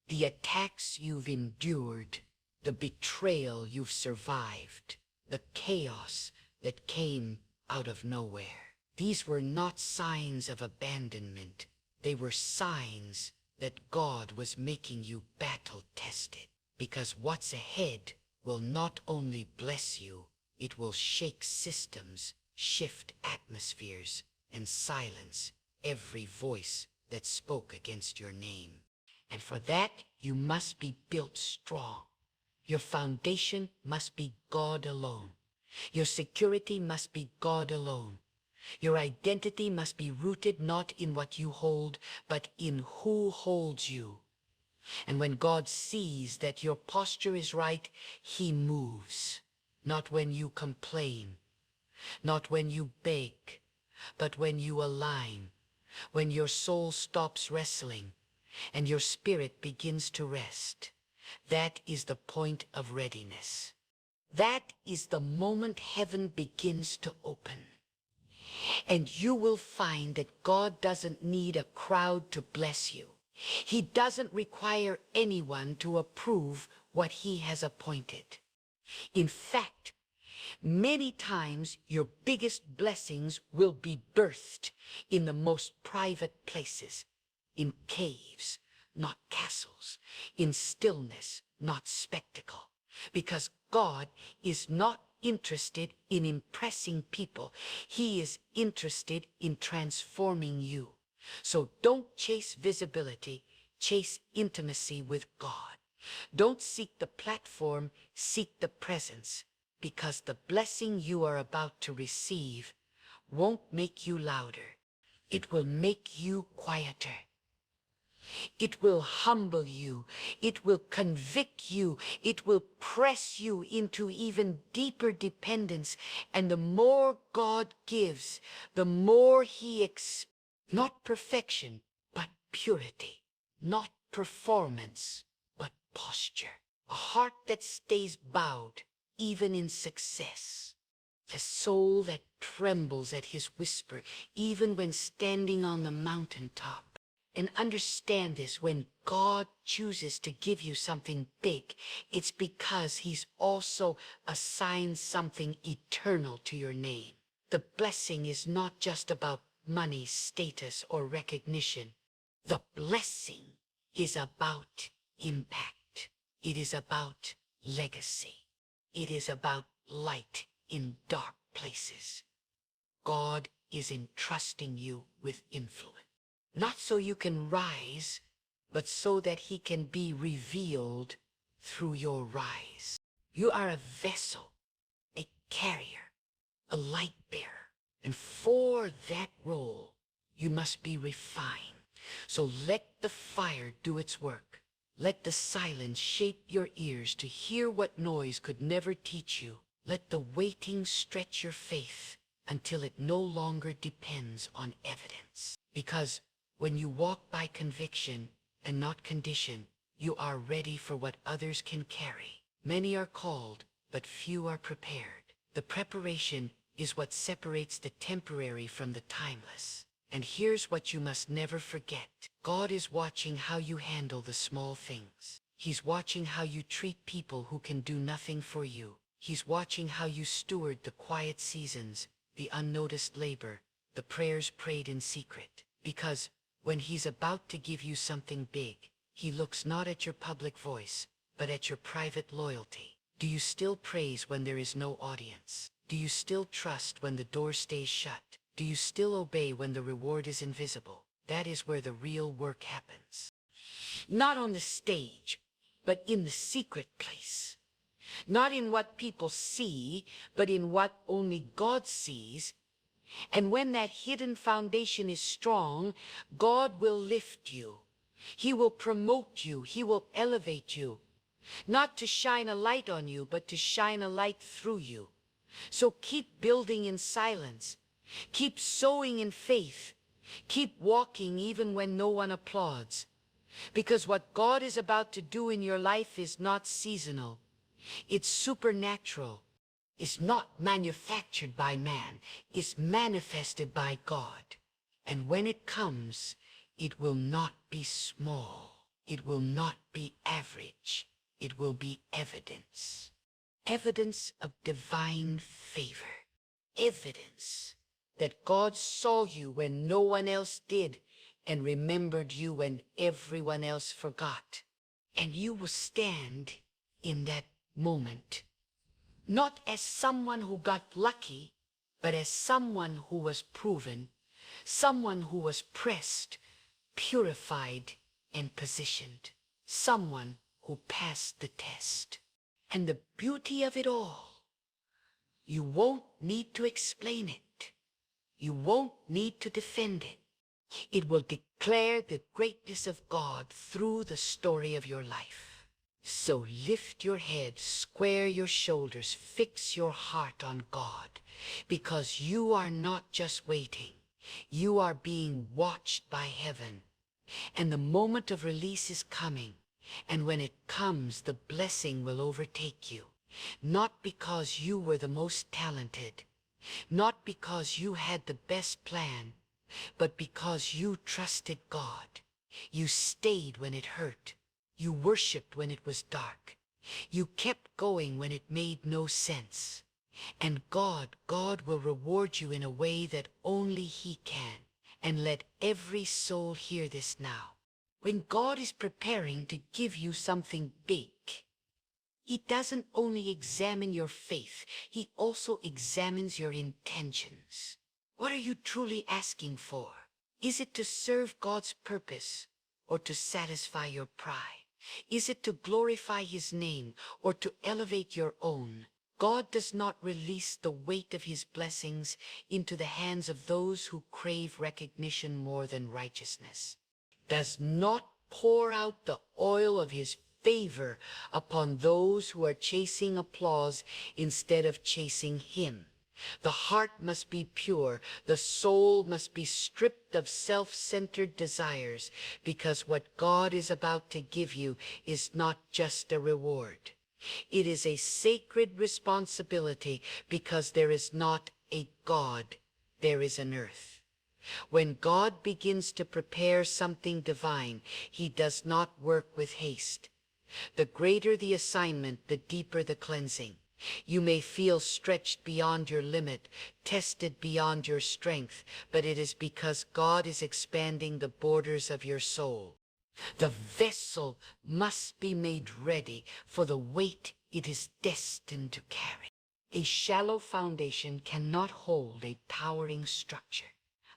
The attacks you've endured, the betrayal you've survived, the chaos that came out of nowhere. These were not signs of abandonment. They were signs that God was making you battle-tested. Because what's ahead will not only bless you, it will shake systems, shift atmospheres, and silence every voice that spoke against your name. And for that, you must be built strong. Your foundation must be God alone. Your security must be God alone. Your identity must be rooted not in what you hold, but in who holds you. And when God sees that your posture is right, he moves. Not when you complain, not when you beg, but when you align, when your soul stops wrestling and your spirit begins to rest. That is the point of readiness. That is the moment heaven begins to open. And you will find that God doesn't need a crowd to bless you. He doesn't require anyone to approve what he has appointed. In fact, many times your biggest blessings will be birthed in the most private places, in caves, not castles, in stillness, not spectacle, because God is not interested in impressing people. He is interested in transforming you. So don't chase visibility, chase intimacy with God. Don't seek the platform, seek the presence, because the blessing you are about to receive won't make you louder. It will make you quieter. It will humble you. It will convict you. It will press you into even deeper dependence. And the more God gives, the more he expects. Not perfection, but purity. Not performance, but posture. A heart that stays bowed, even in success. A soul that trembles at his whisper, even when standing on the mountaintop. And understand this, when God chooses to give you something big, it's because he's also assigned something eternal to your name. The blessing is not just about money, status, or recognition. The blessing is about impact. It is about legacy. It is about light in dark places. God is entrusting you with influence. Not so you can rise, but so that he can be revealed through your rise. You are a vessel, a carrier, a light bearer. And for that role, you must be refined. So let the fire do its work. Let the silence shape your ears to hear what noise could never teach you. Let the waiting stretch your faith until it no longer depends on evidence. Because when you walk by conviction and not condition, you are ready for what others can carry. Many are called, but few are prepared. The preparation is what separates the temporary from the timeless. And here's what you must never forget. God is watching how you handle the small things. He's watching how you treat people who can do nothing for you. He's watching how you steward the quiet seasons, the unnoticed labor, the prayers prayed in secret. Because when he's about to give you something big, he looks not at your public voice, but at your private loyalty. Do you still praise when there is no audience? Do you still trust when the door stays shut? Do you still obey when the reward is invisible? That is where the real work happens. Not on the stage, but in the secret place. Not in what people see, but in what only God sees. And when that hidden foundation is strong, God will lift you. He will promote you. He will elevate you. Not to shine a light on you, but to shine a light through you. So keep building in silence. Keep sowing in faith. Keep walking even when no one applauds. Because what God is about to do in your life is not seasonal. It's supernatural. It's not manufactured by man. It's manifested by God. And when it comes, it will not be small. It will not be average. It will be evidence. Evidence of divine favor. Evidence that God saw you when no one else did and remembered you when everyone else forgot. And you will stand in that moment, not as someone who got lucky, but as someone who was proven, someone who was pressed, purified, and positioned, someone who passed the test. And the beauty of it all, you won't need to explain it. You won't need to defend it. It will declare the greatness of God through the story of your life. So lift your head, square your shoulders, fix your heart on God, because you are not just waiting. You are being watched by heaven. And the moment of release is coming. And when it comes, the blessing will overtake you. Not because you were the most talented, not because you had the best plan, but because you trusted God. You stayed when it hurt. You worshiped when it was dark. You kept going when it made no sense. And God will reward you in a way that only He can. And let every soul hear this now. When God is preparing to give you something big, He doesn't only examine your faith, He also examines your intentions. What are you truly asking for? Is it to serve God's purpose or to satisfy your pride? Is it to glorify His name or to elevate your own? God does not release the weight of His blessings into the hands of those who crave recognition more than righteousness. Does not pour out the oil of His favor upon those who are chasing applause instead of chasing Him. The heart must be pure, the soul must be stripped of self-centered desires, because what God is about to give you is not just a reward. It is a sacred responsibility, because there is not a God, there is an earth. When God begins to prepare something divine, He does not work with haste. The greater the assignment, the deeper the cleansing. You may feel stretched beyond your limit, tested beyond your strength, but it is because God is expanding the borders of your soul. The vessel must be made ready for the weight it is destined to carry. A shallow foundation cannot hold a towering structure.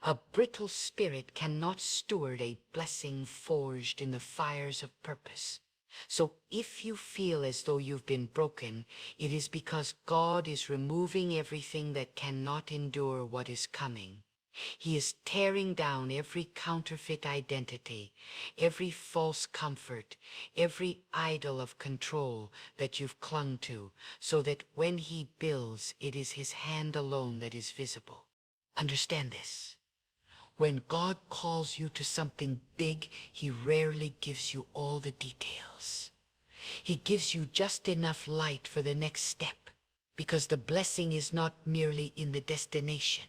A brittle spirit cannot steward a blessing forged in the fires of purpose. So if you feel as though you've been broken, it is because God is removing everything that cannot endure what is coming. He is tearing down every counterfeit identity, every false comfort, every idol of control that you've clung to, so that when He builds, it is His hand alone that is visible. Understand this. When God calls you to something big, He rarely gives you all the details. He gives you just enough light for the next step, because the blessing is not merely in the destination.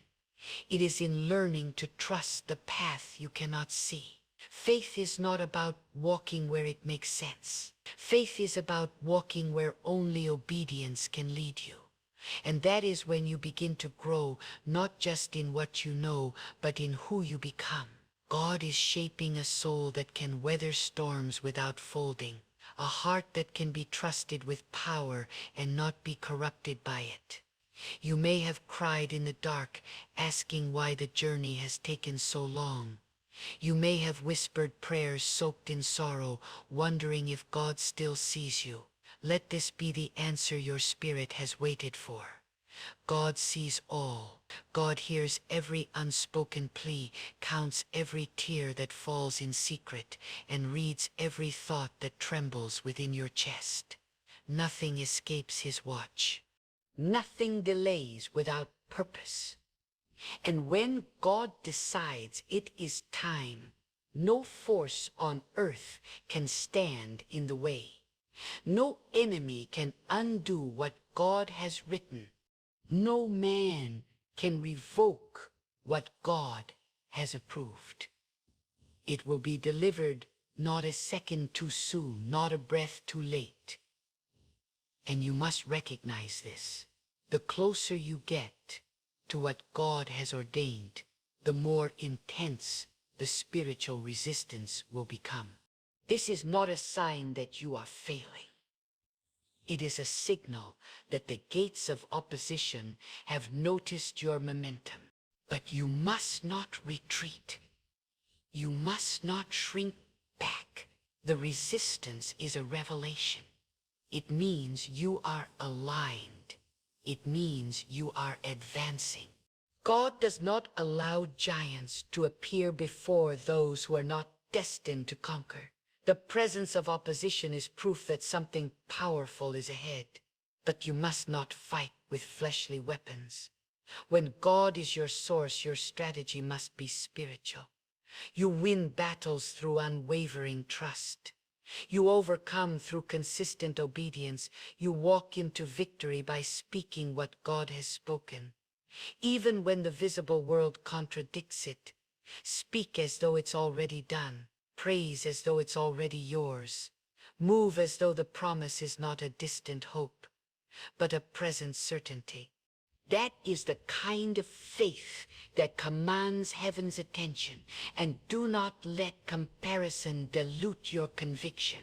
It is in learning to trust the path you cannot see. Faith is not about walking where it makes sense. Faith is about walking where only obedience can lead you. And that is when you begin to grow, not just in what you know, but in who you become. God is shaping a soul that can weather storms without folding, a heart that can be trusted with power and not be corrupted by it. You may have cried in the dark, asking why the journey has taken so long. You may have whispered prayers soaked in sorrow, wondering if God still sees you. Let this be the answer your spirit has waited for. God sees all. God hears every unspoken plea, counts every tear that falls in secret, and reads every thought that trembles within your chest. Nothing escapes His watch. Nothing delays without purpose. And when God decides it is time, No force on earth can stand in the way. No enemy can undo what God has written. No man can revoke what God has approved. It will be delivered not a second too soon, not a breath too late. And you must recognize this. The closer you get to what God has ordained, the more intense the spiritual resistance will become. This is not a sign that you are failing. It is a signal that the gates of opposition have noticed your momentum. But you must not retreat. You must not shrink back. The resistance is a revelation. It means you are aligned. It means you are advancing. God does not allow giants to appear before those who are not destined to conquer. The presence of opposition is proof that something powerful is ahead. But you must not fight with fleshly weapons. When God is your source, your strategy must be spiritual. You win battles through unwavering trust. You overcome through consistent obedience. You walk into victory by speaking what God has spoken. Even when the visible world contradicts it, speak as though it's already done. Praise as though it's already yours. Move as though the promise is not a distant hope, but a present certainty. That is the kind of faith that commands heaven's attention, and do not let comparison dilute your conviction.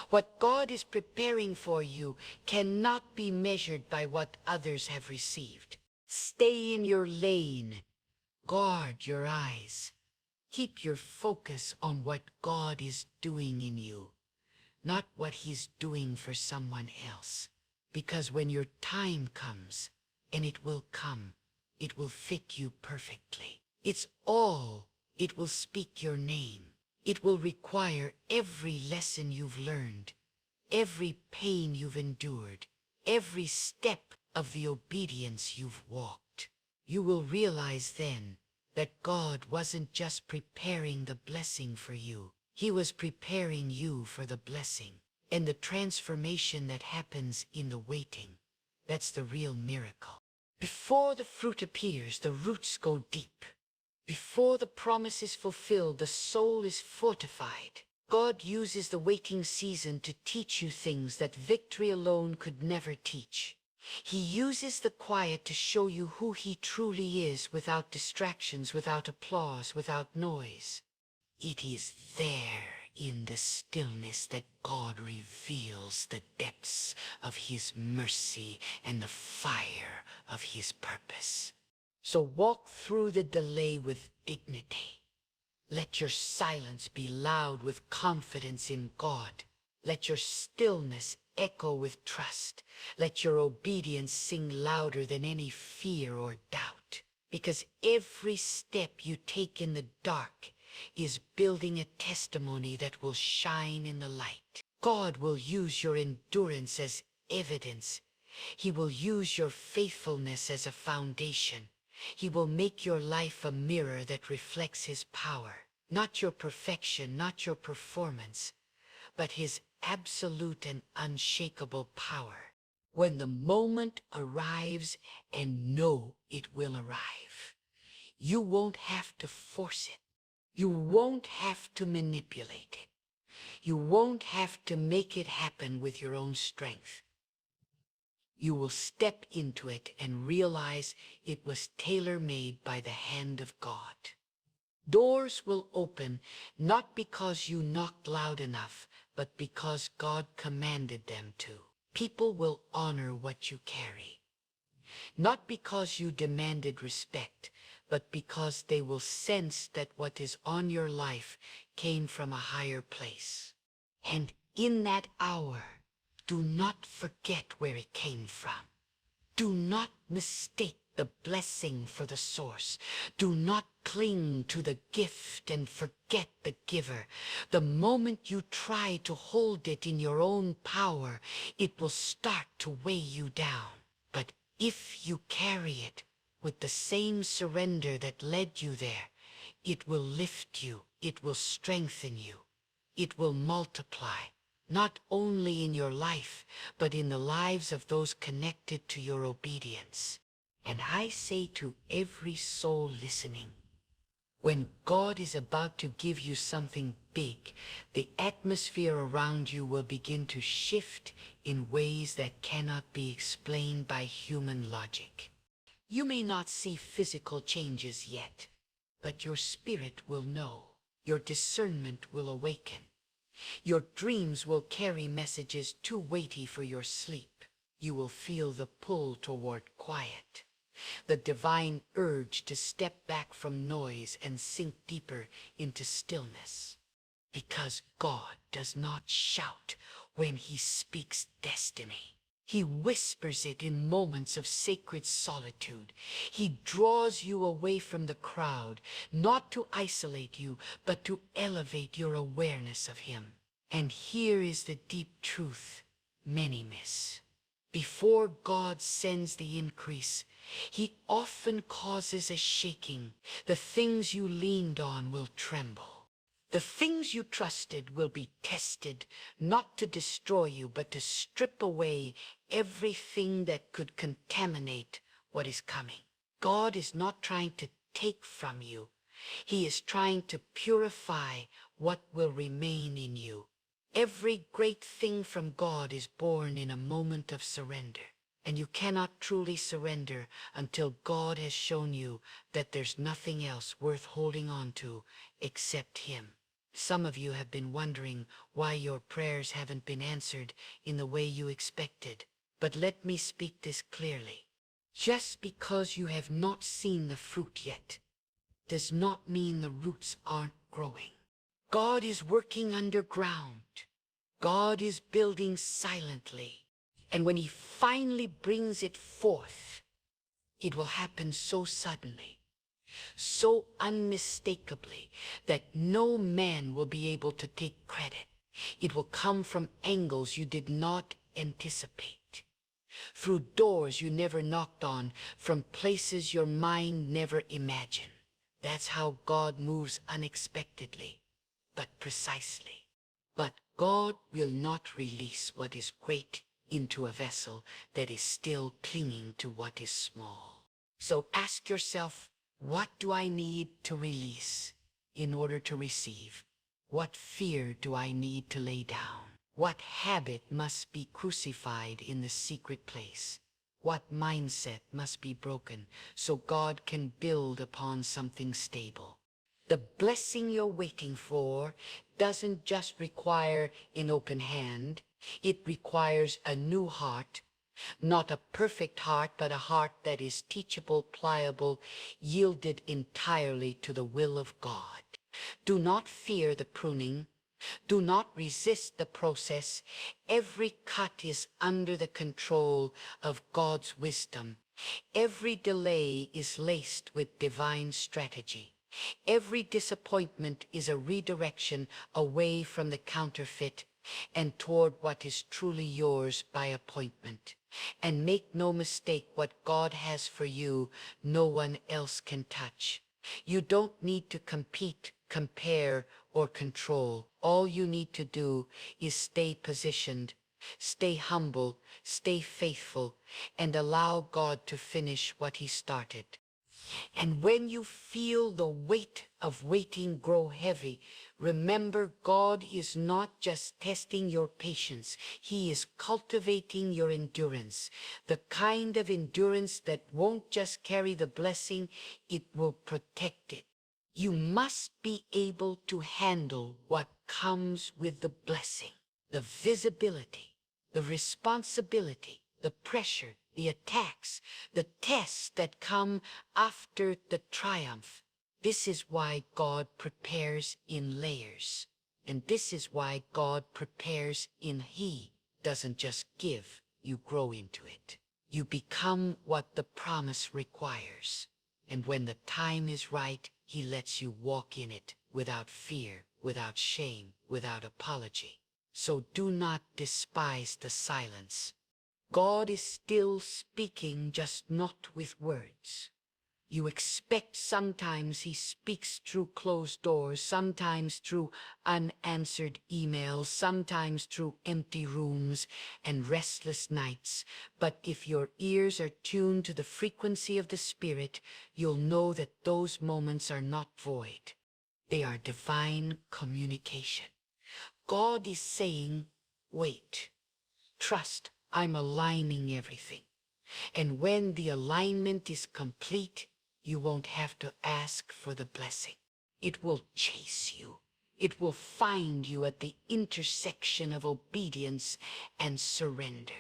What God is preparing for you cannot be measured by what others have received. Stay in your lane. Guard your eyes. Keep your focus on what God is doing in you, not what He's doing for someone else. Because when your time comes, and it will come, it will fit you perfectly. It will speak your name. It will require every lesson you've learned, every pain you've endured, every step of the obedience you've walked. You will realize then that God wasn't just preparing the blessing for you. He was preparing you for the blessing. And the transformation that happens in the waiting, that's the real miracle. Before the fruit appears, the roots go deep. Before the promise is fulfilled, the soul is fortified. God uses the waiting season to teach you things that victory alone could never teach. He uses the quiet to show you who He truly is, without distractions, without applause, without noise. It is there in the stillness that God reveals the depths of His mercy and the fire of His purpose. So walk through the delay with dignity. Let your silence be loud with confidence in God. Let your stillness echo with trust. Let your obedience sing louder than any fear or doubt. Because every step you take in the dark is building a testimony that will shine in the light. God will use your endurance as evidence. He will use your faithfulness as a foundation. He will make your life a mirror that reflects His power. Not your perfection, not your performance, but His absolute and unshakable power. When the moment arrives, and know it will arrive, you won't have to force it. You won't have to manipulate it. You won't have to make it happen with your own strength. You will step into it and realize it was tailor-made by the hand of God. Doors will open not because you knocked loud enough, but because God commanded them to. People will honor what you carry, not because you demanded respect, but because they will sense that what is on your life came from a higher place. And in that hour, do not forget where it came from. Do not mistake the blessing for the source. Do not cling to the gift and forget the giver. The moment you try to hold it in your own power, it will start to weigh you down. But if you carry it with the same surrender that led you there, it will lift you It will strengthen you. It will multiply, not only in your life, but in the lives of those connected to your obedience. And I say to every soul listening, when God is about to give you something big, the atmosphere around you will begin to shift in ways that cannot be explained by human logic. You may not see physical changes yet, but your spirit will know. Your discernment will awaken. Your dreams will carry messages too weighty for your sleep. You will feel the pull toward quiet, the divine urge to step back from noise and sink deeper into stillness. Because God does not shout when he speaks destiny. He whispers it in moments of sacred solitude. He draws you away from the crowd, not to isolate you, but to elevate your awareness of him. And here is the deep truth many miss. Before God sends the increase, he often causes a shaking. The things you leaned on will tremble. The things you trusted will be tested, not to destroy you, but to strip away everything that could contaminate what is coming. God is not trying to take from you. He is trying to purify what will remain in you. Every great thing from God is born in a moment of surrender. And you cannot truly surrender until God has shown you that there's nothing else worth holding on to except him. Some of you have been wondering why your prayers haven't been answered in the way you expected. But let me speak this clearly. Just because you have not seen the fruit yet does not mean the roots aren't growing. God is working underground. God is building silently. And when he finally brings it forth, it will happen so suddenly, so unmistakably, that no man will be able to take credit. It will come from angles you did not anticipate, through doors you never knocked on, from places your mind never imagined. That's how God moves unexpectedly, but precisely. But God will not release what is great into a vessel that is still clinging to what is small. So ask yourself, what do I need to release in order to receive? What fear do I need to lay down? What habit must be crucified in the secret place? What mindset must be broken so God can build upon something stable? The blessing you're waiting for doesn't just require an open hand. It requires a new heart, not a perfect heart, but a heart that is teachable, pliable, yielded entirely to the will of God. Do not fear the pruning. Do not resist the process. Every cut is under the control of God's wisdom. Every delay is laced with divine strategy. Every disappointment is a redirection away from the counterfeit and toward what is truly yours by appointment. And make no mistake, what God has for you, no one else can touch. You don't need to compete, compare, or control. All you need to do is stay positioned, stay humble, stay faithful, and allow God to finish what he started. And when you feel the weight of waiting grow heavy, remember, God is not just testing your patience. He is cultivating your endurance, the kind of endurance that won't just carry the blessing, it will protect it. You must be able to handle what comes with the blessing, the visibility, the responsibility, the pressure, the attacks, the tests that come after the triumph. This is why God prepares in layers. And this is why God prepares in He doesn't just give, you grow into it. You become what the promise requires. And when the time is right, He lets you walk in it without fear, without shame, without apology. So do not despise the silence. God is still speaking, just not with words. You expect sometimes he speaks through closed doors, sometimes through unanswered emails, sometimes through empty rooms and restless nights. But if your ears are tuned to the frequency of the Spirit, you'll know that those moments are not void. They are divine communication. God is saying, wait, trust, I'm aligning everything. And when the alignment is complete, you won't have to ask for the blessing. It will chase you. It will find you at the intersection of obedience and surrender.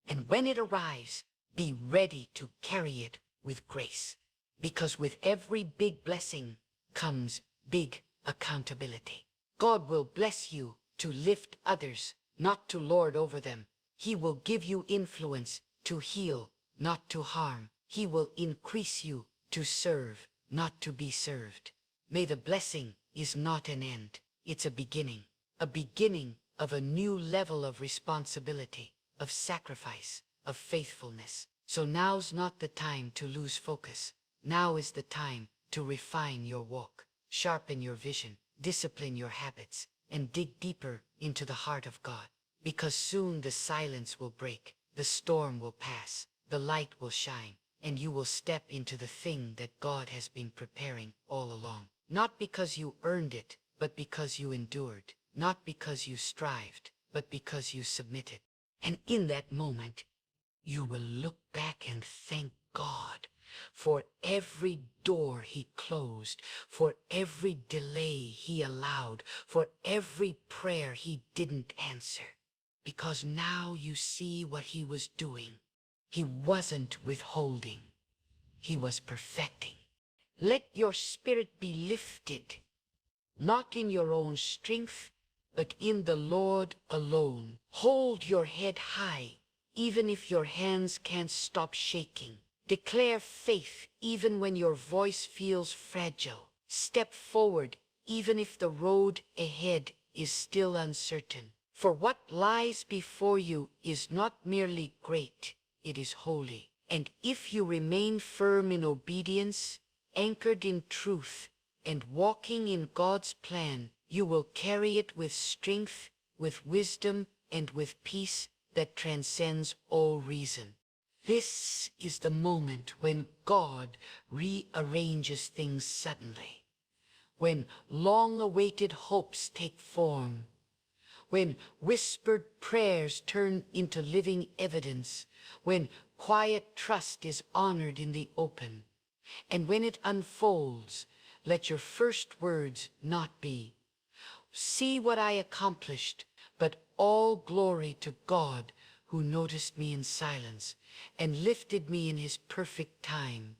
And when it arrives, be ready to carry it with grace. Because with every big blessing comes big accountability. God will bless you to lift others, not to lord over them. He will give you influence to heal, not to harm. He will increase you to serve, not to be served. May the blessing is not an end. It's a beginning of a new level of responsibility, of sacrifice, of faithfulness. So now's not the time to lose focus. Now is the time to refine your walk, sharpen your vision, discipline your habits, and dig deeper into the heart of God. Because soon the silence will break, the storm will pass, the light will shine, and you will step into the thing that God has been preparing all along. Not because you earned it, but because you endured. Not because you strived, but because you submitted. And in that moment, you will look back and thank God for every door he closed, for every delay he allowed, for every prayer he didn't answer. Because now you see what he was doing. He wasn't withholding. He was perfecting. Let your spirit be lifted, not in your own strength, but in the Lord alone. Hold your head high, even if your hands can't stop shaking. Declare faith even when your voice feels fragile. Step forward even if the road ahead is still uncertain. For what lies before you is not merely great, it is holy. And if you remain firm in obedience, anchored in truth, and walking in God's plan, you will carry it with strength, with wisdom, and with peace that transcends all reason. This is the moment when God rearranges things suddenly, when long-awaited hopes take form, when whispered prayers turn into living evidence, when quiet trust is honored in the open. And when it unfolds, let your first words not be, "See what I accomplished," but all glory to God who noticed me in silence and lifted me in his perfect time.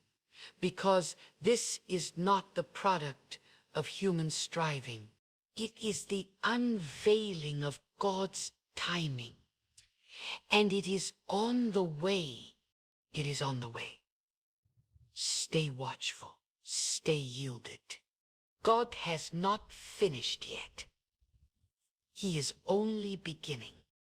Because this is not the product of human striving. It is the unveiling of God's timing. And it is on the way. It is on the way. Stay watchful. Stay yielded. God has not finished yet. He is only beginning.